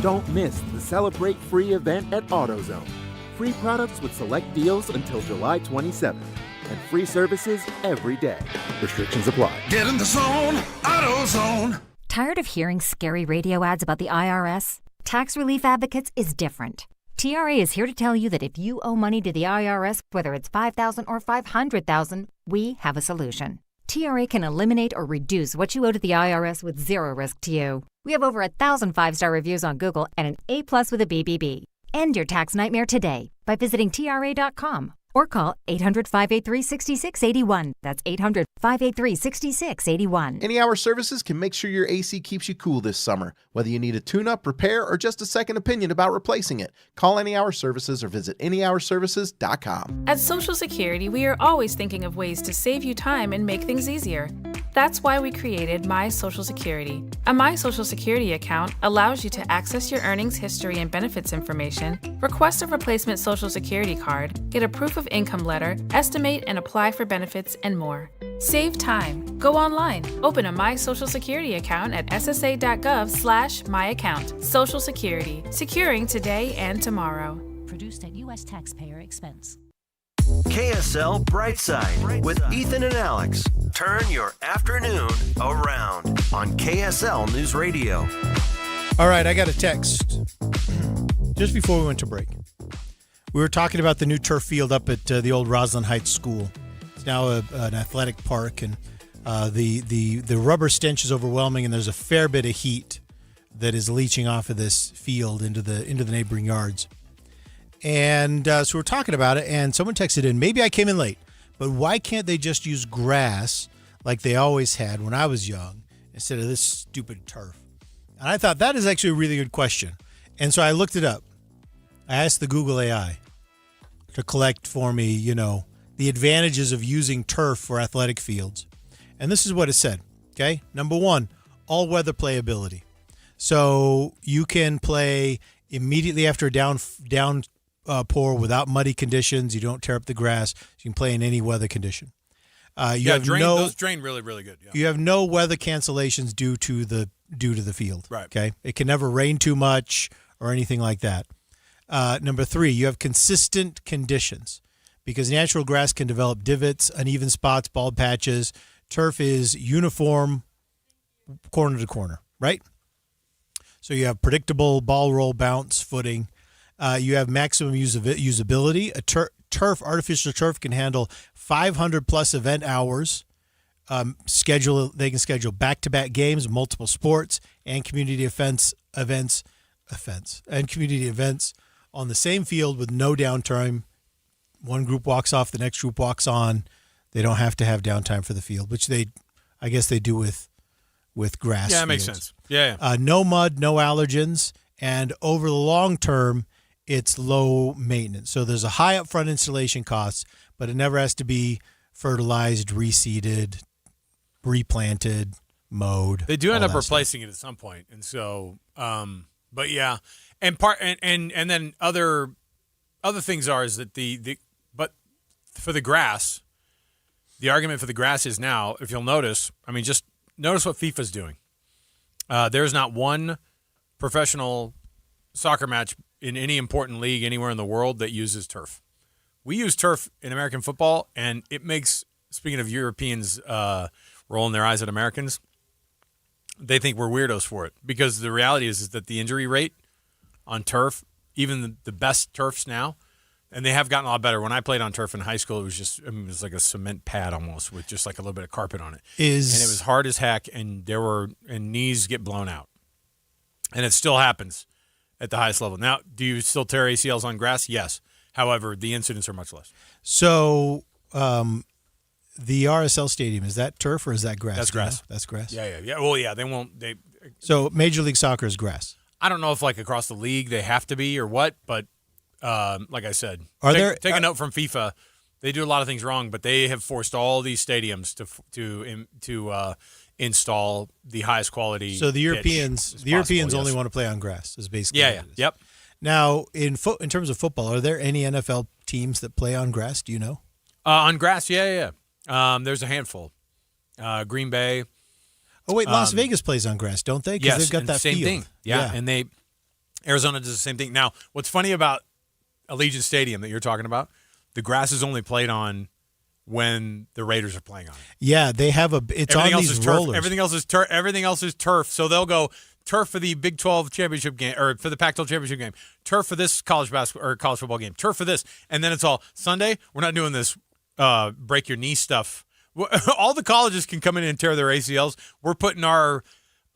Don't miss the Celebrate Free event at AutoZone. Free products with select deals until July 27th. And free services every day. Restrictions apply. Get in the zone, AutoZone. Tired of hearing scary radio ads about the IRS? Tax Relief Advocates is different. TRA is here to tell you that if you owe money to the IRS, whether it's $5,000 or $500,000, we have a solution. TRA can eliminate or reduce what you owe to the IRS with zero risk to you. We have over 1,000 5-star reviews on Google and an A+ with a BBB. End your tax nightmare today by visiting TRA.com. Or call 800-583-6681. That's 800-583-6681. Any Hour Services can make sure your AC keeps you cool this summer. Whether you need a tune-up, repair, or just a second opinion about replacing it, call Any Hour Services or visit anyhourservices.com. At Social Security, we are always thinking of ways to save you time and make things easier. That's why we created My Social Security. A My Social Security account allows you to access your earnings history and benefits information, request a replacement Social Security card, get a proof of income letter, estimate and apply for benefits, and more. Save time. Go online. Open a My Social Security account at ssa.gov/myaccount. Social Security. Securing today and tomorrow. Produced at U.S. taxpayer expense. KSL Brightside with Ethan and Alex. Turn your afternoon around on KSL News Radio. All right, I got a text just before we went to break. We were talking about the new turf field up at the old Roslyn Heights School. It's now an athletic park, and the rubber stench is overwhelming, and there's a fair bit of heat that is leaching off of this field into the neighboring yards. And so we're talking about it, and someone texted in, maybe I came in late, but why can't they just use grass like they always had when I was young instead of this stupid turf? And I thought that is actually a really good question. And so I looked it up. I asked the Google AI to collect for me, the advantages of using turf for athletic fields. And this is what it said, okay? Number one, all-weather playability. So you can play immediately after a downpour without muddy conditions. You don't tear up the grass. You can play in any weather condition. Those drain really, really good. Yeah. You have no weather cancellations due to the field. Right. Okay. It can never rain too much or anything like that. Number three, you have consistent conditions because natural grass can develop divots, uneven spots, bald patches. Turf is uniform corner to corner, right? So you have predictable ball roll, bounce, footing. You have maximum usability. Artificial turf can handle 500 plus event hours. They can schedule back-to-back games, multiple sports, and community events on the same field with no downtime. One group walks off, the next group walks on. They don't have to have downtime for the field, which I guess they do with grass. Yeah, that makes fields. sense. Yeah. No mud, no allergens, and over the long term, it's low maintenance. So there's a high upfront installation cost, but it never has to be fertilized, reseeded, replanted, mowed. They do end all up that replacing it at some point, and so, but yeah, and then other things is that but for the grass, the argument for the grass is now, if you'll notice, just notice what FIFA's doing. There's not one professional soccer match in any important league anywhere in the world that uses turf. We use turf in American football, and it makes, speaking of Europeans rolling their eyes at Americans, they think we're weirdos for it. Because the reality is that the injury rate on turf, even the best turfs now, and they have gotten a lot better. When I played on turf in high school, it was like a cement pad almost with just like a little bit of carpet on it. And it was hard as heck, and knees get blown out. And it still happens at the highest level. Now, do you still tear ACLs on grass? Yes. However, the incidents are much less. So the RSL Stadium, is that turf or is that grass? That's grass. That's grass? Yeah. Well, yeah, So Major League Soccer is grass? I don't know if like across the league they have to be or what, but like I said, take a note from FIFA. They do a lot of things wrong, but they have forced all these stadiums to install the highest quality. So the Europeans only want to play on grass. Is basically what it is. Yep. Now, in terms of football, are there any NFL teams that play on grass? Do you know? On grass, yeah. There's a handful. Green Bay. Oh wait, Las Vegas plays on grass, don't they? Yes, they've got that same field. thing. Yeah, and Arizona does the same thing. Now, what's funny about Allegiant Stadium that you're talking about? The grass is only played on when the Raiders are playing on it. Yeah, they have it's on these rollers. Everything else is turf. Everything else is turf. So they'll go turf for the Big 12 championship game or for the Pac-12 championship game. Turf for this college basketball or college football game. Turf for this, and then it's all Sunday. We're not doing this break your knee stuff. All the colleges can come in and tear their ACLs. We're putting our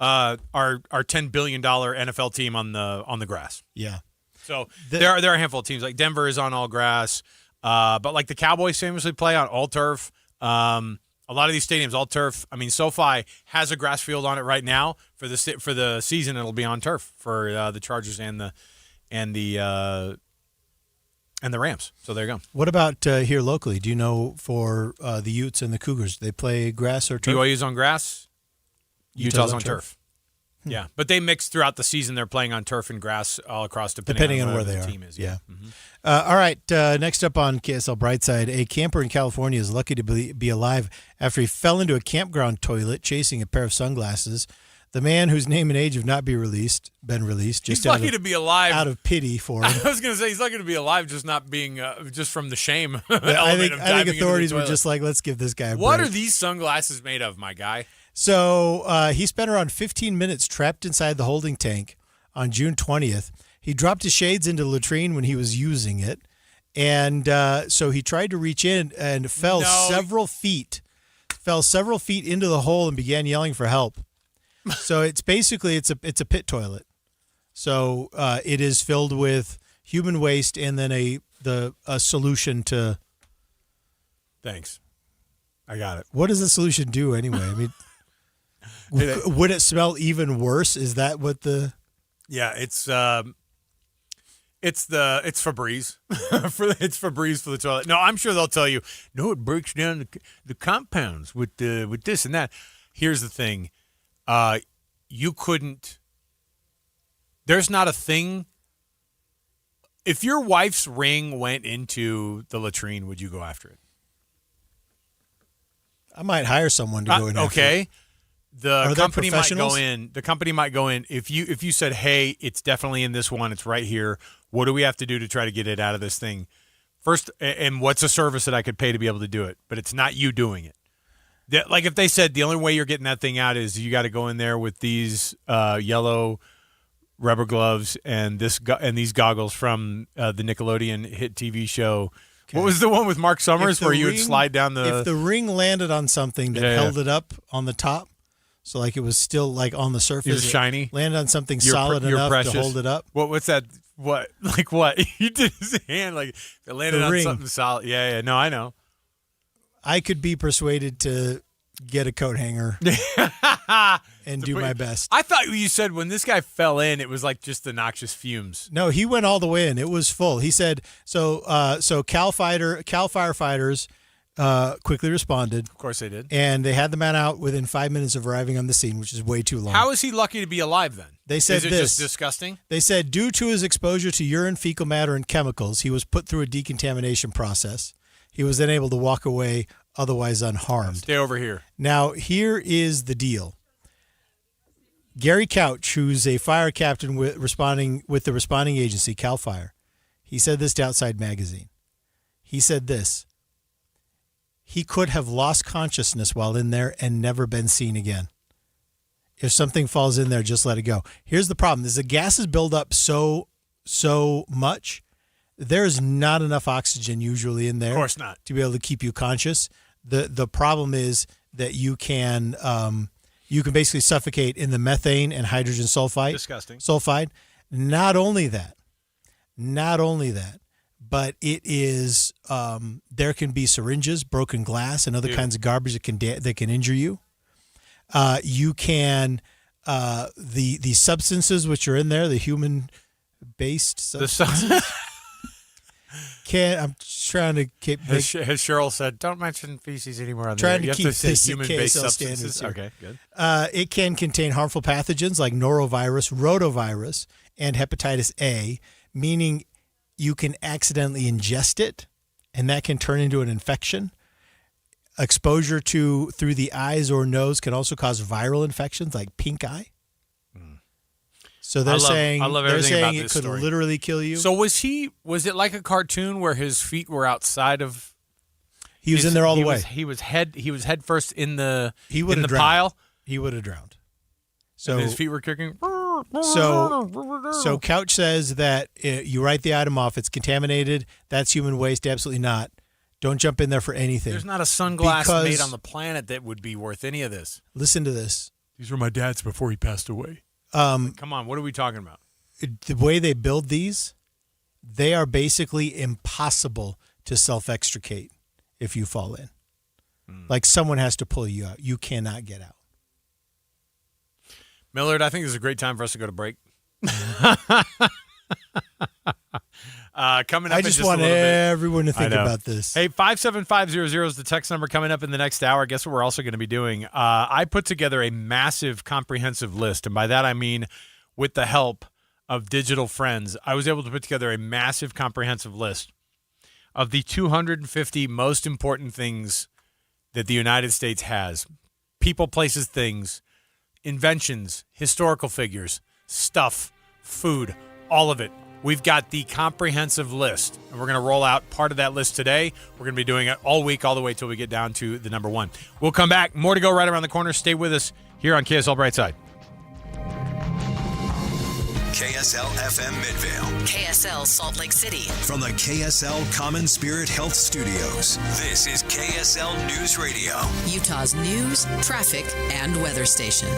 $10 billion NFL team on the grass. Yeah. So there are a handful of teams like Denver is on all grass, but like the Cowboys famously play on all turf. A lot of these stadiums all turf. SoFi has a grass field on it right now for the season. It'll be on turf for the Chargers and the Rams. So there you go. What about here locally? Do you know for the Utes and the Cougars, they play grass or turf? BYU's on grass. Utah's on turf. Yeah, but they mix throughout the season. They're playing on turf and grass all across, depending on where the team is. Yeah. Mm-hmm. All right. Next up on KSL Brightside, a camper in California is lucky to be alive after he fell into a campground toilet chasing a pair of sunglasses. The man whose name and age have not been released, He's just lucky to be alive. out of pity for him. I was going to say he's lucky to be alive, just not being just from the shame. I think authorities were toilet. just like, let's give this guy a What break. are these sunglasses made of, my guy? So he spent around 15 minutes trapped inside the holding tank on June 20th. He dropped his shades into the latrine when he was using it, and so he tried to reach in and fell several feet into the hole and began yelling for help. So it's basically it's a pit toilet. So it is filled with human waste and then a solution to. Thanks, I got it. What does the solution do anyway? I mean, would it smell even worse? Is that what the? Yeah, it's Febreze. It's Febreze for the toilet. No, I'm sure they'll tell you. No, it breaks down the compounds with this and that. Here's the thing. You couldn't. There's not a thing. If your wife's ring went into the latrine, would you go after it? I might hire someone to go in. Okay. The company might go professionals? in. The company might go in. If you said, "Hey, it's definitely in this one. It's right here. What do we have to do to try to get it out of this thing?" First, and what's a service that I could pay to be able to do it? But it's not you doing it. Like if they said the only way you're getting that thing out is you got to go in there with these yellow rubber gloves and these goggles from the Nickelodeon hit TV show. Okay. What was the one with Mark Summers where you would slide down the? If the ring landed on something that held it up on the top, so like it was still like on the surface, it was shiny. Landed on something solid enough to hold it up. What's that? What? Like what? He did his hand like it landed on something solid. Yeah. No, I know. I could be persuaded to get a coat hanger and do my best. I thought you said when this guy fell in, it was like just the noxious fumes. No, he went all the way in. It was full. He said so. Cal firefighters quickly responded. Of course they did, and they had the man out within 5 minutes of arriving on the scene, which is way too long. How is he lucky to be alive then? They said is it this. Just disgusting? They said due to his exposure to urine, fecal matter, and chemicals, he was put through a decontamination process. He was then able to walk away otherwise unharmed. Stay over here. Now, here is the deal. Gary Couch, who's a fire captain with the responding agency, CAL FIRE, he said this to Outside Magazine. He said this. He could have lost consciousness while in there and never been seen again. If something falls in there, just let it go. Here's the problem. As the gases build up so much, there's not enough oxygen usually in there. Of course not. To be able to keep you conscious. The problem is that you can basically suffocate in the methane and hydrogen sulfide. Disgusting. Sulfide. Not only that, but it is there can be syringes, broken glass, and other kinds of garbage that can injure you. You can the substances which are in there, the human-based substances. I'm trying to keep. Has Cheryl said, "Don't mention feces anymore"? On trying there. to keep have to this say human-based KSL substances. standards here. Okay, good. It can contain harmful pathogens like norovirus, rotavirus, and hepatitis A, meaning you can accidentally ingest it, and that can turn into an infection. Exposure through the eyes or nose can also cause viral infections like pink eye. So they're saying it could literally kill you. So was it like a cartoon where his feet were outside of? He was in there all the way. He was head first in the pile. He would have drowned. So and his feet were kicking. So Couch says that you write the item off. It's contaminated. That's human waste. Absolutely not. Don't jump in there for anything. There's not a sunglass made on the planet that would be worth any of this. Listen to this. These were my dad's before he passed away. Come on, what are we talking about? The way they build these, they are basically impossible to self-extricate if you fall in. Like someone has to pull you out. You cannot get out. Millard, I think this is a great time for us to go to break. Coming up I just in want a little bit. everyone to think about this. Hey, 57500 is the text number coming up in the next hour. Guess what we're also going to be doing? I put together a massive comprehensive list, and by that I mean with the help of digital friends. I was able to put together a massive comprehensive list of the 250 most important things that the United States has. People, places, things inventions, historical figures, stuff, food, all of it. We've got the comprehensive list, and we're going to roll out part of that list today. We're going to be doing it all week, all the way till we get down to the number one. We'll come back. More to go right around the corner. Stay with us here on KSL Brightside. KSL FM Midvale. KSL Salt Lake City. From the KSL Common Spirit Health Studios, this is KSL News Radio. Utah's news, traffic, and weather station.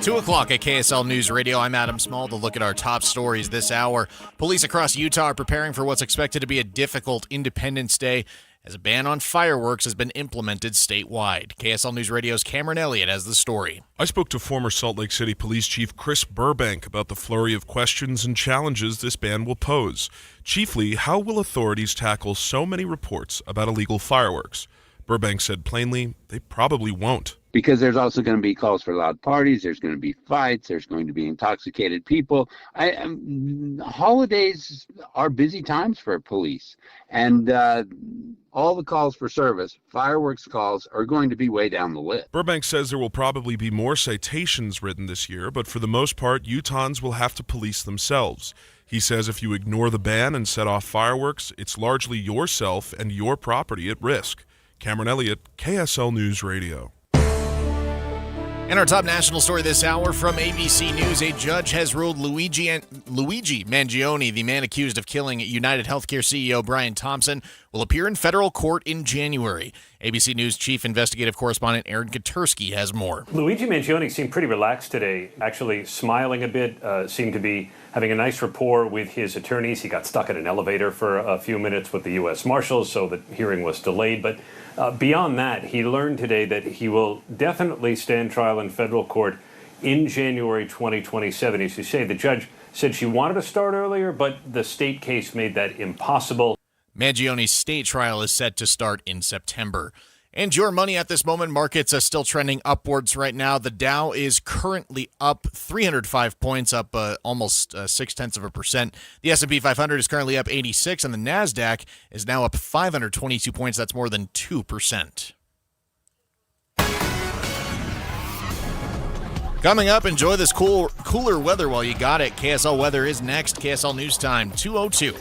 2 o'clock at KSL News Radio. I'm Adam Small to look at our top stories this hour. Police across Utah are preparing for what's expected to be a difficult Independence Day as a ban on fireworks has been implemented statewide. KSL News Radio's Cameron Elliott has the story. I spoke to former Salt Lake City Police Chief Chris Burbank about the flurry of questions and challenges this ban will pose. Chiefly, how will authorities tackle so many reports about illegal fireworks? Burbank said plainly, they probably won't. Because there's also going to be calls for loud parties, there's going to be fights, there's going to be intoxicated people. Holidays are busy times for police, and all the calls for service, fireworks calls, are going to be way down the list. Burbank says there will probably be more citations written this year, but for the most part, Utahns will have to police themselves. He says if you ignore the ban and set off fireworks, it's largely yourself and your property at risk. Cameron Elliott, KSL News Radio. And our top national story this hour from ABC News, a judge has ruled Luigi Mangione, the man accused of killing United Healthcare CEO Brian Thompson, will appear in federal court in January. ABC News chief investigative correspondent Aaron Katursky has more. Luigi Mangione seemed pretty relaxed today, actually smiling a bit, seemed to be having a nice rapport with his attorneys. He got stuck in an elevator for a few minutes with the U.S. Marshals, so the hearing was delayed. But beyond that, he learned today that he will definitely stand trial in federal court in January 2027. As you say, the judge said she wanted to start earlier, but the state case made that impossible. Mangione's state trial is set to start in September. And your money at this moment, markets are still trending upwards right now. The Dow is currently up 305 points, up almost 0.6%. The S&P 500 is currently up 86, and the NASDAQ is now up 522 points. That's more than 2%. Coming up, enjoy this cooler weather while you got it. KSL weather is next. KSL News Time, 2:02.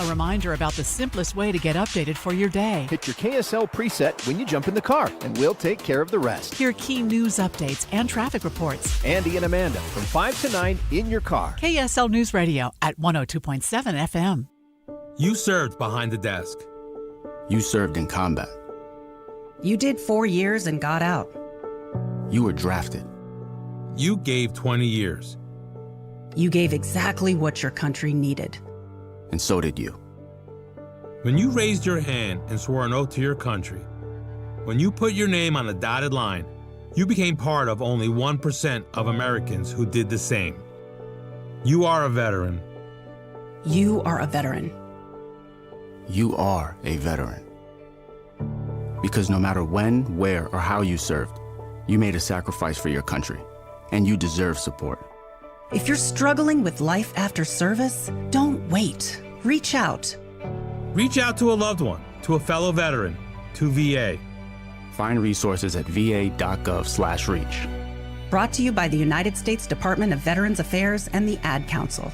A reminder about the simplest way to get updated for your day. Hit your KSL preset when you jump in the car, and we'll take care of the rest. Hear key news updates and traffic reports. Andy and Amanda from 5 to 9 in your car. KSL News Radio at 102.7 FM. You served behind the desk. You served in combat. You did 4 years and got out. You were drafted. You gave 20 years. You gave exactly what your country needed. And so did you. When you raised your hand and swore an oath to your country, when you put your name on a dotted line, you became part of only 1% of Americans who did the same. You are a veteran. You are a veteran. You are a veteran. Because no matter when, where, or how you served, you made a sacrifice for your country, and you deserve support. If you're struggling with life after service, don't wait. Reach out. Reach out to a loved one, to a fellow veteran, to VA. Find resources at va.gov/reach. Brought to you by the United States Department of Veterans Affairs and the Ad Council.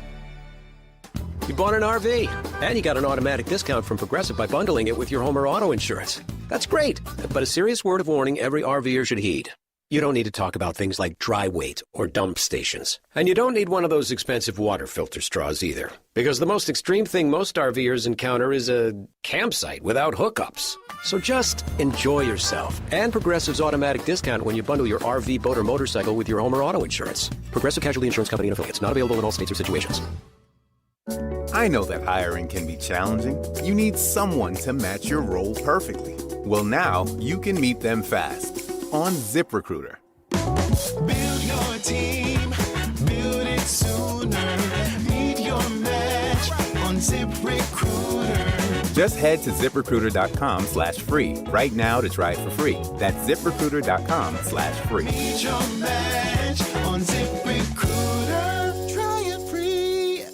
You bought an RV, and you got an automatic discount from Progressive by bundling it with your home or auto insurance. That's great, but a serious word of warning every RVer should heed. You don't need to talk about things like dry weight or dump stations. And you don't need one of those expensive water filter straws either. Because the most extreme thing most RVers encounter is a campsite without hookups. So just enjoy yourself. And Progressive's automatic discount when you bundle your RV, boat, or motorcycle with your home or auto insurance. Progressive Casualty Insurance Company and affiliates. Not available in all states or situations. I know that hiring can be challenging. You need someone to match your role perfectly. Well, now you can meet them fast on ZipRecruiter. Build your team, build it sooner. Meet your match on ZipRecruiter. Just head to ZipRecruiter.com/free right now to try it for free. That's ZipRecruiter.com/free. Meet your match on ZipRecruiter. Try it free.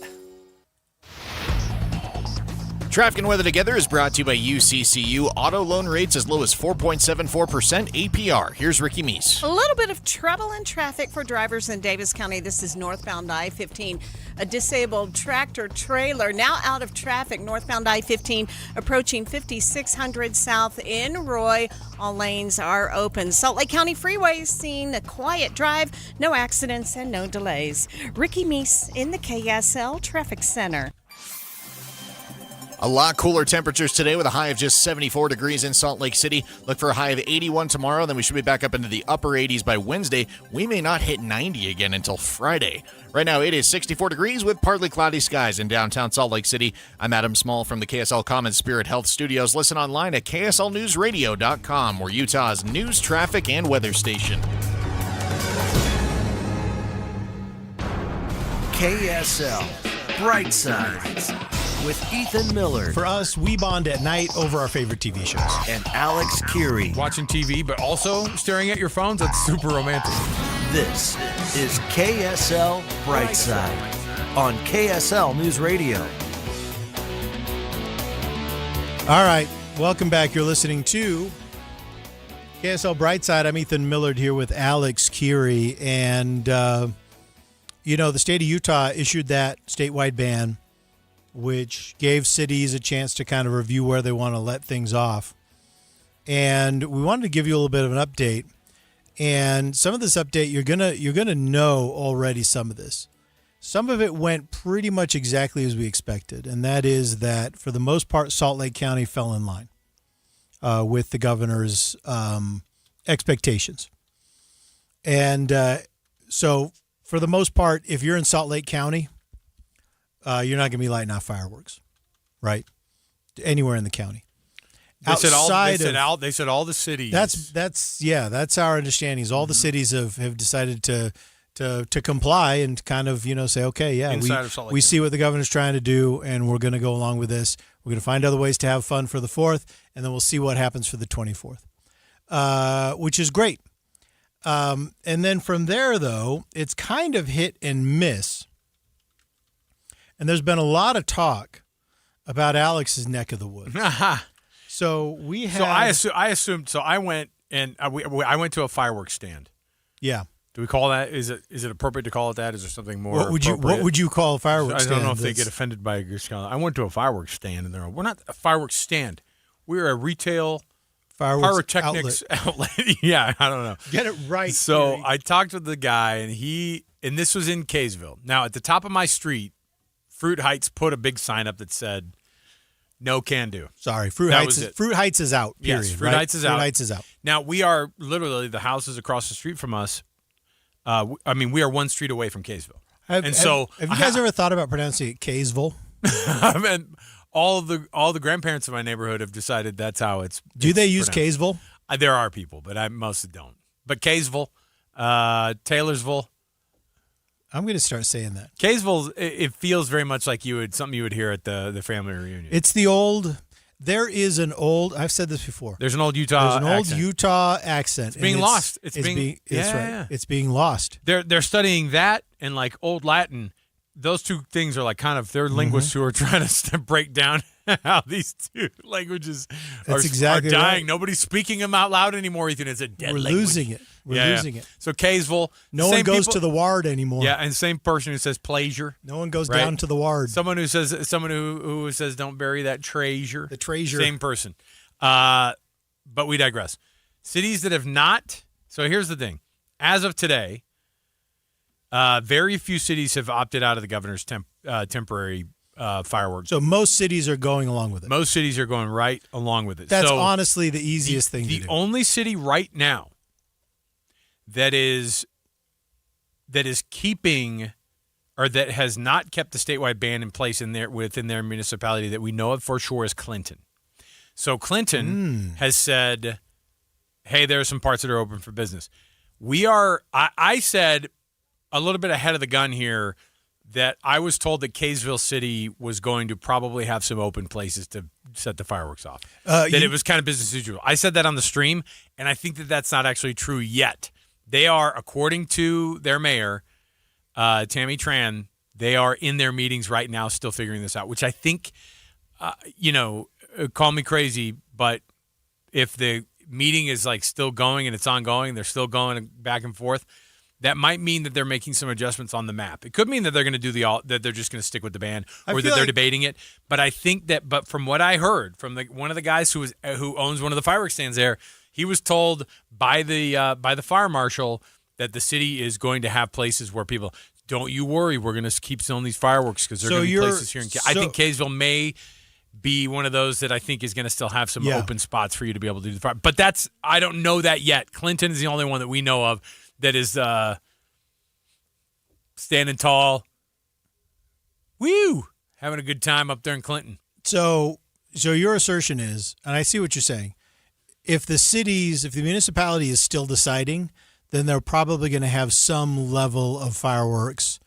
Traffic and weather together is brought to you by UCCU. Auto loan rates as low as 4.74% APR. Here's Ricky Meese. A little bit of trouble in traffic for drivers in Davis County. This is northbound I-15. A disabled tractor trailer now out of traffic northbound I-15 approaching 5600 south in Roy. All lanes are open. Salt Lake County Freeway seeing a quiet drive, no accidents and no delays. Ricky Meese in the KSL Traffic Center. A lot cooler temperatures today with a high of just 74 degrees in Salt Lake City. Look for a high of 81 tomorrow, then we should be back up into the upper 80s by Wednesday. We may not hit 90 again until Friday. Right now it is 64 degrees with partly cloudy skies in downtown Salt Lake City. I'm Adam Small from the KSL Common Spirit Health Studios. Listen online at KSLNewsRadio.com, we're Utah's news, traffic, and weather station. KSL Brightside with Ethan Miller. For us, we bond at night over our favorite TV shows. And Alex Curie. Watching TV, but also staring at your phones? That's super romantic. This is KSL Brightside on KSL News Radio. All right, welcome back. You're listening to KSL Brightside. I'm Ethan Millard here with Alex Curie. And, the state of Utah issued that statewide ban, which gave cities a chance to kind of review where they want to let things off. And we wanted to give you a little bit of an update. And some of this update, you're gonna know already some of this. Some of it went pretty much exactly as we expected, and that is that for the most part, Salt Lake County fell in line with the governor's expectations. And so for the most part, if you're in Salt Lake County, you're not going to be lighting off fireworks, right? Anywhere in the county. They said all the cities. That's our understanding. Is all the cities have decided to comply and kind of say, okay, we see what the governor's trying to do, and we're going to go along with this. We're going to find other ways to have fun for the 4th, and then we'll see what happens for the 24th, which is great. And then from there, though, it's kind of hit and miss. And there's been a lot of talk about Alex's neck of the woods. So we had. So I assumed. So I went and I went to a fireworks stand. Yeah. Do we call that? Is it appropriate to call it that? Is there something more? What would you call a fireworks stand? I don't know if they get offended by your scholar. I went to a fireworks stand and we're not a fireworks stand. We're a retail pyrotechnics outlet. Yeah, I don't know. Get it right. So Gary. I talked with the guy and this was in Kaysville. Now at the top of my street, Fruit Heights put a big sign up that said, "No can do." Sorry, Fruit Heights is out. Period. Yes, Fruit Heights is out. Fruit Heights is out. Now we are literally the houses across the street from us. We are one street away from Kaysville. Have you guys ever thought about pronouncing it Kaysville? I mean, all the grandparents in my neighborhood have decided that's how it's. Do they use pronounced. Kaysville? There are people, but I mostly don't. But Kaysville, Taylorsville. I'm going to start saying that. Kaysville, it feels very much like something you would hear at the family reunion. It's the old. There is an old. I've said this before. There's an old Utah. Utah accent. It's being lost. That's right. It's being lost. They're studying that and like Old Latin. Those two things are like kind of they're linguists who are trying to break down how these two languages are dying. Right. Nobody's speaking them out loud anymore, Ethan. It's a dead language. We're losing it. We're losing it. So Kaysville. No one goes to the ward anymore. Yeah, and same person who says pleasure. No one goes down to the ward. Someone who says don't bury that treasure. The treasure. Same person. But we digress. Cities that have not. So here's the thing. As of today, very few cities have opted out of the governor's temporary fireworks. So most cities are going along with it. Most cities are going right along with it. That's honestly the easiest thing to do. The only city right now that is keeping or that has not kept the statewide ban in place within their municipality that we know of for sure is Clinton. So Clinton has said, hey, there are some parts that are open for business. I said a little bit ahead of the gun here that I was told that Kaysville City was going to probably have some open places to set the fireworks off. It was kind of business as usual. I said that on the stream, and I think that that's not actually true yet. They are, according to their mayor, Tammy Tran, they are in their meetings right now still figuring this out, which I think call me crazy, but if the meeting is like still going and it's ongoing, they're still going back and forth, that might mean that they're making some adjustments on the map. It could mean that they're going to do that they're just going to stick with the ban, or that they're debating it. But I think but from what I heard from one of the guys who owns one of the fireworks stands there, he was told by the fire marshal that the city is going to have places where people, don't you worry, we're going to keep selling these fireworks because there are going to be places here. I think Kaysville may be one of those that I think is going to still have some open spots for you to be able to do the fire. But I don't know that yet. Clinton is the only one that we know of that is standing tall. Woo! Having a good time up there in Clinton. So your assertion is, and I see what you're saying, if the municipality is still deciding, then they're probably going to have some level of fireworks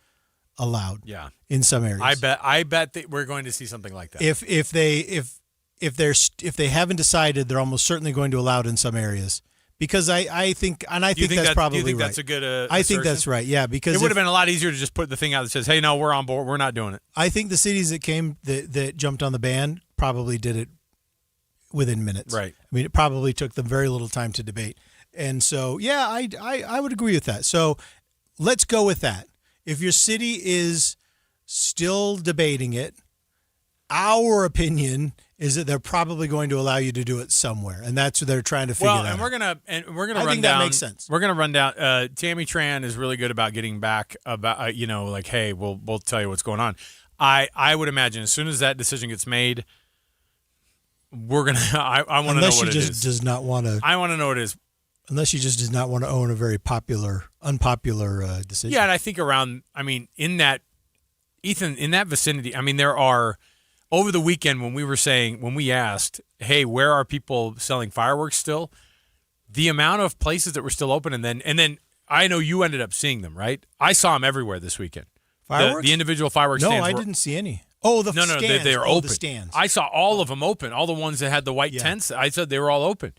allowed. Yeah. In some areas. I bet that we're going to see something like that. If they haven't decided, they're almost certainly going to allow it in some areas. Because I think that's probably right. You think that's a good I think that's right, yeah. Because it would have been a lot easier to just put the thing out that says, hey, no, we're on board. We're not doing it. I think the cities that jumped on the ban probably did it within minutes. Right. I mean, it probably took them very little time to debate. And so, yeah, I would agree with that. So let's go with that. If your city is still debating it, our opinion is that they're probably going to allow you to do it somewhere, and that's what they're trying to figure out. And we're gonna I run think down. That makes sense. We're gonna run down. Tammy Tran is really good about getting back about like, hey, we'll tell you what's going on. I would imagine as soon as that decision gets made, we're gonna. I want to know what it is. Unless she just does not want to. I want to know what it is. Unless she just does not want to own a very unpopular decision. Yeah, and I think in that vicinity, there are, over the weekend when we asked, hey, where are people selling fireworks still? The amount of places that were still open, and then I know you ended up seeing them, right? I saw them everywhere this weekend. Fireworks? The individual fireworks stands. No, I didn't see any. Oh, the stands. No, they are open. The stands. I saw all of them open. All the ones that had the white tents, I said they were all open.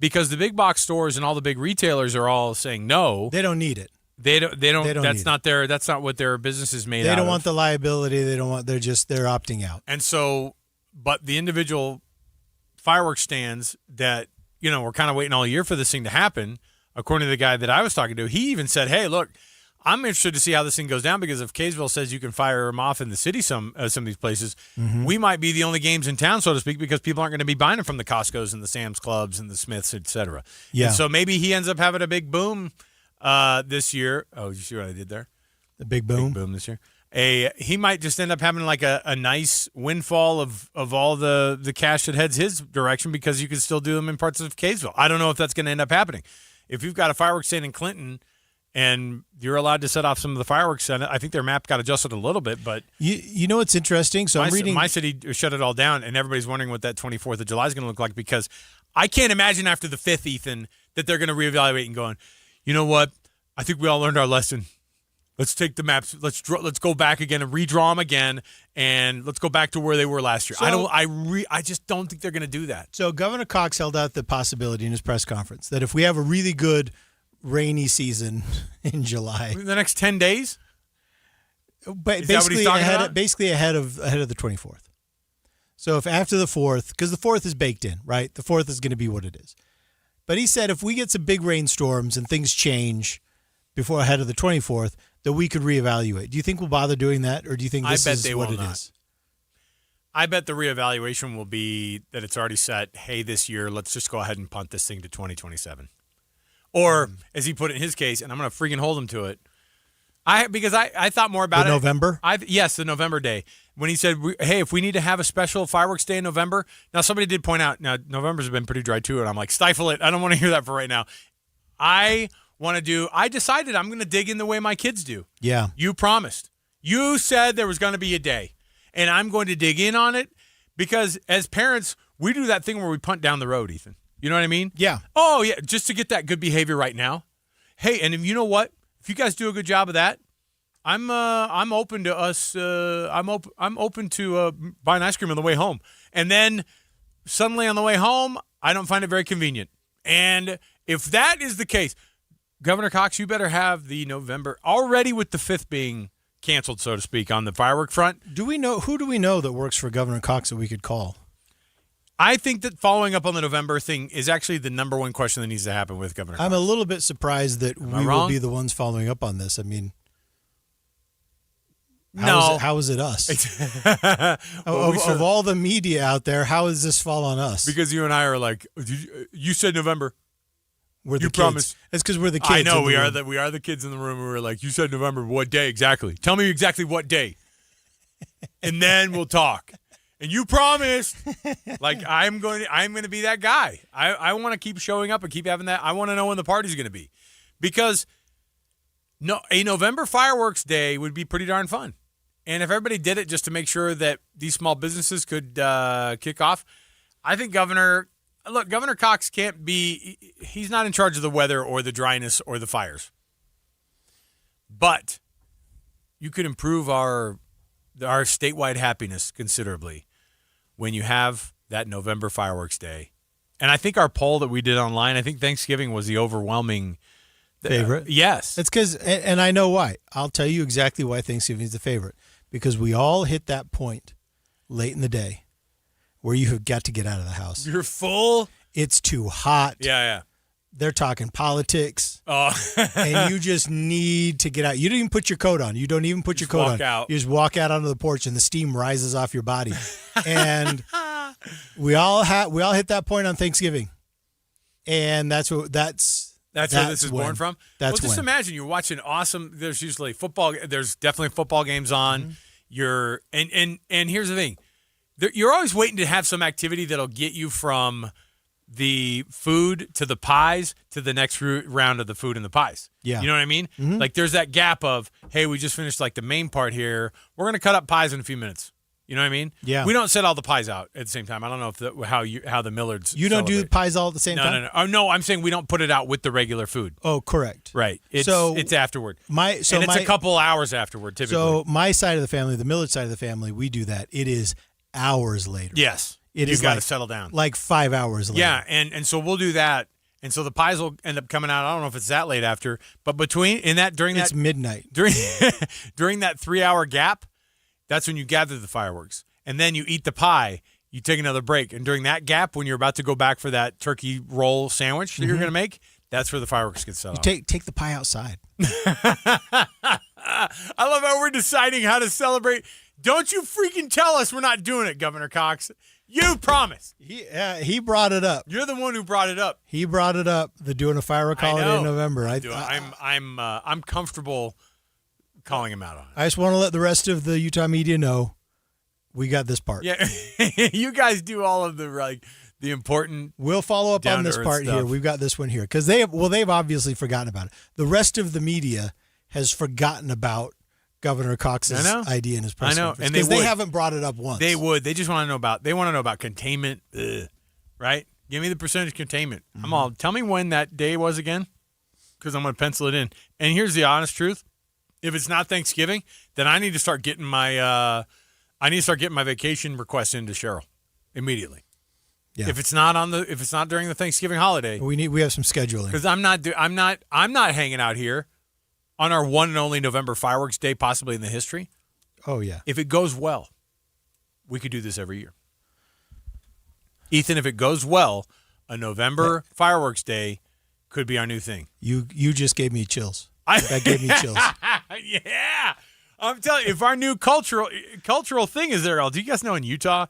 Because the big box stores and all the big retailers are all saying no. They don't need it. They don't. That's not what their business is made out of. They don't want the liability. They're opting out. And so, but the individual fireworks stands that, we're kind of waiting all year for this thing to happen. According to the guy that I was talking to, he even said, hey, look, I'm interested to see how this thing goes down, because if Kaysville says you can fire them off in the city, some of these places, we might be the only games in town, so to speak, because people aren't going to be buying them from the Costcos and the Sam's Clubs and the Smiths, et cetera. Yeah. And so maybe he ends up having a big boom this year. Oh, you see what I did there? The big boom? Big boom this year. He might just end up having like a nice windfall of all the cash that heads his direction, because you can still do them in parts of Kaysville. I don't know if that's going to end up happening. If you've got a fireworks stand in Clinton and you're allowed to set off some of the fireworks, and I think their map got adjusted a little bit, but you know what's interesting? So I'm reading my city shut it all down, and everybody's wondering what that 24th of July is going to look like, because I can't imagine after the 5th, Ethan, that they're going to reevaluate and going, you know what? I think we all learned our lesson. Let's take the maps. Let's go back again and redraw them again, and let's go back to where they were last year. So, I just don't think they're going to do that. So Governor Cox held out the possibility in his press conference that if we have a really good rainy season in July, in the next 10 days, basically ahead of the 24th. So if after the 4th, because the 4th is baked in, right? The 4th is going to be what it is. But he said if we get some big rainstorms and things change before ahead of the 24th, that we could reevaluate. Do you think we'll bother doing that, or do you think this is what it is? I bet the reevaluation will be that it's already set, hey, this year, let's just go ahead and punt this thing to 2027. Or, as he put it in his case, and I'm going to freaking hold him to it, because I thought more about November? Yes, the November day. When he said, hey, if we need to have a special fireworks day in November. Now, somebody did point out, November's been pretty dry too, and I'm like, stifle it. I don't want to hear that for right now. I decided I'm going to dig in the way my kids do. Yeah. You promised. You said there was going to be a day, and I'm going to dig in on it, because as parents, we do that thing where we punt down the road, Ethan. You know what I mean? Yeah. Oh, yeah, just to get that good behavior right now. Hey, and you know what? If you guys do a good job of that, I'm open to us. I'm open to buying ice cream on the way home. And then suddenly on the way home, I don't find it very convenient. And if that is the case, Governor Cox, you better have the November already, with the 5th being canceled, so to speak, on the firework front. Who do we know that works for Governor Cox that we could call? I think that following up on the November thing is actually the number one question that needs to happen with Governor Cox. I'm a little bit surprised that we will be the ones following up on this. I mean, how is it us? Of all the media out there, how does this fall on us? Because you and I are like, you said November. We're the you kids. promised. It's because we're the kids. I know we are the kids in the room. We were like, you said November. What day exactly? Tell me exactly what day, and then we'll talk. And you promised. Like I'm going to be that guy. I want to keep showing up and keep having that. I want to know when the party's going to be, because a November fireworks day would be pretty darn fun. And if everybody did it just to make sure that these small businesses could kick off, I think Governor Cox can't be – he's not in charge of the weather or the dryness or the fires. But you could improve our statewide happiness considerably when you have that November fireworks day. And I think our poll that we did online, I think Thanksgiving was the overwhelming favorite. Yes. It's because – and I know why. I'll tell you exactly why Thanksgiving is the favorite. Because we all hit that point late in the day where you have got to get out of the house. You're full. It's too hot. Yeah. They're talking politics. Oh. And you just need to get out. You don't even put your coat on. You don't even put your coat on. Out. You just walk out onto the porch and the steam rises off your body. And we all hit that point on Thanksgiving. And that's where this is born from? Just imagine you're watching awesome. There's usually football. There's definitely football games on. Mm-hmm. And here's the thing. You're always waiting to have some activity that'll get you from the food to the pies to the next round of the food and the pies. Yeah. You know what I mean? Mm-hmm. Like there's that gap of, hey, we just finished like the main part here. We're going to cut up pies in a few minutes. You know what I mean? Yeah. We don't set all the pies out at the same time. I don't know if how the Millards You don't celebrate. do pies all at the same time? No. Oh, no, I'm saying we don't put it out with the regular food. Oh, correct. Right. It's afterward. It's a couple hours afterward, typically. So my side of the family, the Millard side of the family, we do that. It is hours later. Yes. You've got to settle down. Like 5 hours later. Yeah, and so we'll do that. And so the pies will end up coming out. I don't know if it's that late after, but it's midnight. During that 3 hour gap, that's when you gather the fireworks. And then you eat the pie, you take another break. And during that gap, when you're about to go back for that turkey roll sandwich that you're going to make, that's where the fireworks get set off. Take the pie outside. I love how we're deciding how to celebrate. Don't you freaking tell us we're not doing it, Governor Cox. You promised. He brought it up. You're the one who brought it up. He brought it up. They're doing a firework holiday in November. I'm comfortable calling him out on it. I just want to let the rest of the Utah media know we got this part. Yeah, you guys do all of the important. We'll follow up on this part stuff. here. We've got this one here because they've obviously forgotten about it. The rest of the media has forgotten about Governor Cox's idea in his press conference because they haven't brought it up once. They would. They just want to know about. They want to know about containment, right? Give me the percentage containment. Mm-hmm. Tell me when that day was again, because I'm going to pencil it in. And here's the honest truth: if it's not Thanksgiving, then I need to start getting my vacation request into Cheryl immediately. Yeah. If it's not during the Thanksgiving holiday, we have some scheduling because I'm not hanging out here on our one and only November fireworks day, possibly in the history. Oh yeah. If it goes well, we could do this every year. Ethan, if it goes well, a November fireworks day could be our new thing. You just gave me chills. That gave me chills. Yeah. I'm telling you, if our new cultural thing is there, do you guys know in Utah,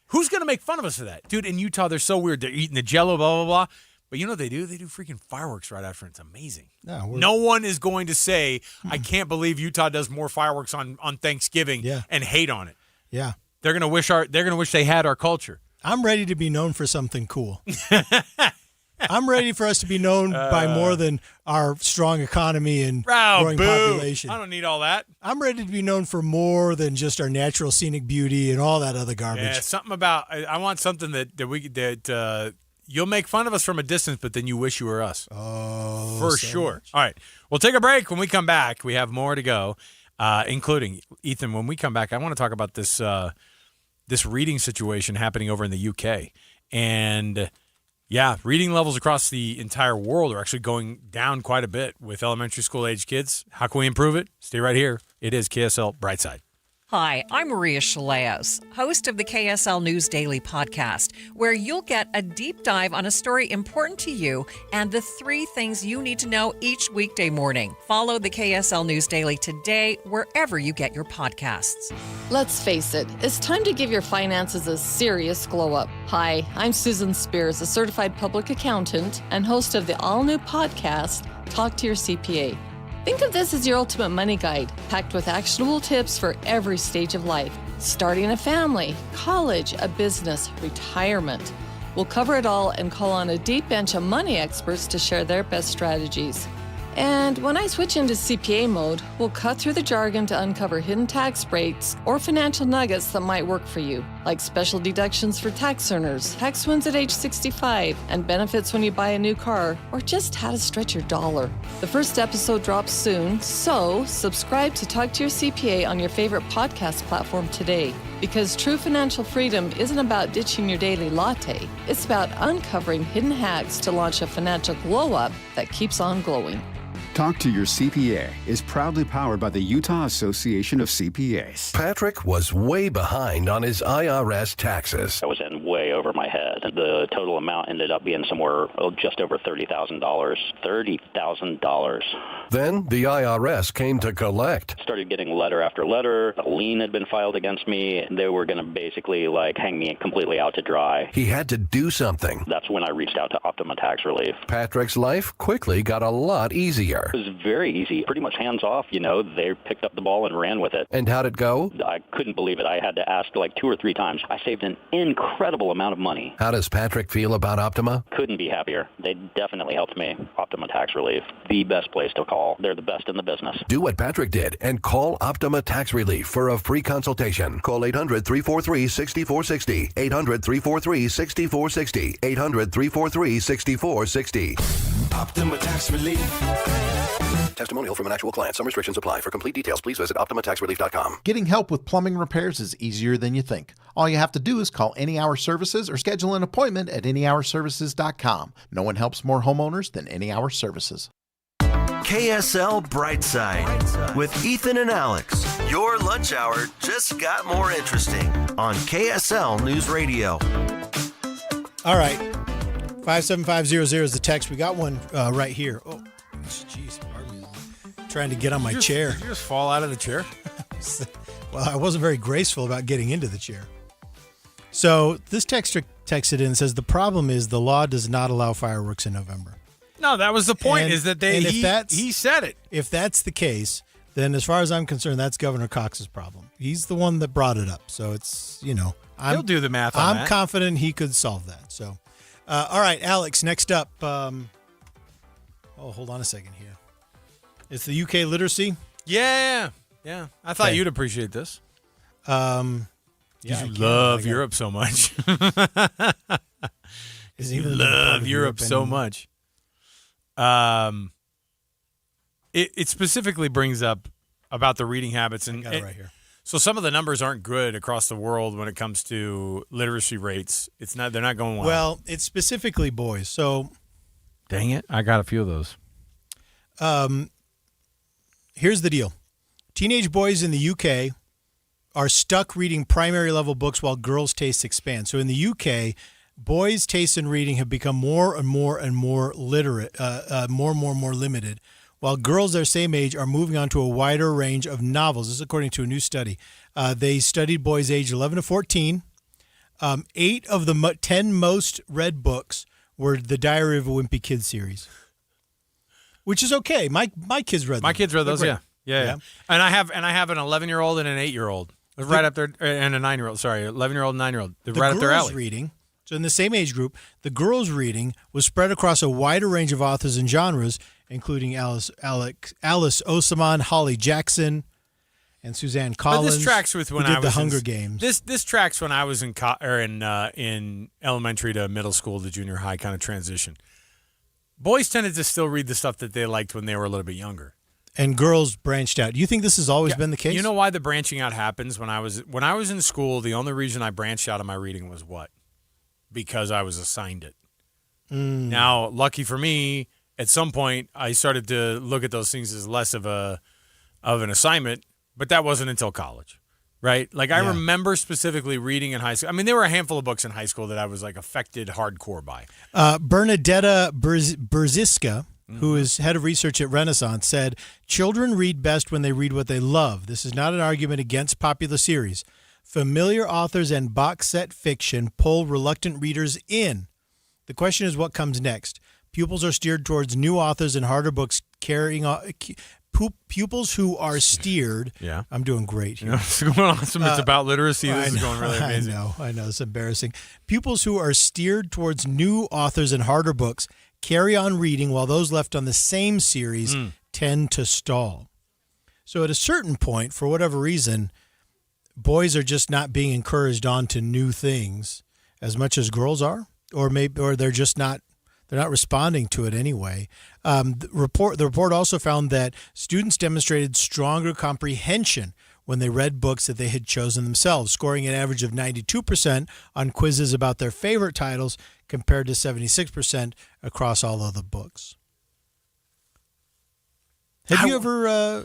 who's going to make fun of us for that? Dude, in Utah, they're so weird. They're eating the Jell-O, blah, blah, blah. But you know what they do? They do freaking fireworks right after. It's amazing. No one is going to say, I can't believe Utah does more fireworks on Thanksgiving and hate on it. Yeah. They're going to wish they had our culture. I'm ready to be known for something cool. I'm ready for us to be known by more than our strong economy and growing population. I don't need all that. I'm ready to be known for more than just our natural scenic beauty and all that other garbage. Yeah, something about I want something that you'll make fun of us from a distance, but then you wish you were us. Oh, for sure. Much. All right, we'll take a break. When we come back, we have more to go, including Ethan. When we come back, I want to talk about this reading situation happening over in the UK and Yeah, reading levels across the entire world are actually going down quite a bit with elementary school age kids. How can we improve it? Stay right here. It is KSL Brightside. Hi, I'm Maria Shilaos, host of the KSL News Daily podcast, where you'll get a deep dive on a story important to you and the 3 things you need to know each weekday morning. Follow the KSL News Daily today, wherever you get your podcasts. Let's face it, it's time to give your finances a serious glow up. Hi, I'm Susan Spears, a certified public accountant and host of the all-new podcast, Talk to Your CPA. Think of this as your ultimate money guide, packed with actionable tips for every stage of life. Starting a family, college, a business, retirement. We'll cover it all and call on a deep bench of money experts to share their best strategies. And when I switch into CPA mode, we'll cut through the jargon to uncover hidden tax breaks or financial nuggets that might work for you, like special deductions for tax earners, tax wins at age 65, and benefits when you buy a new car, or just how to stretch your dollar. The first episode drops soon, so subscribe to Talk to Your CPA on your favorite podcast platform today. Because true financial freedom isn't about ditching your daily latte. It's about uncovering hidden hacks to launch a financial glow-up that keeps on glowing. Talk to Your CPA is proudly powered by the Utah Association of CPAs. Patrick was way behind on his IRS taxes. I was in way over my head. The total amount ended up being somewhere just over $30,000. $30,000. Then the IRS came to collect. Started getting letter after letter. A lien had been filed against me. They were going to basically hang me completely out to dry. He had to do something. That's when I reached out to Optima Tax Relief. Patrick's life quickly got a lot easier. It was very easy, pretty much hands off, They picked up the ball and ran with it. And how'd it go? I couldn't believe it. I had to ask 2 or 3 times. I saved an incredible amount of money. How does Patrick feel about Optima? Couldn't be happier. They definitely helped me. Optima Tax Relief, the best place to call. They're the best in the business. Do what Patrick did and call Optima Tax Relief for a free consultation. Call 800-343-6460. 800-343-6460. 800-343-6460. Optima Tax Relief. Testimonial from an actual client. Some restrictions apply. For complete details, please visit OptimaTaxRelief.com. Getting help with plumbing repairs is easier than you think. All you have to do is call Any Hour Services or schedule an appointment at anyhourservices.com. No one helps more homeowners than Any Hour Services. KSL Brightside with Ethan and Alex. Your lunch hour just got more interesting on KSL News Radio. All right. 57500 is the text. We got one right here. Oh, jeez. Trying to get on my chair. Did you just fall out of the chair? Well, I wasn't very graceful about getting into the chair. So this texter texted in and says, the problem is the law does not allow fireworks in November. No, that was the point, is that he said it. If that's the case, then as far as I'm concerned, that's Governor Cox's problem. He's the one that brought it up. So it's, he'll do the math on that. I'm confident he could solve that. So, all right, Alex, next up. Hold on a second here. It's the UK literacy. Yeah. I thought you'd appreciate this. Yeah, you love Europe so much. You love Europe so much. It specifically brings up about the reading habits, and I got it right here. So some of the numbers aren't good across the world when it comes to literacy rates. They're not going well. Well, it's specifically boys. So, dang it, I got a few of those. Here's the deal. Teenage boys in the UK are stuck reading primary level books while girls' tastes expand. So in the UK, boys' tastes in reading have become more and more literate, more and more limited, while girls their same age are moving on to a wider range of novels. This is according to a new study. They studied boys aged 11 to 14. 8 of the 10 most read books were the Diary of a Wimpy Kid series. Which is okay. My kids read them. My kids read those, yeah. And I have an 11-year-old and an 8-year-old. Right up there, and a 9-year-old. Sorry, 11-year-old and 9-year-old. They're right up their alley. Reading, so in the same age group, the girls' reading was spread across a wider range of authors and genres, including Alice Oseman, Holly Jackson, and Suzanne Collins. But this tracks with when who did I was the Hunger Games. This tracks when I was in elementary to middle school to junior high kind of transition. Boys tended to still read the stuff that they liked when they were a little bit younger. And girls branched out. Do you think this has always been the case? You know why the branching out happens? When I was in school, the only reason I branched out of my reading was what? Because I was assigned it. Now, lucky for me, at some point, I started to look at those things as less of an assignment, but that wasn't until college, right? Like, I remember specifically reading in high school. I mean, there were a handful of books in high school that I was, like, affected hardcore by. Bernadetta Brzeziska, who is head of research at Renaissance, said, children read best when they read what they love. This is not an argument against popular series. Familiar authors and box set fiction pull reluctant readers in. The question is what comes next. Pupils are steered towards new authors and harder books pupils who are steered. Yeah. I'm doing great here. It's going awesome. It's about literacy. This is going really amazing. I know. It's embarrassing. Pupils who are steered towards new authors and harder books carry on reading, while those left on the same series tend to stall. So at a certain point, for whatever reason, boys are just not being encouraged on to new things as much as girls are, or they're just not. They're not responding to it anyway. The report also found that students demonstrated stronger comprehension when they read books that they had chosen themselves, scoring an average of 92% on quizzes about their favorite titles compared to 76% across all other books. Have you ever...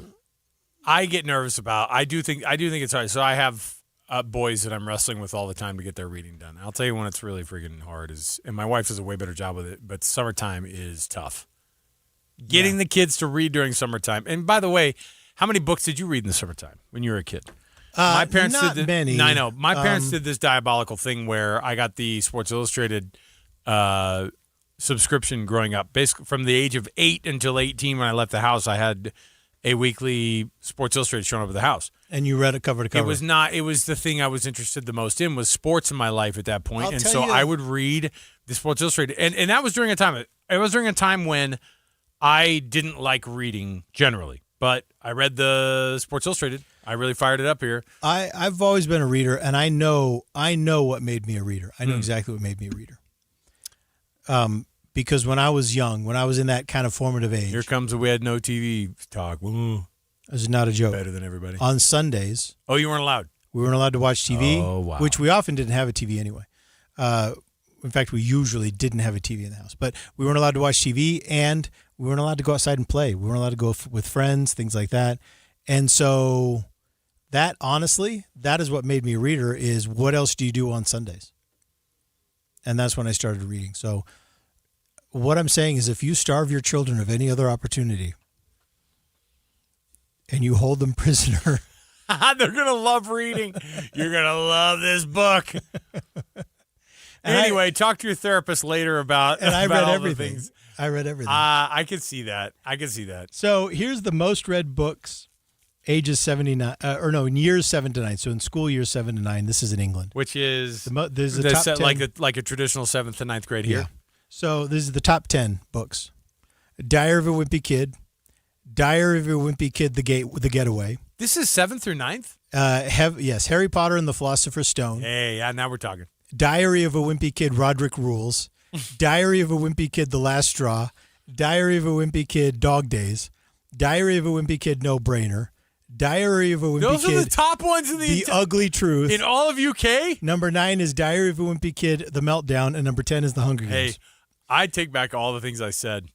I get nervous about... I do think it's hard. So I have... boys that I'm wrestling with all the time to get their reading done. I'll tell you when it's really freaking hard and my wife does a way better job with it, but summertime is tough. Getting the kids to read during summertime. And by the way, how many books did you read in the summertime when you were a kid? My parents did many. I know. My parents did this diabolical thing where I got the Sports Illustrated subscription growing up. Basically, from the age of 8 until 18, when I left the house, I had a weekly Sports Illustrated shown over the house. And you read it cover to cover. It was the thing I was interested the most in was sports in my life at that point. And so I would read the Sports Illustrated. And that was during a time. It was during a time when I didn't like reading generally. But I read the Sports Illustrated. I really fired it up here. I've always been a reader, and I know what made me a reader. I know exactly what made me a reader. Because when I was young, when I was in that kind of formative age. Here comes we had no TV talk. Ooh. This is not a joke. Better than everybody. On Sundays. Oh, you weren't allowed? We weren't allowed to watch TV. Oh, wow. Which we often didn't have a TV anyway. In fact, we usually didn't have a TV in the house. But we weren't allowed to watch TV, and we weren't allowed to go outside and play. We weren't allowed to go with friends, things like that. And so that, honestly, that is what made me a reader, is what else do you do on Sundays? And that's when I started reading. So what I'm saying is if you starve your children of any other opportunity and you hold them prisoner... They're going to love reading. You're going to love this book. Anyway, talk to your therapist later about And I about read all everything. The things. I read everything. I could see that. So here's the most read books, ages 79, in years 7 to 9. So in school years 7 to 9, this is in England. Which is there's the top 10. like a traditional 7th to 9th grade here. Yeah. So this is the top 10 books. Diary of a Wimpy Kid, Diary of a Wimpy Kid, The Getaway. This is 7th through 9th? Yes, Harry Potter and the Philosopher's Stone. Hey, yeah, now we're talking. Diary of a Wimpy Kid, Roderick Rules. Diary of a Wimpy Kid, The Last Straw. Diary of a Wimpy Kid, Dog Days. Diary of a Wimpy Kid, No Brainer. Diary of a Wimpy Kid. Those are the top ones in The Ugly Truth. In all of UK? Number 9 is Diary of a Wimpy Kid, The Meltdown, and number 10 is The Hunger Games. Hey, I take back all the things I said.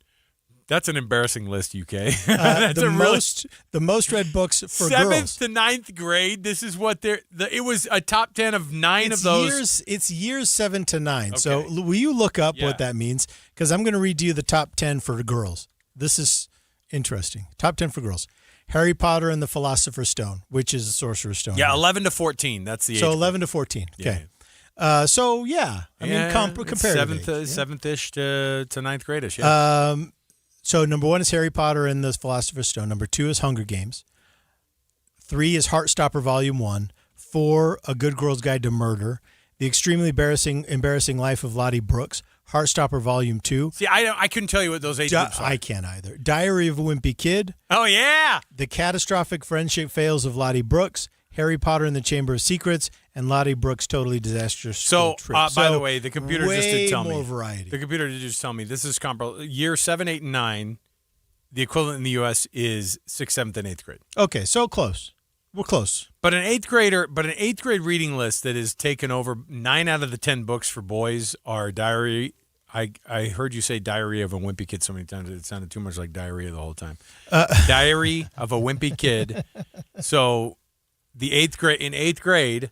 That's an embarrassing list, UK. The most read books for 7th girls. to 9th grade. This is what it was a top 10 of 9 of those. It's years 7 to 9. Okay. So will you look up what that means? Because I'm going to read you the top 10 for girls. This is interesting. Top 10 for girls. Harry Potter and the Philosopher's Stone, which is the Sorcerer's Stone. Yeah, 11 to 14. That's the age. So 11 to 14. Okay. Yeah. So yeah, I mean, comparatively. 7th-ish to 9th grade-ish. Yeah. So number 1 is Harry Potter and the Philosopher's Stone. Number 2 is Hunger Games. 3 is Heartstopper Volume 1. 4, A Good Girl's Guide to Murder. The Extremely Embarrassing Life of Lottie Brooks. Heartstopper Volume 2. See, I couldn't tell you what those age groups are. I can't either. Diary of a Wimpy Kid. Oh, yeah. The Catastrophic Friendship Fails of Lottie Brooks. Harry Potter and the Chamber of Secrets, and Lottie Brooks' Totally Disastrous School Trip. By the way, the computer just did tell me. Way more variety. The computer did just tell me this is comparable. Year 7, 8, and 9, the equivalent in the U.S. is 6th, 7th, and 8th grade. Okay, so close. We're close. But an 8th grade reading list that has taken over 9 out of the 10 books for boys are Diary I heard you say diarrhea of a wimpy kid so many times it sounded too much like diarrhea the whole time. Diary of a wimpy kid. So in 8th grade,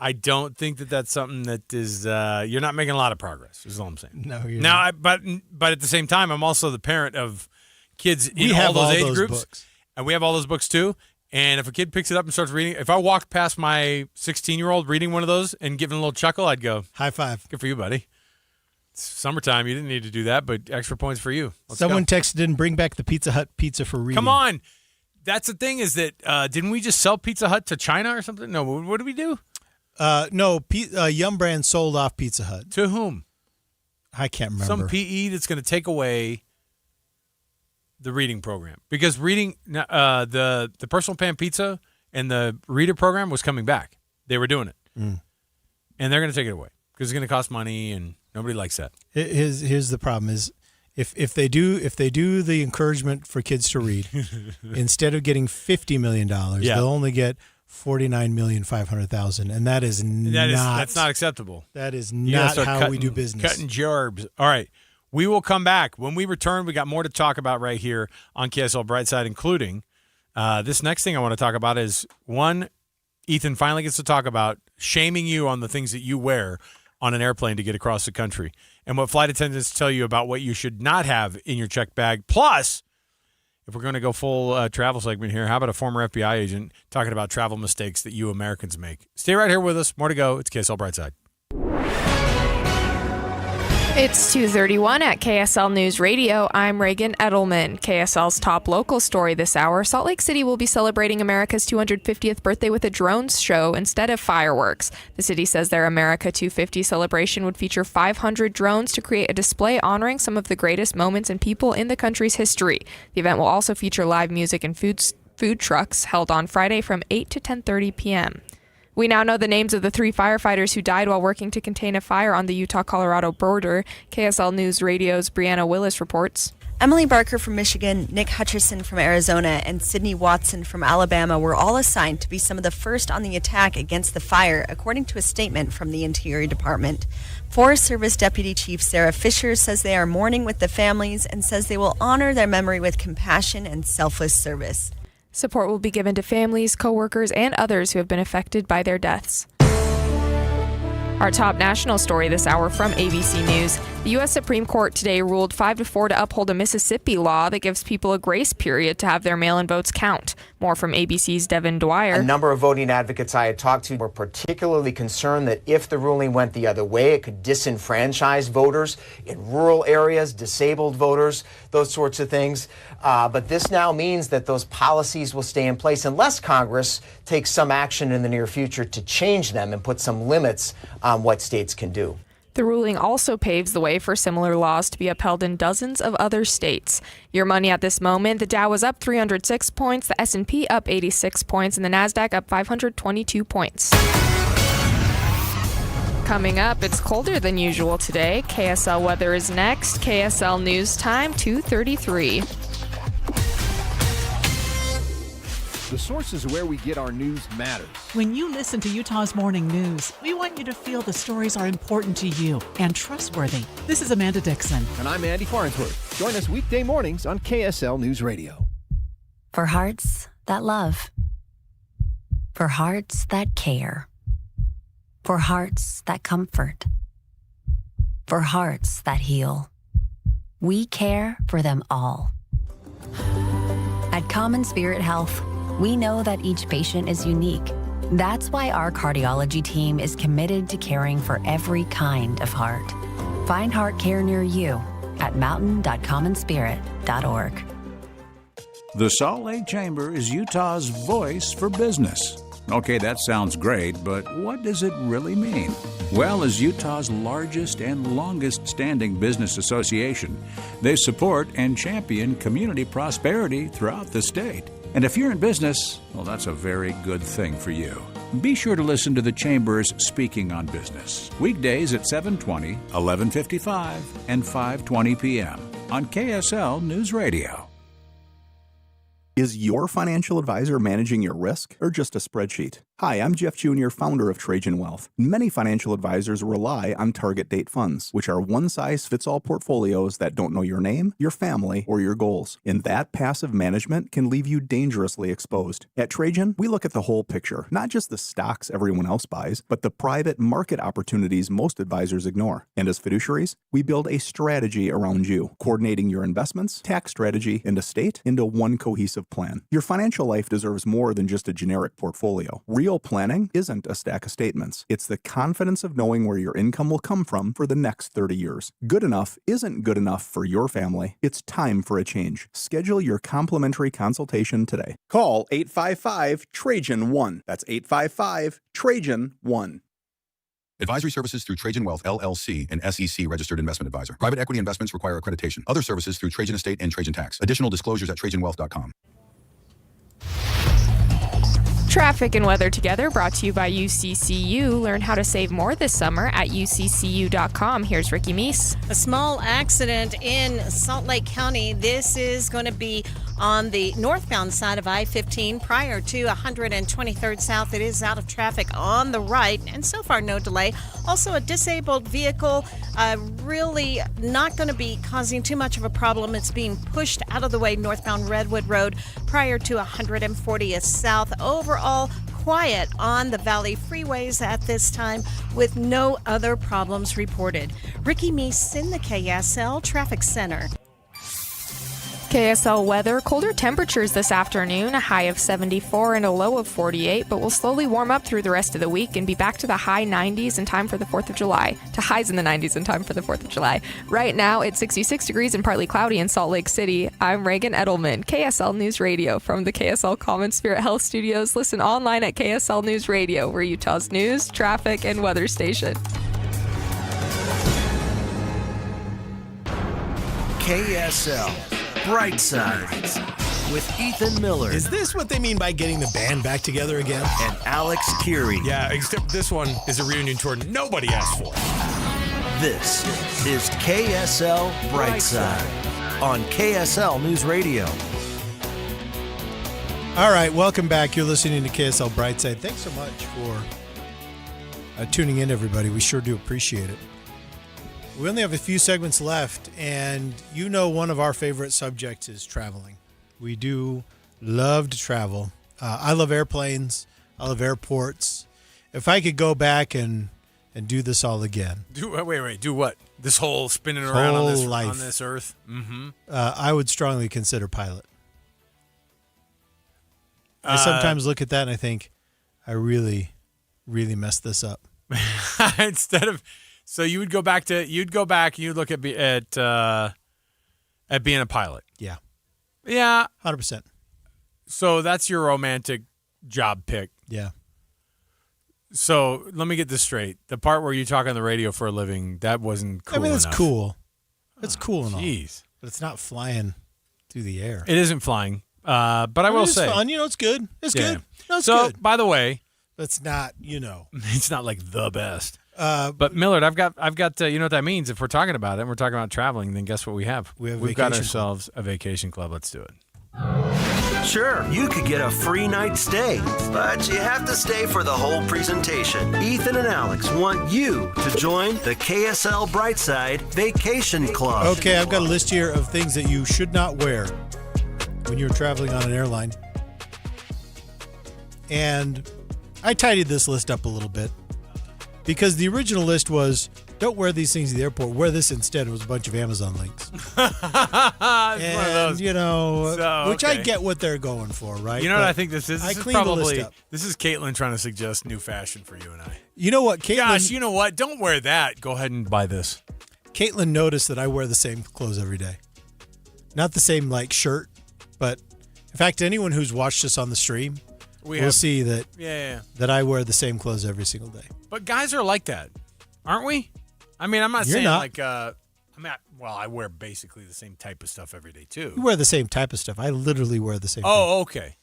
I don't think that's something that is you're not making a lot of progress, is all I'm saying. No, you're now, not. But at the same time, I'm also the parent of kids in We have all those all age those groups. books. And we have all those books too. And if a kid picks it up and starts reading, if I walked past my 16-year-old reading one of those and giving a little chuckle, I'd go, high five. Good for you, buddy. It's summertime. You didn't need to do that, but extra points for you. Let's Someone go. texted and bring back the Pizza Hut pizza for reading. Come on. That's the thing is that didn't we just sell Pizza Hut to China or something? No, what did we do? No, Yum Brand sold off Pizza Hut. To whom? I can't remember. Some PE that's going to take away the reading program. Because reading, the personal pan pizza and the reader program was coming back. They were doing it. Mm. And they're going to take it away because it's going to cost money and nobody likes that. Here's the problem is if they do the encouragement for kids to read, instead of getting $50 million, they'll only get $49,500,000, and that's not acceptable. That is not how we do business. Cutting jarbs. All right. We will come back. When we return, we got more to talk about right here on KSL Brightside, including this next thing I want to talk about is, one, Ethan finally gets to talk about shaming you on the things that you wear on an airplane to get across the country and what flight attendants tell you about what you should not have in your checked bag. Plus, if we're going to go full travel segment here, how about a former FBI agent talking about travel mistakes that you Americans make? Stay right here with us. More to go. It's KSL Brightside. It's 2:31 at KSL News Radio. I'm Reagan Edelman. KSL's top local story this hour. Salt Lake City will be celebrating America's 250th birthday with a drone show instead of fireworks. The city says their America 250 celebration would feature 500 drones to create a display honoring some of the greatest moments and people in the country's history. The event will also feature live music and food trucks held on Friday from 8 to 10:30 p.m. We now know the names of the 3 firefighters who died while working to contain a fire on the Utah-Colorado border. KSL News Radio's Brianna Willis reports. Emily Barker from Michigan, Nick Hutcherson from Arizona, and Sydney Watson from Alabama were all assigned to be some of the first on the attack against the fire, according to a statement from the Interior Department. Forest Service Deputy Chief Sarah Fisher says they are mourning with the families and says they will honor their memory with compassion and selfless service. Support will be given to families, coworkers, and others who have been affected by their deaths. Our top national story this hour from ABC News. The U.S. Supreme Court today ruled 5-4 to uphold a Mississippi law that gives people a grace period to have their mail-in votes count. More from ABC's Devin Dwyer. A number of voting advocates I had talked to were particularly concerned that if the ruling went the other way, it could disenfranchise voters in rural areas, disabled voters, those sorts of things. But this now means that those policies will stay in place unless Congress takes some action in the near future to change them and put some limits on what states can do. The ruling also paves the way for similar laws to be upheld in dozens of other states. Your money at this moment, the Dow was up 306 points, the S&P up 86 points, and the NASDAQ up 522 points. Coming up, it's colder than usual today. KSL weather is next. KSL News Time, 2:33. The sources where we get our news matters. When you listen to Utah's Morning News, we want you to feel the stories are important to you and trustworthy. This is Amanda Dixon. And I'm Andy Farnsworth. Join us weekday mornings on KSL News Radio. For hearts that love. For hearts that care. For hearts that comfort. For hearts that heal. We care for them all. At Common Spirit Health, we know that each patient is unique. That's why our cardiology team is committed to caring for every kind of heart. Find heart care near you at mountain.commonspirit.org. The Salt Lake Chamber is Utah's voice for business. Okay, that sounds great, but what does it really mean? Well, as Utah's largest and longest standing business association, they support and champion community prosperity throughout the state. And if you're in business, well, that's a very good thing for you. Be sure to listen to the Chamber's Speaking on Business, weekdays at 7:20, 11:55, and 5:20 p.m. on KSL News Radio. Is your financial advisor managing your risk or just a spreadsheet? Hi, I'm Jeff Jr., founder of Trajan Wealth. Many financial advisors rely on target date funds, which are one-size-fits-all portfolios that don't know your name, your family, or your goals. And that passive management can leave you dangerously exposed. At Trajan, we look at the whole picture, not just the stocks everyone else buys, but the private market opportunities most advisors ignore. And as fiduciaries, we build a strategy around you, coordinating your investments, tax strategy, and estate into one cohesive plan. Your financial life deserves more than just a generic portfolio. Real planning isn't a stack of statements. It's the confidence of knowing where your income will come from for the next 30 years. Good enough isn't good enough for your family. It's time for a change. Schedule your complimentary consultation today. Call 855-TRAJAN-1. That's 855-TRAJAN-1. Advisory services through Trajan Wealth, LLC, an SEC registered investment advisor. Private equity investments require accreditation. Other services through Trajan Estate and Trajan Tax. Additional disclosures at TrajanWealth.com. Traffic and weather together, brought to you by UCCU. Learn how to save more this summer at uccu.com. Here's Ricky Meese. A small accident in Salt Lake County. This is going to be on the northbound side of I-15 prior to 123rd South. It is out of traffic on the right, and so far no delay. Also a disabled vehicle, really not going to be causing too much of a problem. It's being pushed out of the way northbound Redwood Road prior to 140th South. Overall, quiet on the Valley freeways at this time with no other problems reported. Ricky Meese in the KSL Traffic Center. KSL weather, colder temperatures this afternoon, a high of 74 and a low of 48, but will slowly warm up through the rest of the week and be back to the high 90s in time for the 4th of July, to highs in the 90s in time for the 4th of July. Right now, it's 66 degrees and partly cloudy in Salt Lake City. I'm Reagan Edelman, KSL News Radio from the KSL Common Spirit Health Studios. Listen online at KSL News Radio. We're Utah's news, traffic, and weather station. KSL Brightside with Ethan Miller. Is this what they mean by getting the band back together again? And Alex Keary. Yeah, except this one is a reunion tour nobody asked for. This is KSL Brightside on KSL News Radio. All right, welcome back. You're listening to KSL Brightside. Thanks so much for tuning in, everybody. We sure do appreciate it. We only have a few segments left, and you know one of our favorite subjects is traveling. We do love to travel. I love airplanes. I love airports. If I could go back and do this all again. Wait. Do what? This whole spinning around whole on life. On this earth? Mm-hmm. I would strongly consider pilot. I sometimes look at that and I think, I really, really messed this up. Instead of... So you'd go back and you'd look at being a pilot. Yeah. Yeah. 100%. So that's your romantic job pick. Yeah. So let me get this straight. The part where you talk on the radio for a living, that wasn't cool. I mean, it's enough. cool. It's cool and all. Jeez. But it's not flying through the air. It isn't flying. But I will say. It's fun. It's good. It's good. No, it's so, good. by the way. It's not, It's not like the best. But Millard, I've got you know what that means. If we're talking about it and we're talking about traveling, then guess what we have? We've got ourselves a vacation club. Let's do it. Sure, you could get a free night stay, but you have to stay for the whole presentation. Ethan and Alex want you to join the KSL Brightside Vacation Club. Okay, I've got a list here of things that you should not wear when you're traveling on an airline. And I tidied this list up a little bit. Because the original list was, don't wear these things at the airport. Wear this instead. It was a bunch of Amazon links. And, which I get what they're going for, right? You know what I think this is? I cleaned the list up. This is Caitlin trying to suggest new fashion for you and I. You know what, Caitlin? Gosh, you know what? Don't wear that. Go ahead and buy this. Caitlin noticed that I wear the same clothes every day. Not the same, shirt, but in fact, anyone who's watched us on the stream will see that, that I wear the same clothes every single day. But guys are like that, aren't we? I mean, I'm not saying I wear basically the same type of stuff every day too. You wear the same type of stuff. I literally wear the same thing. Oh, okay.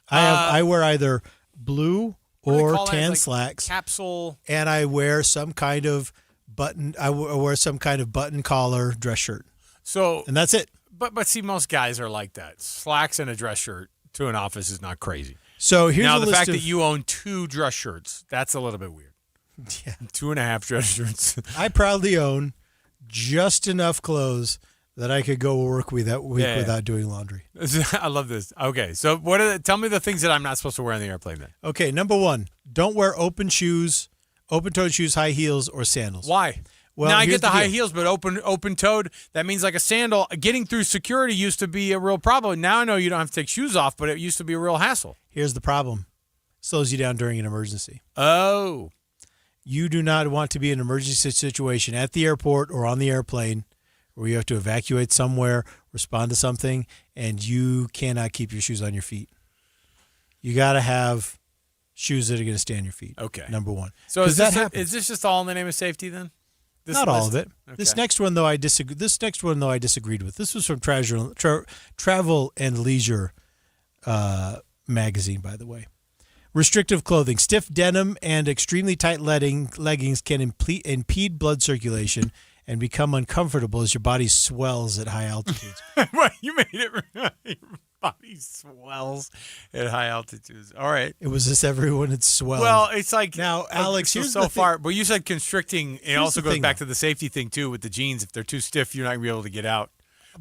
I wear either blue or tan slacks. Capsule. And I wear some kind of button. I wear some kind of button collar dress shirt. And that's it. But see, most guys are like that. Slacks and a dress shirt to an office is not crazy. So here's now a the list fact of, that you own 2 dress shirts, that's a little bit weird. Yeah. 2.5 dress shirts. I proudly own just enough clothes that I could go work with that week without doing laundry. I love this. Okay, so tell me the things that I'm not supposed to wear on the airplane then. Okay, number 1, don't wear open-toed shoes, high heels, or sandals. Why? Well, now I here's get the high deal. heels, but open-toed, that means like a sandal. Getting through security used to be a real problem. Now I know you don't have to take shoes off, but it used to be a real hassle. Here's the problem. Slows you down during an emergency. Oh. You do not want to be in an emergency situation at the airport or on the airplane where you have to evacuate somewhere, respond to something, and you cannot keep your shoes on your feet. You got to have shoes that are going to stay on your feet. Okay. Number 1. So is this just all in the name of safety then? Not all of it. Okay. This next one though I disagreed with. This was from Travel and Leisure magazine, by the way. Restrictive clothing. Stiff denim and extremely tight leggings can impede blood circulation and become uncomfortable as your body swells at high altitudes. Well, you made it right. Your body swells at high altitudes. All right. It was as everyone had swelled. Well, it's like now, Alex. Here's so the far, thing. but you said constricting. It also goes back to the safety thing too with the jeans. If they're too stiff, you're not gonna be able to get out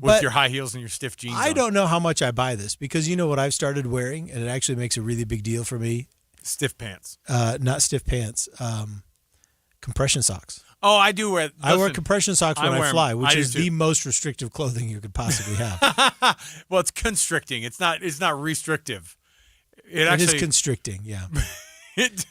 with your high heels and your stiff jeans. I don't know how much I buy this because you know what I've started wearing, and it actually makes a really big deal for me. Stiff pants. Not stiff pants. Compression socks. Oh, I do wear. I wear compression socks when I fly, which is too. the most restrictive clothing you could possibly have. Well, it's constricting. It's not restrictive. It is constricting. Yeah. It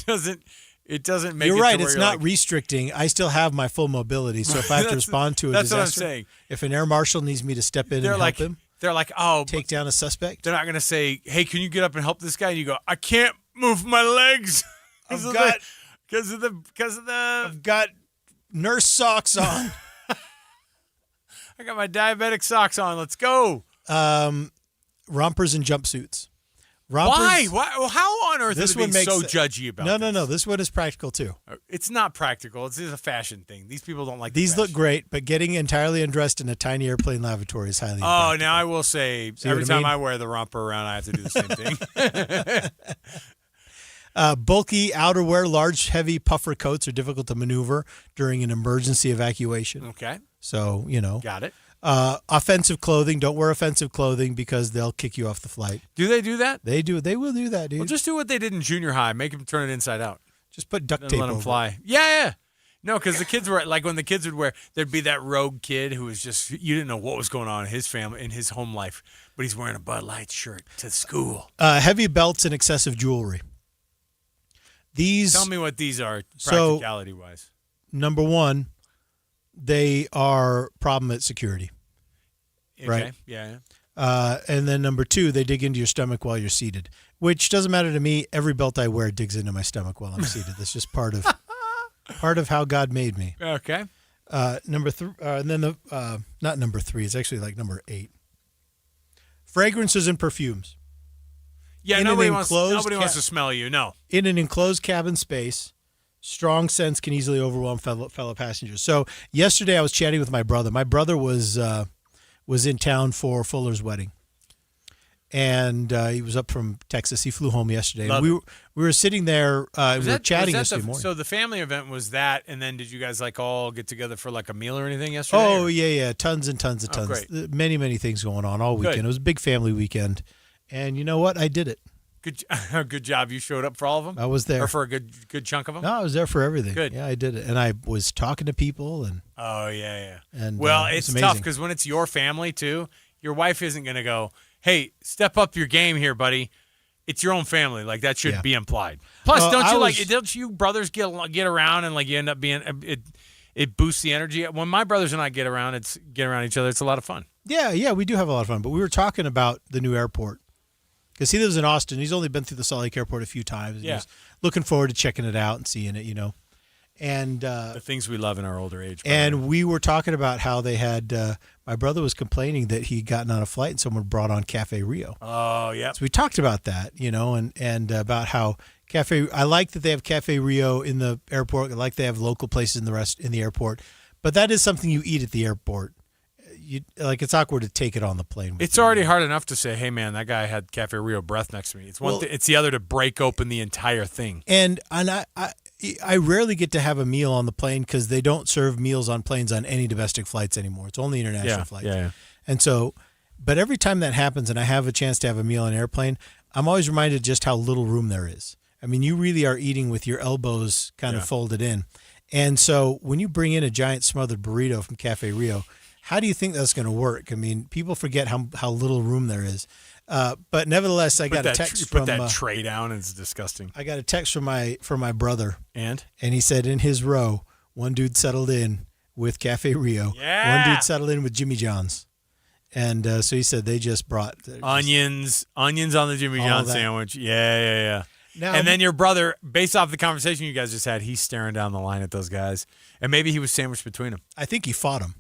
doesn't make. You're it right. to where It's you're not like, restricting. I still have my full mobility, so if I have to respond to a that's disaster, what I'm saying. If an air marshal needs me to step in and help him, they're like, oh, take down a suspect. They're not going to say, hey, can you get up and help this guy? And you go, I can't move my legs. Because of the. I've got nurse socks on. I got my diabetic socks on. Let's go. Rompers and jumpsuits. Why? Well, how on earth this are they one being makes so judgy about this? No. This one is practical too. It's not practical. It's just a fashion thing. These people don't like these. Look great, but getting entirely undressed in a tiny airplane lavatory is highly impractical. Now I will say, every time I wear the romper around, I have to do the same thing. Bulky outerwear, large, heavy puffer coats are difficult to maneuver during an emergency evacuation. Okay. So, Got it. Offensive clothing. Don't wear offensive clothing because they'll kick you off the flight. Do they do that? They do. They will do that, dude. Well, just do what they did in junior high. Make them turn it inside out. Just put duct tape let them over fly. it. Yeah. No, because the kids were like when the kids would wear, there'd be that rogue kid who was just, you didn't know what was going on in his family, in his home life, but he's wearing a Bud Light shirt to school. Heavy belts and excessive jewelry. Tell me what these are, practicality-wise. Number 1, they are problem at security. Okay. Right? Yeah. And then number 2, they dig into your stomach while you're seated, which doesn't matter to me. Every belt I wear digs into my stomach while I'm seated. That's just part of how God made me. Okay. Number 3, and then not number 3. It's actually like number 8. Fragrances and perfumes. Yeah, nobody wants to smell you. No. In an enclosed cabin space, strong scents can easily overwhelm fellow passengers. So yesterday I was chatting with my brother. My brother was in town for Fuller's wedding, and he was up from Texas. He flew home yesterday. And we were sitting there. We were chatting yesterday morning. So the family event was that, and then did you guys all get together for like a meal or anything yesterday? Oh yeah, tons and tons and tons. Great. Many things going on all weekend. Good. It was a big family weekend, and you know what? I did it. Good job. You showed up for all of them? I was there. Or for a good chunk of them? No, I was there for everything. Good. Yeah, I did it. And I was talking to people. And oh, yeah. And it's tough because when it's your family, too, your wife isn't going to go, hey, step up your game here, buddy. It's your own family. Like, that should be implied. Plus, don't you brothers get around and, you end up being it boosts the energy? When my brothers and I get around each other, it's a lot of fun. Yeah, we do have a lot of fun. But we were talking about the new airport. Because he lives in Austin. He's only been through the Salt Lake Airport a few times. And he's looking forward to checking it out and seeing it, And the things we love in our older age. And we were talking about how they had, my brother was complaining that he'd gotten on a flight and someone brought on Cafe Rio. Oh, yeah. So we talked about that, and about how I like that they have Cafe Rio in the airport. I like they have local places in the airport. But that is something you eat at the airport. it's awkward to take it on the plane. It's already hard enough to say, hey, man, that guy had Cafe Rio breath next to me. It's the other to break open the entire thing. And I rarely get to have a meal on the plane because they don't serve meals on planes on any domestic flights anymore. It's only international flights. Yeah. And so, but every time that happens and I have a chance to have a meal on an airplane, I'm always reminded just how little room there is. I mean, you really are eating with your elbows kind of folded in. And so when you bring in a giant smothered burrito from Cafe Rio, how do you think that's going to work? I mean, people forget how little room there is. But nevertheless, I got a text from... Put that tray down, it's disgusting. I got a text from my brother. And he said in his row, one dude settled in with Cafe Rio. Yeah. One dude settled in with Jimmy John's. And so he said they just brought... Onions on the Jimmy John's sandwich. Yeah. Now, and then your brother, based off the conversation you guys just had, he's staring down the line at those guys. And maybe he was sandwiched between them. I think he fought them.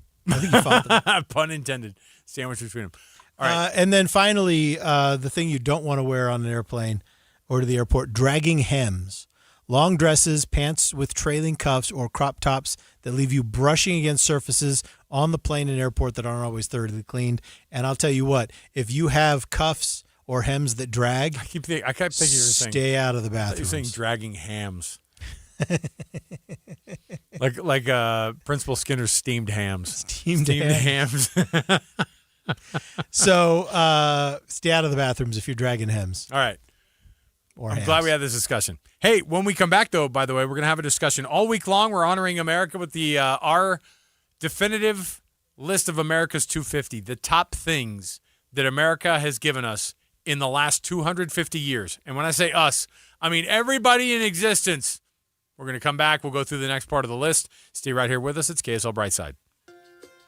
Pun intended. Sandwiched between them. All right. And then finally, the thing you don't want to wear on an airplane or to the airport, dragging hems. Long dresses, pants with trailing cuffs, or crop tops that leave you brushing against surfaces on the plane and airport that aren't always thoroughly cleaned. And I'll tell you what, if you have cuffs or hems that drag, I kept thinking you were saying, stay out of the bathroom. You're saying dragging hams. like Principal Skinner's steamed hams. Steamed hams. So stay out of the bathrooms if you're dragging hems. All right. I'm glad we had this discussion. Hey, when we come back, though, by the way, we're going to have a discussion all week long. We're honoring America with our definitive list of America's 250, the top things that America has given us in the last 250 years. And when I say us, I mean everybody in existence. We're going to come back. We'll go through the next part of the list. Stay right here with us. It's KSL Brightside.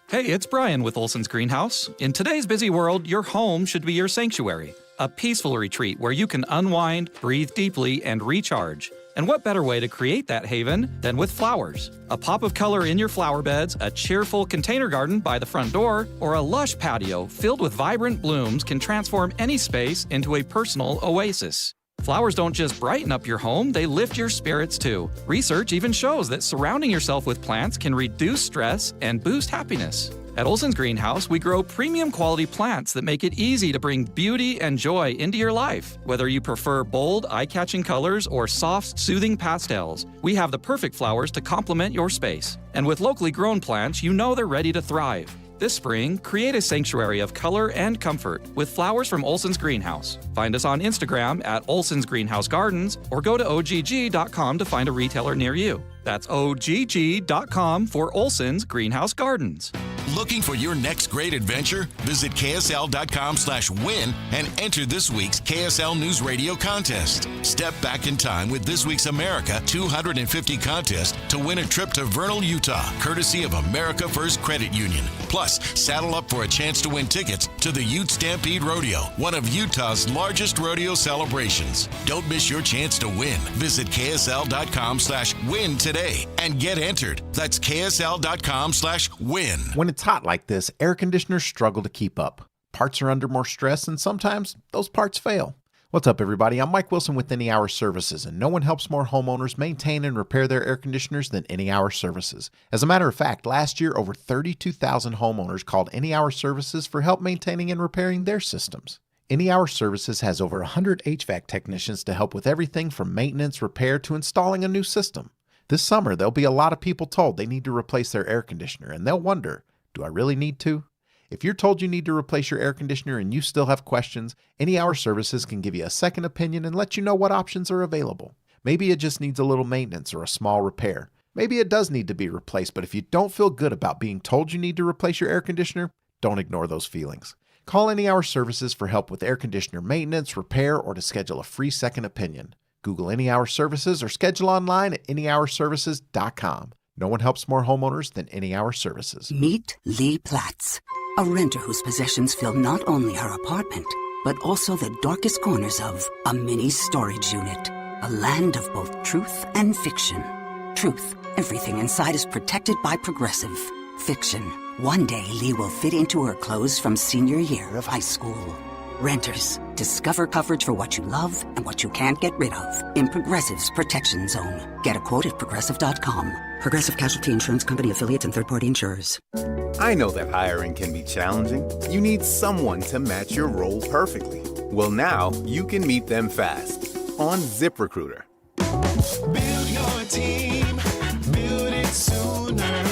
Hey, it's Brian with Olson's Greenhouse. In today's busy world, your home should be your sanctuary, a peaceful retreat where you can unwind, breathe deeply, and recharge. And what better way to create that haven than with flowers? A pop of color in your flower beds, a cheerful container garden by the front door, or a lush patio filled with vibrant blooms can transform any space into a personal oasis. Flowers don't just brighten up your home, they lift your spirits too. Research even shows that surrounding yourself with plants can reduce stress and boost happiness. At Olson's Greenhouse, we grow premium quality plants that make it easy to bring beauty and joy into your life. Whether you prefer bold, eye-catching colors or soft, soothing pastels, we have the perfect flowers to complement your space. And with locally grown plants, you know they're ready to thrive. This spring, create a sanctuary of color and comfort with flowers from Olson's Greenhouse. Find us on Instagram at Olson's Greenhouse Gardens or go to OGG.com to find a retailer near you. That's OGG.com for Olson's Greenhouse Gardens. Looking for your next great adventure? Visit KSL.com/win and enter this week's KSL News Radio contest. Step back in time with this week's America 250 contest to win a trip to Vernal, Utah, courtesy of America First Credit Union. Plus, saddle up for a chance to win tickets to the Ute Stampede Rodeo, one of Utah's largest rodeo celebrations. Don't miss your chance to win. Visit KSL.com/win today and get entered. That's KSL.com/win. When it's hot like this, air conditioners struggle to keep up. Parts are under more stress, and sometimes those parts fail. What's up, everybody? I'm Mike Wilson with Any Hour Services, and no one helps more homeowners maintain and repair their air conditioners than Any Hour Services. As a matter of fact, last year, over 32,000 homeowners called Any Hour Services for help maintaining and repairing their systems. Any Hour Services has over 100 HVAC technicians to help with everything from maintenance, repair, to installing a new system. This summer, there'll be a lot of people told they need to replace their air conditioner, and they'll wonder, do I really need to? If you're told you need to replace your air conditioner and you still have questions, Any Hour Services can give you a second opinion and let you know what options are available. Maybe it just needs a little maintenance or a small repair. Maybe it does need to be replaced, but if you don't feel good about being told you need to replace your air conditioner, don't ignore those feelings. Call Any Hour Services for help with air conditioner maintenance, repair, or to schedule a free second opinion. Google Any Hour Services or schedule online at anyhourservices.com. No one helps more homeowners than Any Hour Services. Meet Lee Platts, a renter whose possessions fill not only her apartment, but also the darkest corners of a mini storage unit. A land of both truth and fiction. Truth, everything inside is protected by Progressive. Fiction, one day Lee will fit into her clothes from senior year of high school. Renters, discover coverage for what you love and what you can't get rid of in Progressive's Protection Zone. Get a quote at Progressive.com. Progressive Casualty Insurance Company, affiliates, and third-party insurers. I know that hiring can be challenging. You need someone to match your role perfectly. Well, now you can meet them fast on ZipRecruiter. Build your team, build it sooner.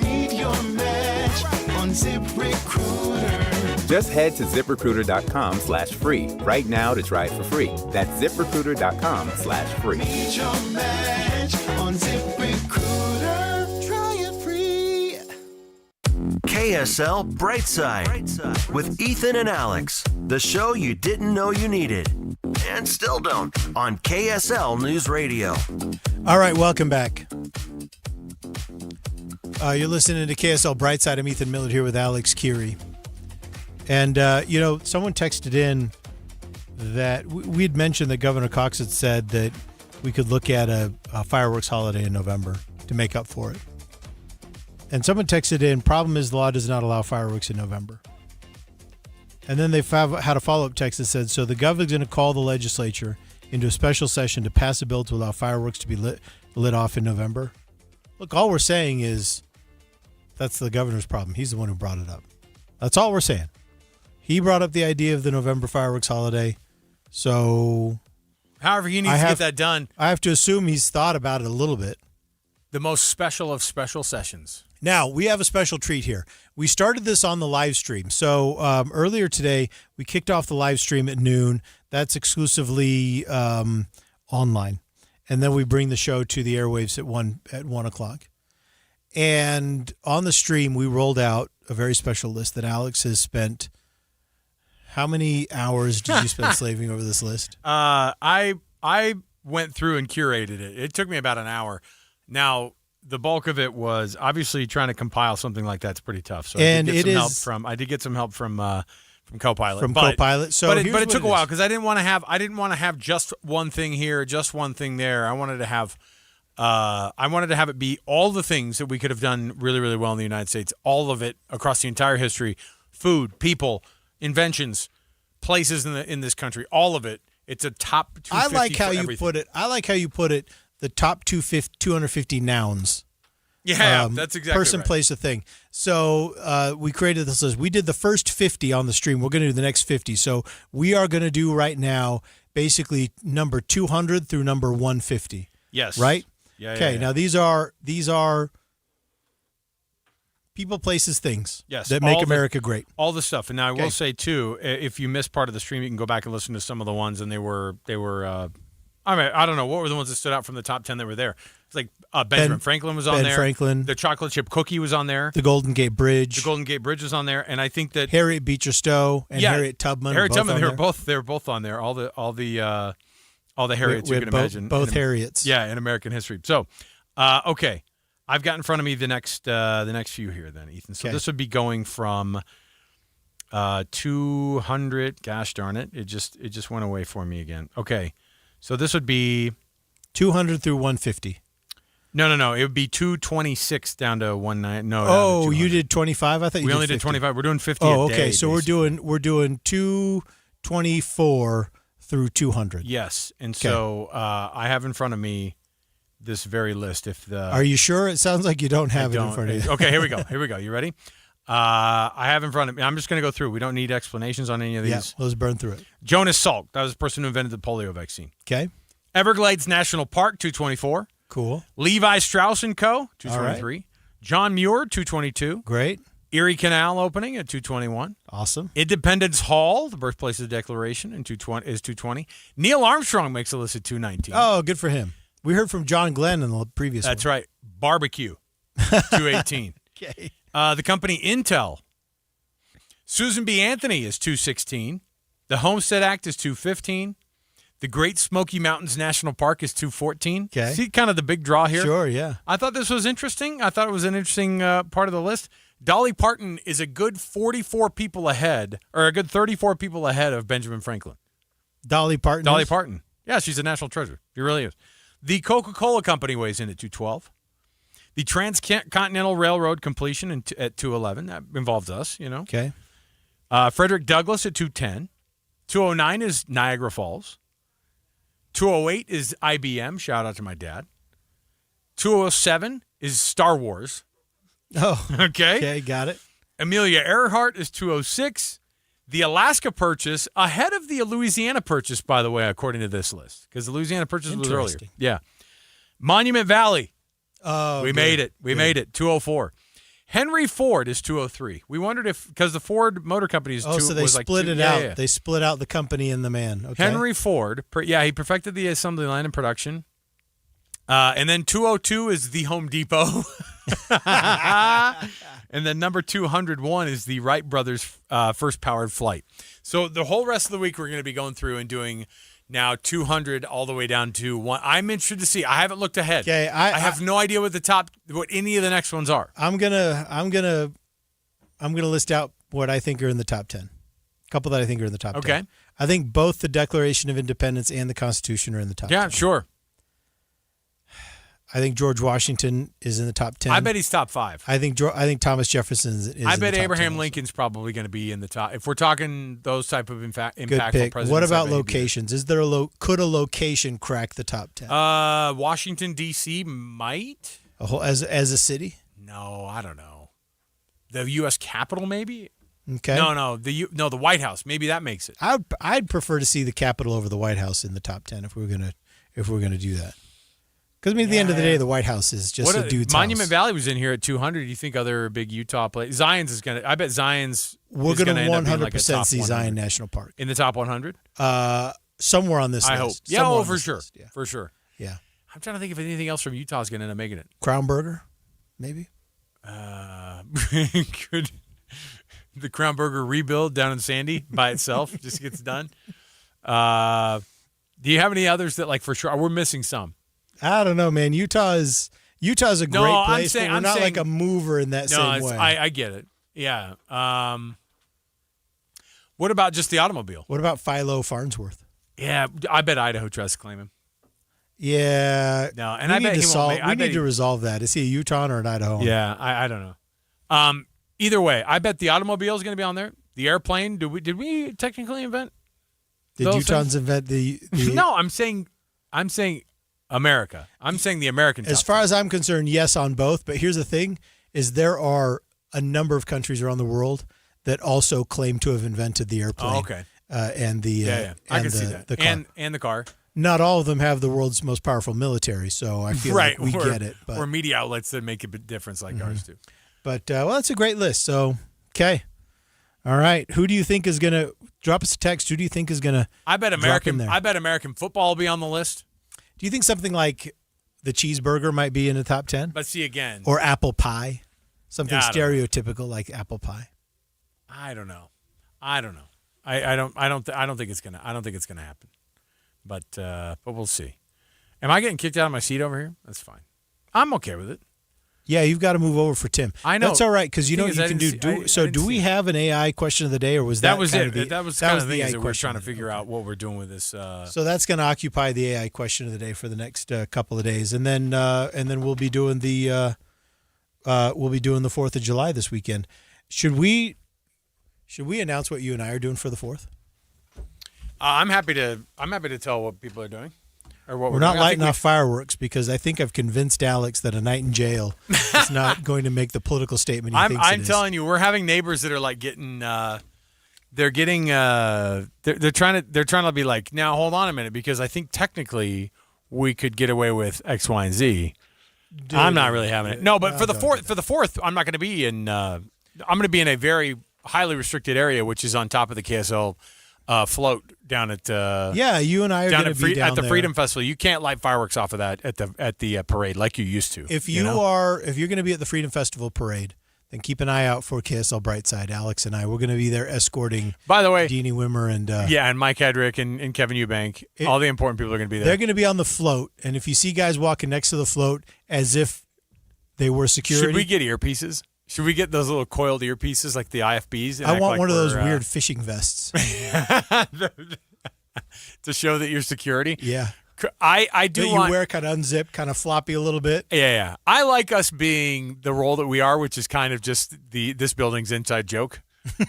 Meet your match on ZipRecruiter. Just head to ZipRecruiter.com/free right now to try it for free. That's ZipRecruiter.com/free. Meet your match on ZipRecruiter. Try it free. KSL Brightside with Ethan and Alex, the show you didn't know you needed and still don't on KSL News Radio. All right, welcome back. You're listening to KSL Brightside. I'm Ethan Millett here with Alex Keary. And, someone texted in that we had mentioned that Governor Cox had said that we could look at a fireworks holiday in November to make up for it. And someone texted in, problem is the law does not allow fireworks in November. And then they had a follow-up text that said, so the governor's going to call the legislature into a special session to pass a bill to allow fireworks to be lit off in November. Look, all we're saying is that's the governor's problem. He's the one who brought it up. That's all we're saying. He brought up the idea of the November fireworks holiday. So however he needs to get that done. I have to assume he's thought about it a little bit. The most special of special sessions. Now, we have a special treat here. We started this on the live stream. So earlier today, we kicked off the live stream at noon. That's exclusively online. And then we bring the show to the airwaves at 1 o'clock. And on the stream, we rolled out a very special list that Alex has spent. How many hours did you spend slaving over this list? I went through and curated it. It took me about an hour. Now, the bulk of it was obviously trying to compile something like that's pretty tough. So I did get some help from Copilot. Copilot. So but it took a while because I didn't want to have just one thing here, just one thing there. I wanted to have it be all the things that we could have done really, really well in the United States, all of it across the entire history, food, people, inventions, places in this country, all of it. It's a top 250 I like how you put it. I like how you put it. The top 250 nouns. Yeah, that's exactly person, right. place, a thing. So we created this list. We did the first 50 on the stream. We're going to do the next 50. So we are going to do right now basically number 200 through number 150. Yes. Right? Yeah. Okay. Yeah. Now these are people, places, things. Yes, that make America great. All the stuff. And now I will say too, if you missed part of the stream, you can go back and listen to some of the ones, and they were. I don't know. What were the ones that stood out from the top 10 that were there? It's like Benjamin Franklin was on there. Franklin. The chocolate chip cookie was on there. The Golden Gate Bridge. The Golden Gate Bridge was on there. And I think that Harriet Beecher Stowe and Harriet Tubman. They were both on there. All the Harriets you can imagine. Both Harriets. Yeah, in American history. So, okay. I've got in front of me the next few here then, Ethan. So this would be going from 200. Gosh darn it. It just went away for me again. Okay. So this would be 200 through 150. No. It would be 226 down to 19. No. You did 25. I thought we only did 25. We're doing 50. Oh, a okay. day, So basically. we're doing 224 through 200. Yes, and so I have in front of me this very list. Are you sure? It sounds like you don't have it in front of you. Okay, here we go. You ready? I have in front of me. I'm just going to go through. We don't need explanations on any of these. Yeah, let's burn through it. Jonas Salk. That was the person who invented the polio vaccine. Okay. Everglades National Park, 224. Cool. Levi Strauss & Co., 223. Right. John Muir, 222. Great. Erie Canal opening at 221. Awesome. Independence Hall, the birthplace of the Declaration, is 220. Neil Armstrong makes a list at 219. Oh, good for him. We heard from John Glenn in the previous That's one. right. Barbecue, 218. Okay. The company Intel. Susan B. Anthony is 216. The Homestead Act is 215. The Great Smoky Mountains National Park is 214. Okay. See kind of the big draw here? Sure, yeah. I thought this was interesting. I thought it was an interesting part of the list. Dolly Parton is a good 44 people ahead, or a good 34 people ahead of Benjamin Franklin. Dolly Parton? Dolly Parton. Yeah, she's a national treasure. She really is. The Coca-Cola Company weighs in at 212. The Transcontinental Railroad completion at 211. That involves us, you know. Okay. Frederick Douglass at 210. 209 is Niagara Falls. 208 is IBM. Shout out to my dad. 207 is Star Wars. Oh, okay. Okay, got it. Amelia Earhart is 206. The Alaska purchase, ahead of the Louisiana purchase, by the way, according to this list, because the Louisiana purchase was earlier. Yeah. Monument Valley. Oh, we made it. We made it. 204. Henry Ford is 203. We wondered if, because the Ford Motor Company is so they split it out. Yeah. They split out the company and the man. Okay. Henry Ford, he perfected the assembly line and production. And then 202 is the Home Depot. And then number 201 is the Wright brothers' first powered flight. So the whole rest of the week, we're going to be going through and doing now 200 all the way down to 1. I'm interested to see. I haven't looked ahead. Okay, I have no idea what any of the next ones are. I'm gonna list out what I think are in the top 10. A couple that I think are in the top 10. Okay. I think both the Declaration of Independence and the Constitution are in the top 10. Yeah, sure. I think George Washington is in the top 10. I bet he's top 5. I think Thomas Jefferson is in the top 10. Abraham Lincoln's probably going to be in the top. If we're talking those type of impactful presidents. What about locations? Is there could a location crack the top 10? Washington D.C. might. As a city? No, I don't know. The U.S. Capitol maybe. Okay. No, the White House. Maybe that makes it. I'd prefer to see the Capitol over the White House in the top 10 if we're gonna do that. Because at the end of the day, the White House is just a dude's Monument house. Valley was in here at 200. Do you think other big Utah places? Zion's is going to. I bet Zion's. We're going to 100% see Zion National Park in the top 100. Somewhere on this list. I hope. Yeah, for sure. List, yeah. For sure. Yeah. I'm trying to think if anything else from Utah is going to end up making it. Crown Burger, maybe. Could the Crown Burger rebuild down in Sandy by itself just gets done? Do you have any others that for sure? We're missing some. I don't know, man. Utah's a great place, but we're not like a mover in that same way. I get it. Yeah. What about just the automobile? What about Philo Farnsworth? Yeah, I bet Idaho tries to claim him. Yeah. No, and I bet he won't. We need to resolve that. Is he a Utahn or an Idahoan? Yeah, I don't know. Either way, I bet the automobile is going to be on there. The airplane. Did we technically invent? Did Utahns invent the? No, I'm saying America. I'm saying the American. As far as I'm concerned, yes on both. But here's the thing: is there are a number of countries around the world that also claim to have invented the airplane. Oh, okay. And the I can see that. The car. And the car. Not all of them have the world's most powerful military, so I feel like we get it. But, or media outlets that make a big difference like ours do. But that's a great list. So okay, all right. Who do you think is going to drop us a text? Who do you think is going to? I bet American football will be on the list. Do you think something like the cheeseburger might be in the top 10? But see again. Or apple pie. Something stereotypical like apple pie. I don't know. I don't think it's gonna happen. But we'll see. Am I getting kicked out of my seat over here? That's fine. I'm okay with it. Yeah, you've got to move over for Tim. I know. That's all right, because you know what you can do. Do we have an AI question of the day, or was that was it? That was kind of the thing that we're trying to figure out what we're doing with this. So that's going to occupy the AI question of the day for the next couple of days, and then we'll be doing the 4th of July this weekend. Should we announce what you and I are doing for the 4th? I'm happy to tell what people are doing. Or what we're not lighting off fireworks because I think I've convinced Alex that a night in jail is not going to make the political statement he thinks it is. I'm telling you, we're having neighbors that are like getting they're trying to be like, now hold on a minute, because I think technically we could get away with X, Y, and Z. Dude, I'm not really having it. No, but for the fourth, I'm not going to be in. I'm going to be in a very highly restricted area, which is on top of the KSL float down at. You and I are going to be down at the there. Freedom Festival. You can't light fireworks off of that at the parade like you used to. If you're going to be at the Freedom Festival parade, then keep an eye out for KSL Brightside. Alex and I, we're going to be there escorting. By the way, Deanie Wimmer and and Mike Hedrick and Kevin Eubank. All the important people are going to be there. They're going to be on the float, and if you see guys walking next to the float as if they were security, should we get earpieces? Should we get those little coiled earpieces like the IFBs? I want one of those weird fishing vests to show that you're security. Yeah. I do that you wear kind of unzipped, kind of floppy a little bit. Yeah. I like us being the role that we are, which is kind of just this building's inside joke.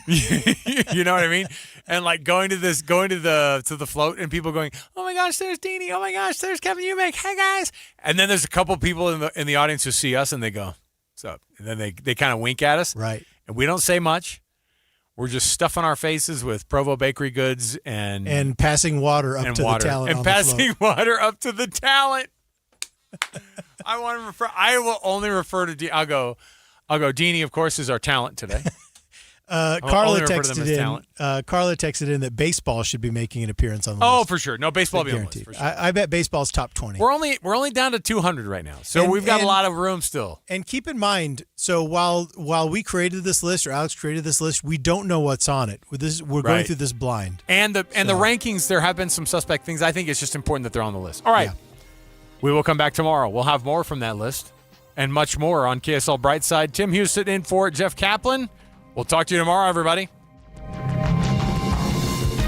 You know what I mean? And like going to the float and people going, oh my gosh, there's Deanie. Oh my gosh, there's Kevin Eubank. Hey guys. And then there's a couple people in the audience who see us and they go, what's up? And then they kind of wink at us. Right. And we don't say much. We're just stuffing our faces with Provo Bakery goods and passing water up to the talent. And passing water up to the talent. I will only refer to I'll go, Deanie, of course, is our talent today. Carla texted in that baseball should be making an appearance on the list. Oh, for sure. No, baseball will be on the list. For sure. I bet baseball's top 20. We're only down to 200 right now, so we've got a lot of room still. And keep in mind, so while we created this list, or Alex created this list, we don't know what's on it. We're going through this blind. And the rankings, there have been some suspect things. I think it's just important that they're on the list. All right. Yeah. We will come back tomorrow. We'll have more from that list and much more on KSL Brightside. Tim Hughes sitting in for Jeff Kaplan. We'll talk to you tomorrow, everybody.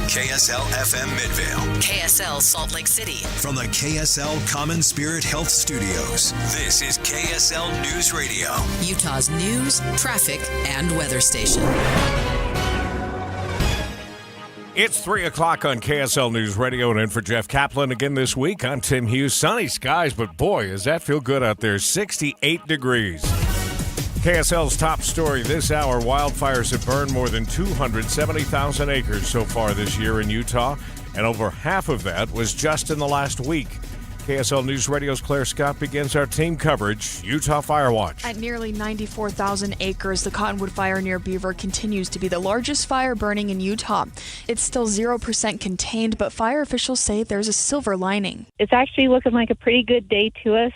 KSL FM Midvale. KSL Salt Lake City. From the KSL Common Spirit Health Studios, this is KSL News Radio. Utah's news, traffic, and weather station. It's 3 o'clock on KSL News Radio, and in for Jeff Kaplan again this week. I'm Tim Hughes. Sunny skies, but boy, does that feel good out there. 68 degrees. KSL's top story this hour, wildfires have burned more than 270,000 acres so far this year in Utah, and over half of that was just in the last week. KSL News Radio's Claire Scott begins our team coverage, Utah Fire Watch. At nearly 94,000 acres, the Cottonwood Fire near Beaver continues to be the largest fire burning in Utah. It's still 0% contained, but fire officials say there's a silver lining. It's actually looking like a pretty good day to us.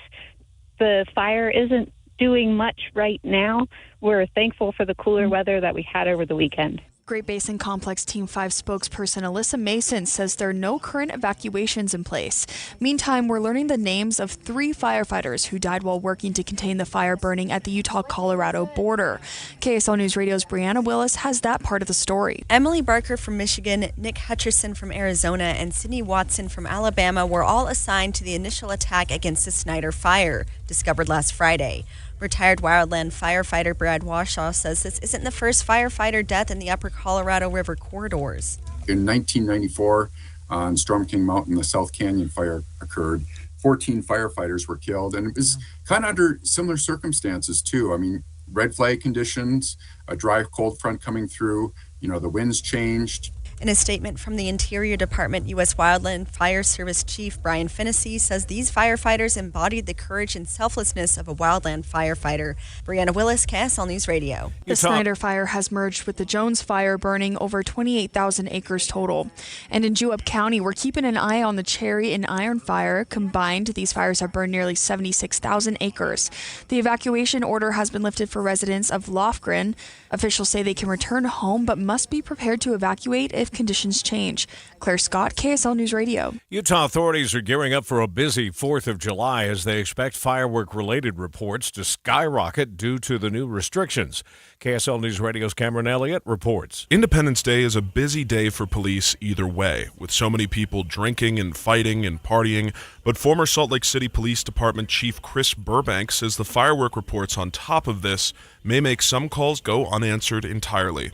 The fire isn't doing much right now. We're thankful for the cooler weather that we had over the weekend. Great Basin Complex Team 5 spokesperson Alyssa Mason says there are no current evacuations in place. Meantime, we're learning the names of 3 firefighters who died while working to contain the fire burning at the Utah-Colorado border. KSL News Radio's Brianna Willis has that part of the story. Emily Barker from Michigan, Nick Hutcherson from Arizona, and Sydney Watson from Alabama were all assigned to the initial attack against the Snyder Fire, discovered last Friday. Retired wildland firefighter Brad Washaw says this isn't the first firefighter death in the upper Colorado River corridors. In 1994, on Storm King Mountain, the South Canyon fire occurred. 14 firefighters were killed, and it was kind of under similar circumstances, too. I mean, red flag conditions, a dry cold front coming through, the winds changed. In a statement from the Interior Department, U.S. Wildland Fire Service Chief Brian Fennessy says these firefighters embodied the courage and selflessness of a wildland firefighter. Brianna Willis, KSL News Radio. The Snyder Fire has merged with the Jones Fire, burning over 28,000 acres total. And in Juab County, we're keeping an eye on the Cherry and Iron Fire. Combined, these fires have burned nearly 76,000 acres. The evacuation order has been lifted for residents of Lofgren. Officials say they can return home, but must be prepared to evacuate if conditions change. Claire Scott, KSL News Radio. Utah authorities are gearing up for a busy 4th of July as they expect firework-related reports to skyrocket due to the new restrictions. KSL News Radio's Cameron Elliott reports. Independence Day is a busy day for police either way, with so many people drinking and fighting and partying. But former Salt Lake City Police Department Chief Chris Burbank says the firework reports on top of this may make some calls go unanswered entirely.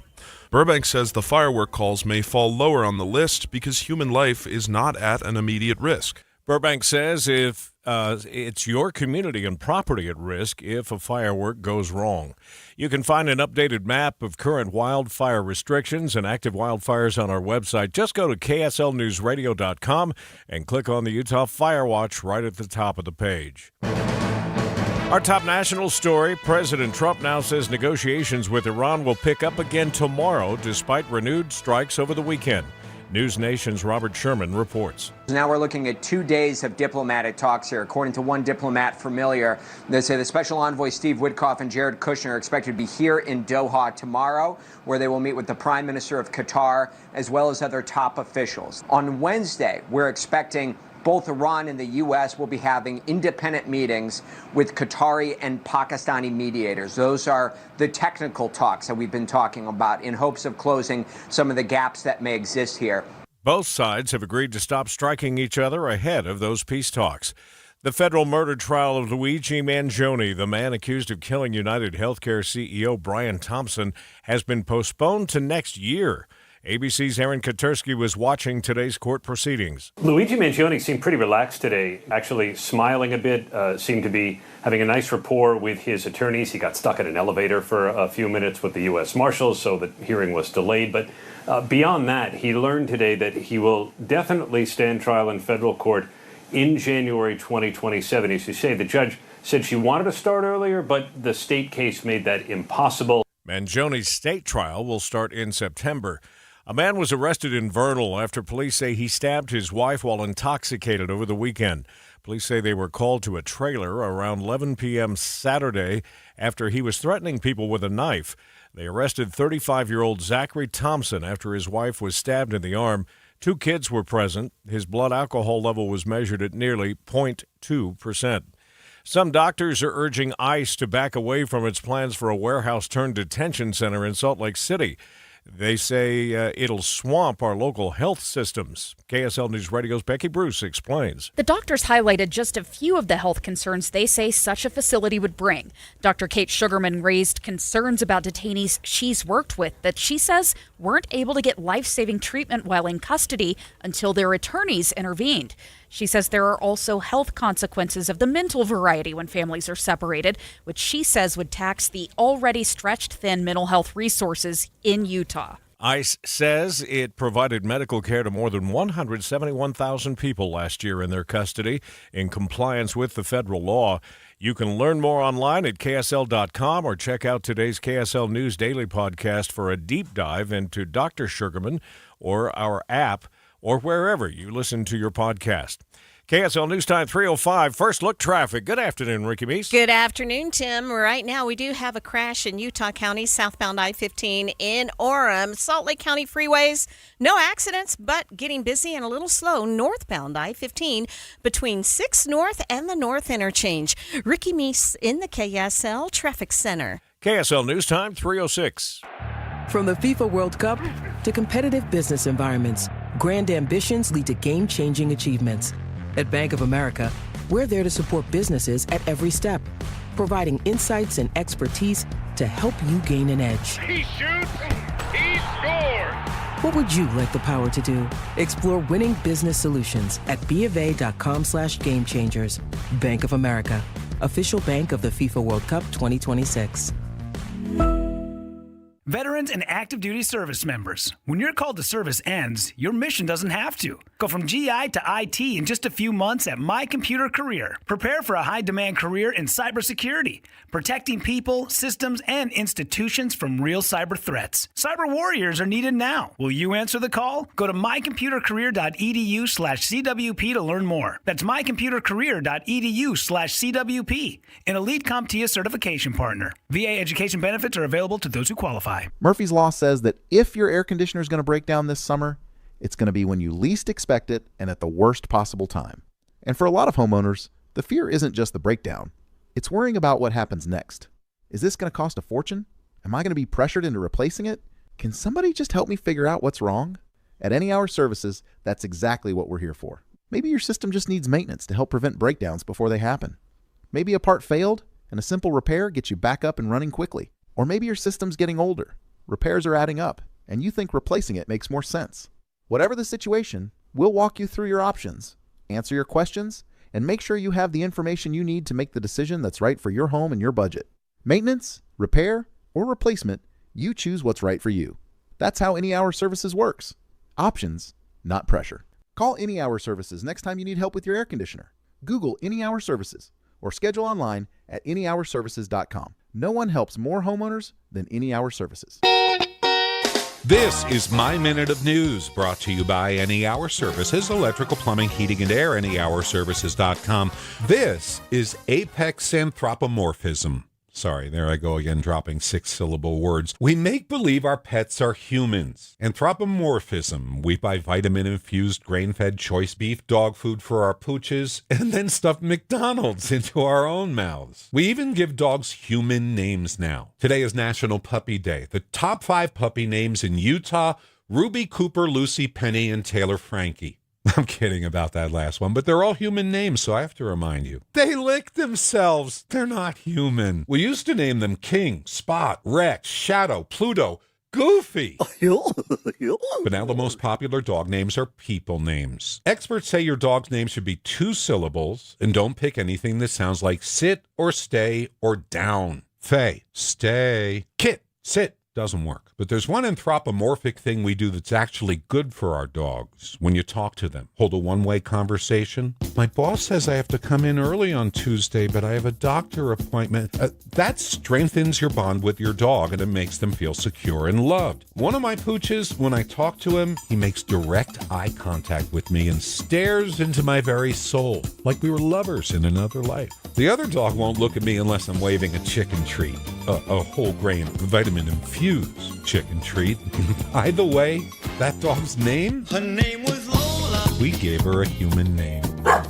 Burbank says the firework calls may fall lower on the list because human life is not at an immediate risk. Burbank says if it's your community and property at risk if a firework goes wrong. You can find an updated map of current wildfire restrictions and active wildfires on our website. Just go to kslnewsradio.com and click on the Utah Fire Watch right at the top of the page. Our top national story, President Trump now says negotiations with Iran will pick up again tomorrow despite renewed strikes over the weekend. News Nation's Robert Sherman reports. Now we're looking at 2 days of diplomatic talks here. According to one diplomat familiar, they say the special envoy Steve Witkoff and Jared Kushner are expected to be here in Doha tomorrow, where they will meet with the Prime Minister of Qatar as well as other top officials. On Wednesday, we're expecting both Iran and the U.S. will be having independent meetings with Qatari and Pakistani mediators. Those are the technical talks that we've been talking about in hopes of closing some of the gaps that may exist here. Both sides have agreed to stop striking each other ahead of those peace talks. The federal murder trial of Luigi Mangione, the man accused of killing United Healthcare CEO Brian Thompson, has been postponed to next year. ABC's Aaron Katersky was watching today's court proceedings. Luigi Mangione seemed pretty relaxed today, actually smiling a bit, seemed to be having a nice rapport with his attorneys. He got stuck in an elevator for a few minutes with the U.S. Marshals, so the hearing was delayed. But beyond that, he learned today that he will definitely stand trial in federal court in January 2027. As you say, the judge said she wanted to start earlier, but the state case made that impossible. Mangione's state trial will start in September. A man was arrested in Vernal after police say he stabbed his wife while intoxicated over the weekend. Police say they were called to a trailer around 11 p.m. Saturday after he was threatening people with a knife. They arrested 35-year-old Zachary Thompson after his wife was stabbed in the arm. 2 kids were present. His blood alcohol level was measured at nearly 0.2%. Some doctors are urging ICE to back away from its plans for a warehouse-turned-detention center in Salt Lake City. They say it'll swamp our local health systems. KSL News Radio's Becky Bruce explains. The doctors highlighted just a few of the health concerns they say such a facility would bring. Dr. Kate Sugarman raised concerns about detainees she's worked with that she says weren't able to get life-saving treatment while in custody until their attorneys intervened. She says there are also health consequences of the mental variety when families are separated, which she says would tax the already stretched thin mental health resources in Utah. ICE says it provided medical care to more than 171,000 people last year in their custody in compliance with the federal law. You can learn more online at KSL.com or check out today's KSL News Daily podcast for a deep dive into Dr. Sugarman or our app or wherever you listen to your podcast. KSL News Time 3:05. First look traffic. Good afternoon, Ricky Meese. Good afternoon, Tim. Right now, we do have a crash in Utah County, southbound I-15 in Orem. Salt Lake County freeways, no accidents, but getting busy and a little slow northbound I-15 between 6 North and the North Interchange. Ricky Meese in the KSL Traffic Center. KSL News Time 3:06. From the FIFA World Cup to competitive business environments, grand ambitions lead to game-changing achievements. At Bank of America, we're there to support businesses at every step, providing insights and expertise to help you gain an edge. He shoots, he scores! What would you like the power to do? Explore winning business solutions at BofA.com/gamechangers. Bank of America, official bank of the FIFA World Cup 2026. Veterans and active duty service members, when your call to service ends, your mission doesn't have to. Go from GI to IT in just a few months at My Computer Career. Prepare for a high-demand career in cybersecurity, protecting people, systems, and institutions from real cyber threats. Cyber warriors are needed now. Will you answer the call? Go to mycomputercareer.edu/CWP to learn more. That's mycomputercareer.edu/CWP, an elite CompTIA certification partner. VA education benefits are available to those who qualify. Murphy's Law says that if your air conditioner is going to break down this summer, it's going to be when you least expect it and at the worst possible time. And for a lot of homeowners, the fear isn't just the breakdown. It's worrying about what happens next. Is this going to cost a fortune? Am I going to be pressured into replacing it? Can somebody just help me figure out what's wrong? At Any Hour Services, that's exactly what we're here for. Maybe your system just needs maintenance to help prevent breakdowns before they happen. Maybe a part failed and a simple repair gets you back up and running quickly. Or maybe your system's getting older, repairs are adding up, and you think replacing it makes more sense. Whatever the situation, we'll walk you through your options, answer your questions, and make sure you have the information you need to make the decision that's right for your home and your budget. Maintenance, repair, or replacement, you choose what's right for you. That's how Any Hour Services works. Options, not pressure. Call Any Hour Services next time you need help with your air conditioner. Google Any Hour Services or schedule online at anyhourservices.com. No one helps more homeowners than Any Hour Services. This is My Minute of News, brought to you by Any Hour Services, electrical, plumbing, heating, and air, anyhourservices.com. This is apex anthropomorphism. Sorry, there I go again, dropping 6-syllable words. We make believe our pets are humans. Anthropomorphism. We buy vitamin-infused, grain-fed choice beef, dog food for our pooches, and then stuff McDonald's into our own mouths. We even give dogs human names now. Today is National Puppy Day. The top 5 puppy names in Utah: Ruby, Cooper, Lucy, Penny, and Taylor Frankie. I'm kidding about that last one, but they're all human names, so I have to remind you. They lick themselves. They're not human. We used to name them King, Spot, Rex, Shadow, Pluto, Goofy. But now the most popular dog names are people names. Experts say your dog's name should be 2 syllables, and don't pick anything that sounds like sit or stay or down. Faye, stay. Kit, sit. Doesn't work. But there's one anthropomorphic thing we do that's actually good for our dogs. When you talk to them, hold a one-way conversation. My boss says I have to come in early on Tuesday, but I have a doctor appointment. That strengthens your bond with your dog, and it makes them feel secure and loved. One of my pooches, when I talk to him, he makes direct eye contact with me and stares into my very soul, like we were lovers in another life. The other dog won't look at me unless I'm waving a chicken treat, a whole grain vitamin infused chicken treat. By the way, that dog's name? Her name was Lola. We gave her a human name.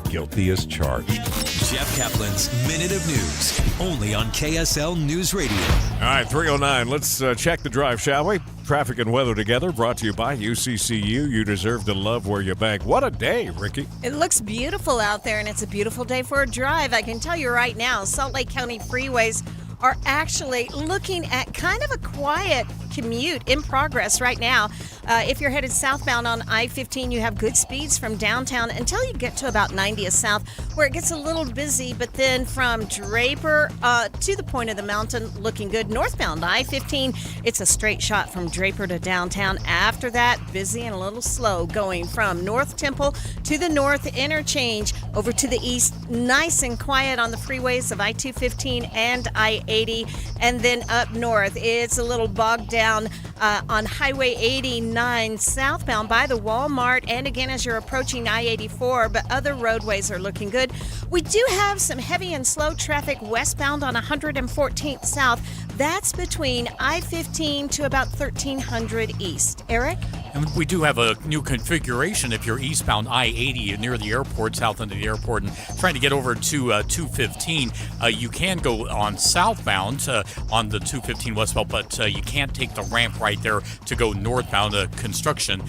Guilty as charged. Jeff Kaplan's Minute of News, only on KSL News Radio. All right, 3:09. Let's check the drive, shall we? Traffic and weather together, brought to you by UCCU. You deserve to love where you bank. What a day, Ricky. It looks beautiful out there, and it's a beautiful day for a drive. I can tell you right now, Salt Lake County freeways are actually looking at kind of a quiet commute in progress right now. If you're headed southbound on I-15, you have good speeds from downtown until you get to about 90th South, where it gets a little busy, but then from Draper to the point of the mountain, looking good. Northbound I-15, it's a straight shot from Draper to downtown. After that, busy and a little slow, going from North Temple to the North Interchange over to the east. Nice and quiet on the freeways of I-215 and I-80, and then up north, it's a little bogged down on Highway 89 southbound by the Walmart, and again as you're approaching I-84, but other roadways are looking good. We do have some heavy and slow traffic westbound on 114th South. That's between I-15 to about 1300 East. Eric? And we do have a new configuration if you're eastbound I-80 near the airport, south into the airport, and trying to get over to 215. You can go on southbound on the 215 westbound, but you can't take the ramp right there to go northbound. Construction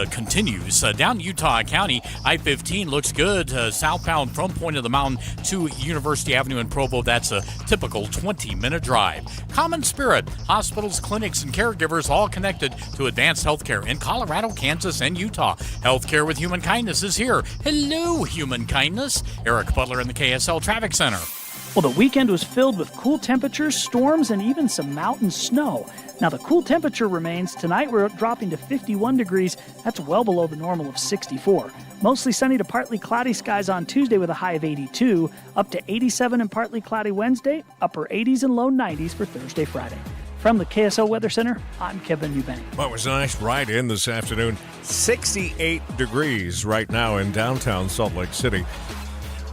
continues. Down Utah County, I-15 looks good. Southbound from Point of the Mountain to University Avenue in Provo, that's a typical 20-minute drive. Common Spirit, hospitals, clinics, and caregivers all connected to advanced healthcare in Colorado, Kansas, and Utah. Healthcare with Human Kindness is here. Hello, Human Kindness. Eric Butler in the KSL Traffic Center. Well, the weekend was filled with cool temperatures, storms, and even some mountain snow. Now, the cool temperature remains. Tonight, we're dropping to 51 degrees. That's well below the normal of 64. Mostly sunny to partly cloudy skies on Tuesday with a high of 82. Up to 87 and partly cloudy Wednesday. Upper 80s and low 90s for Thursday, Friday. From the KSL Weather Center, I'm Kevin Eubank. Well, it was a nice ride in this afternoon. 68 degrees right now in downtown Salt Lake City.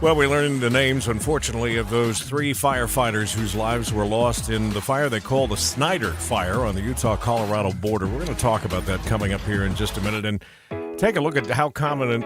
Well, we learned the names, unfortunately, of those 3 firefighters whose lives were lost in the fire they call the Snyder Fire on the Utah-Colorado border. We're going to talk about that coming up here in just a minute and take a look at how common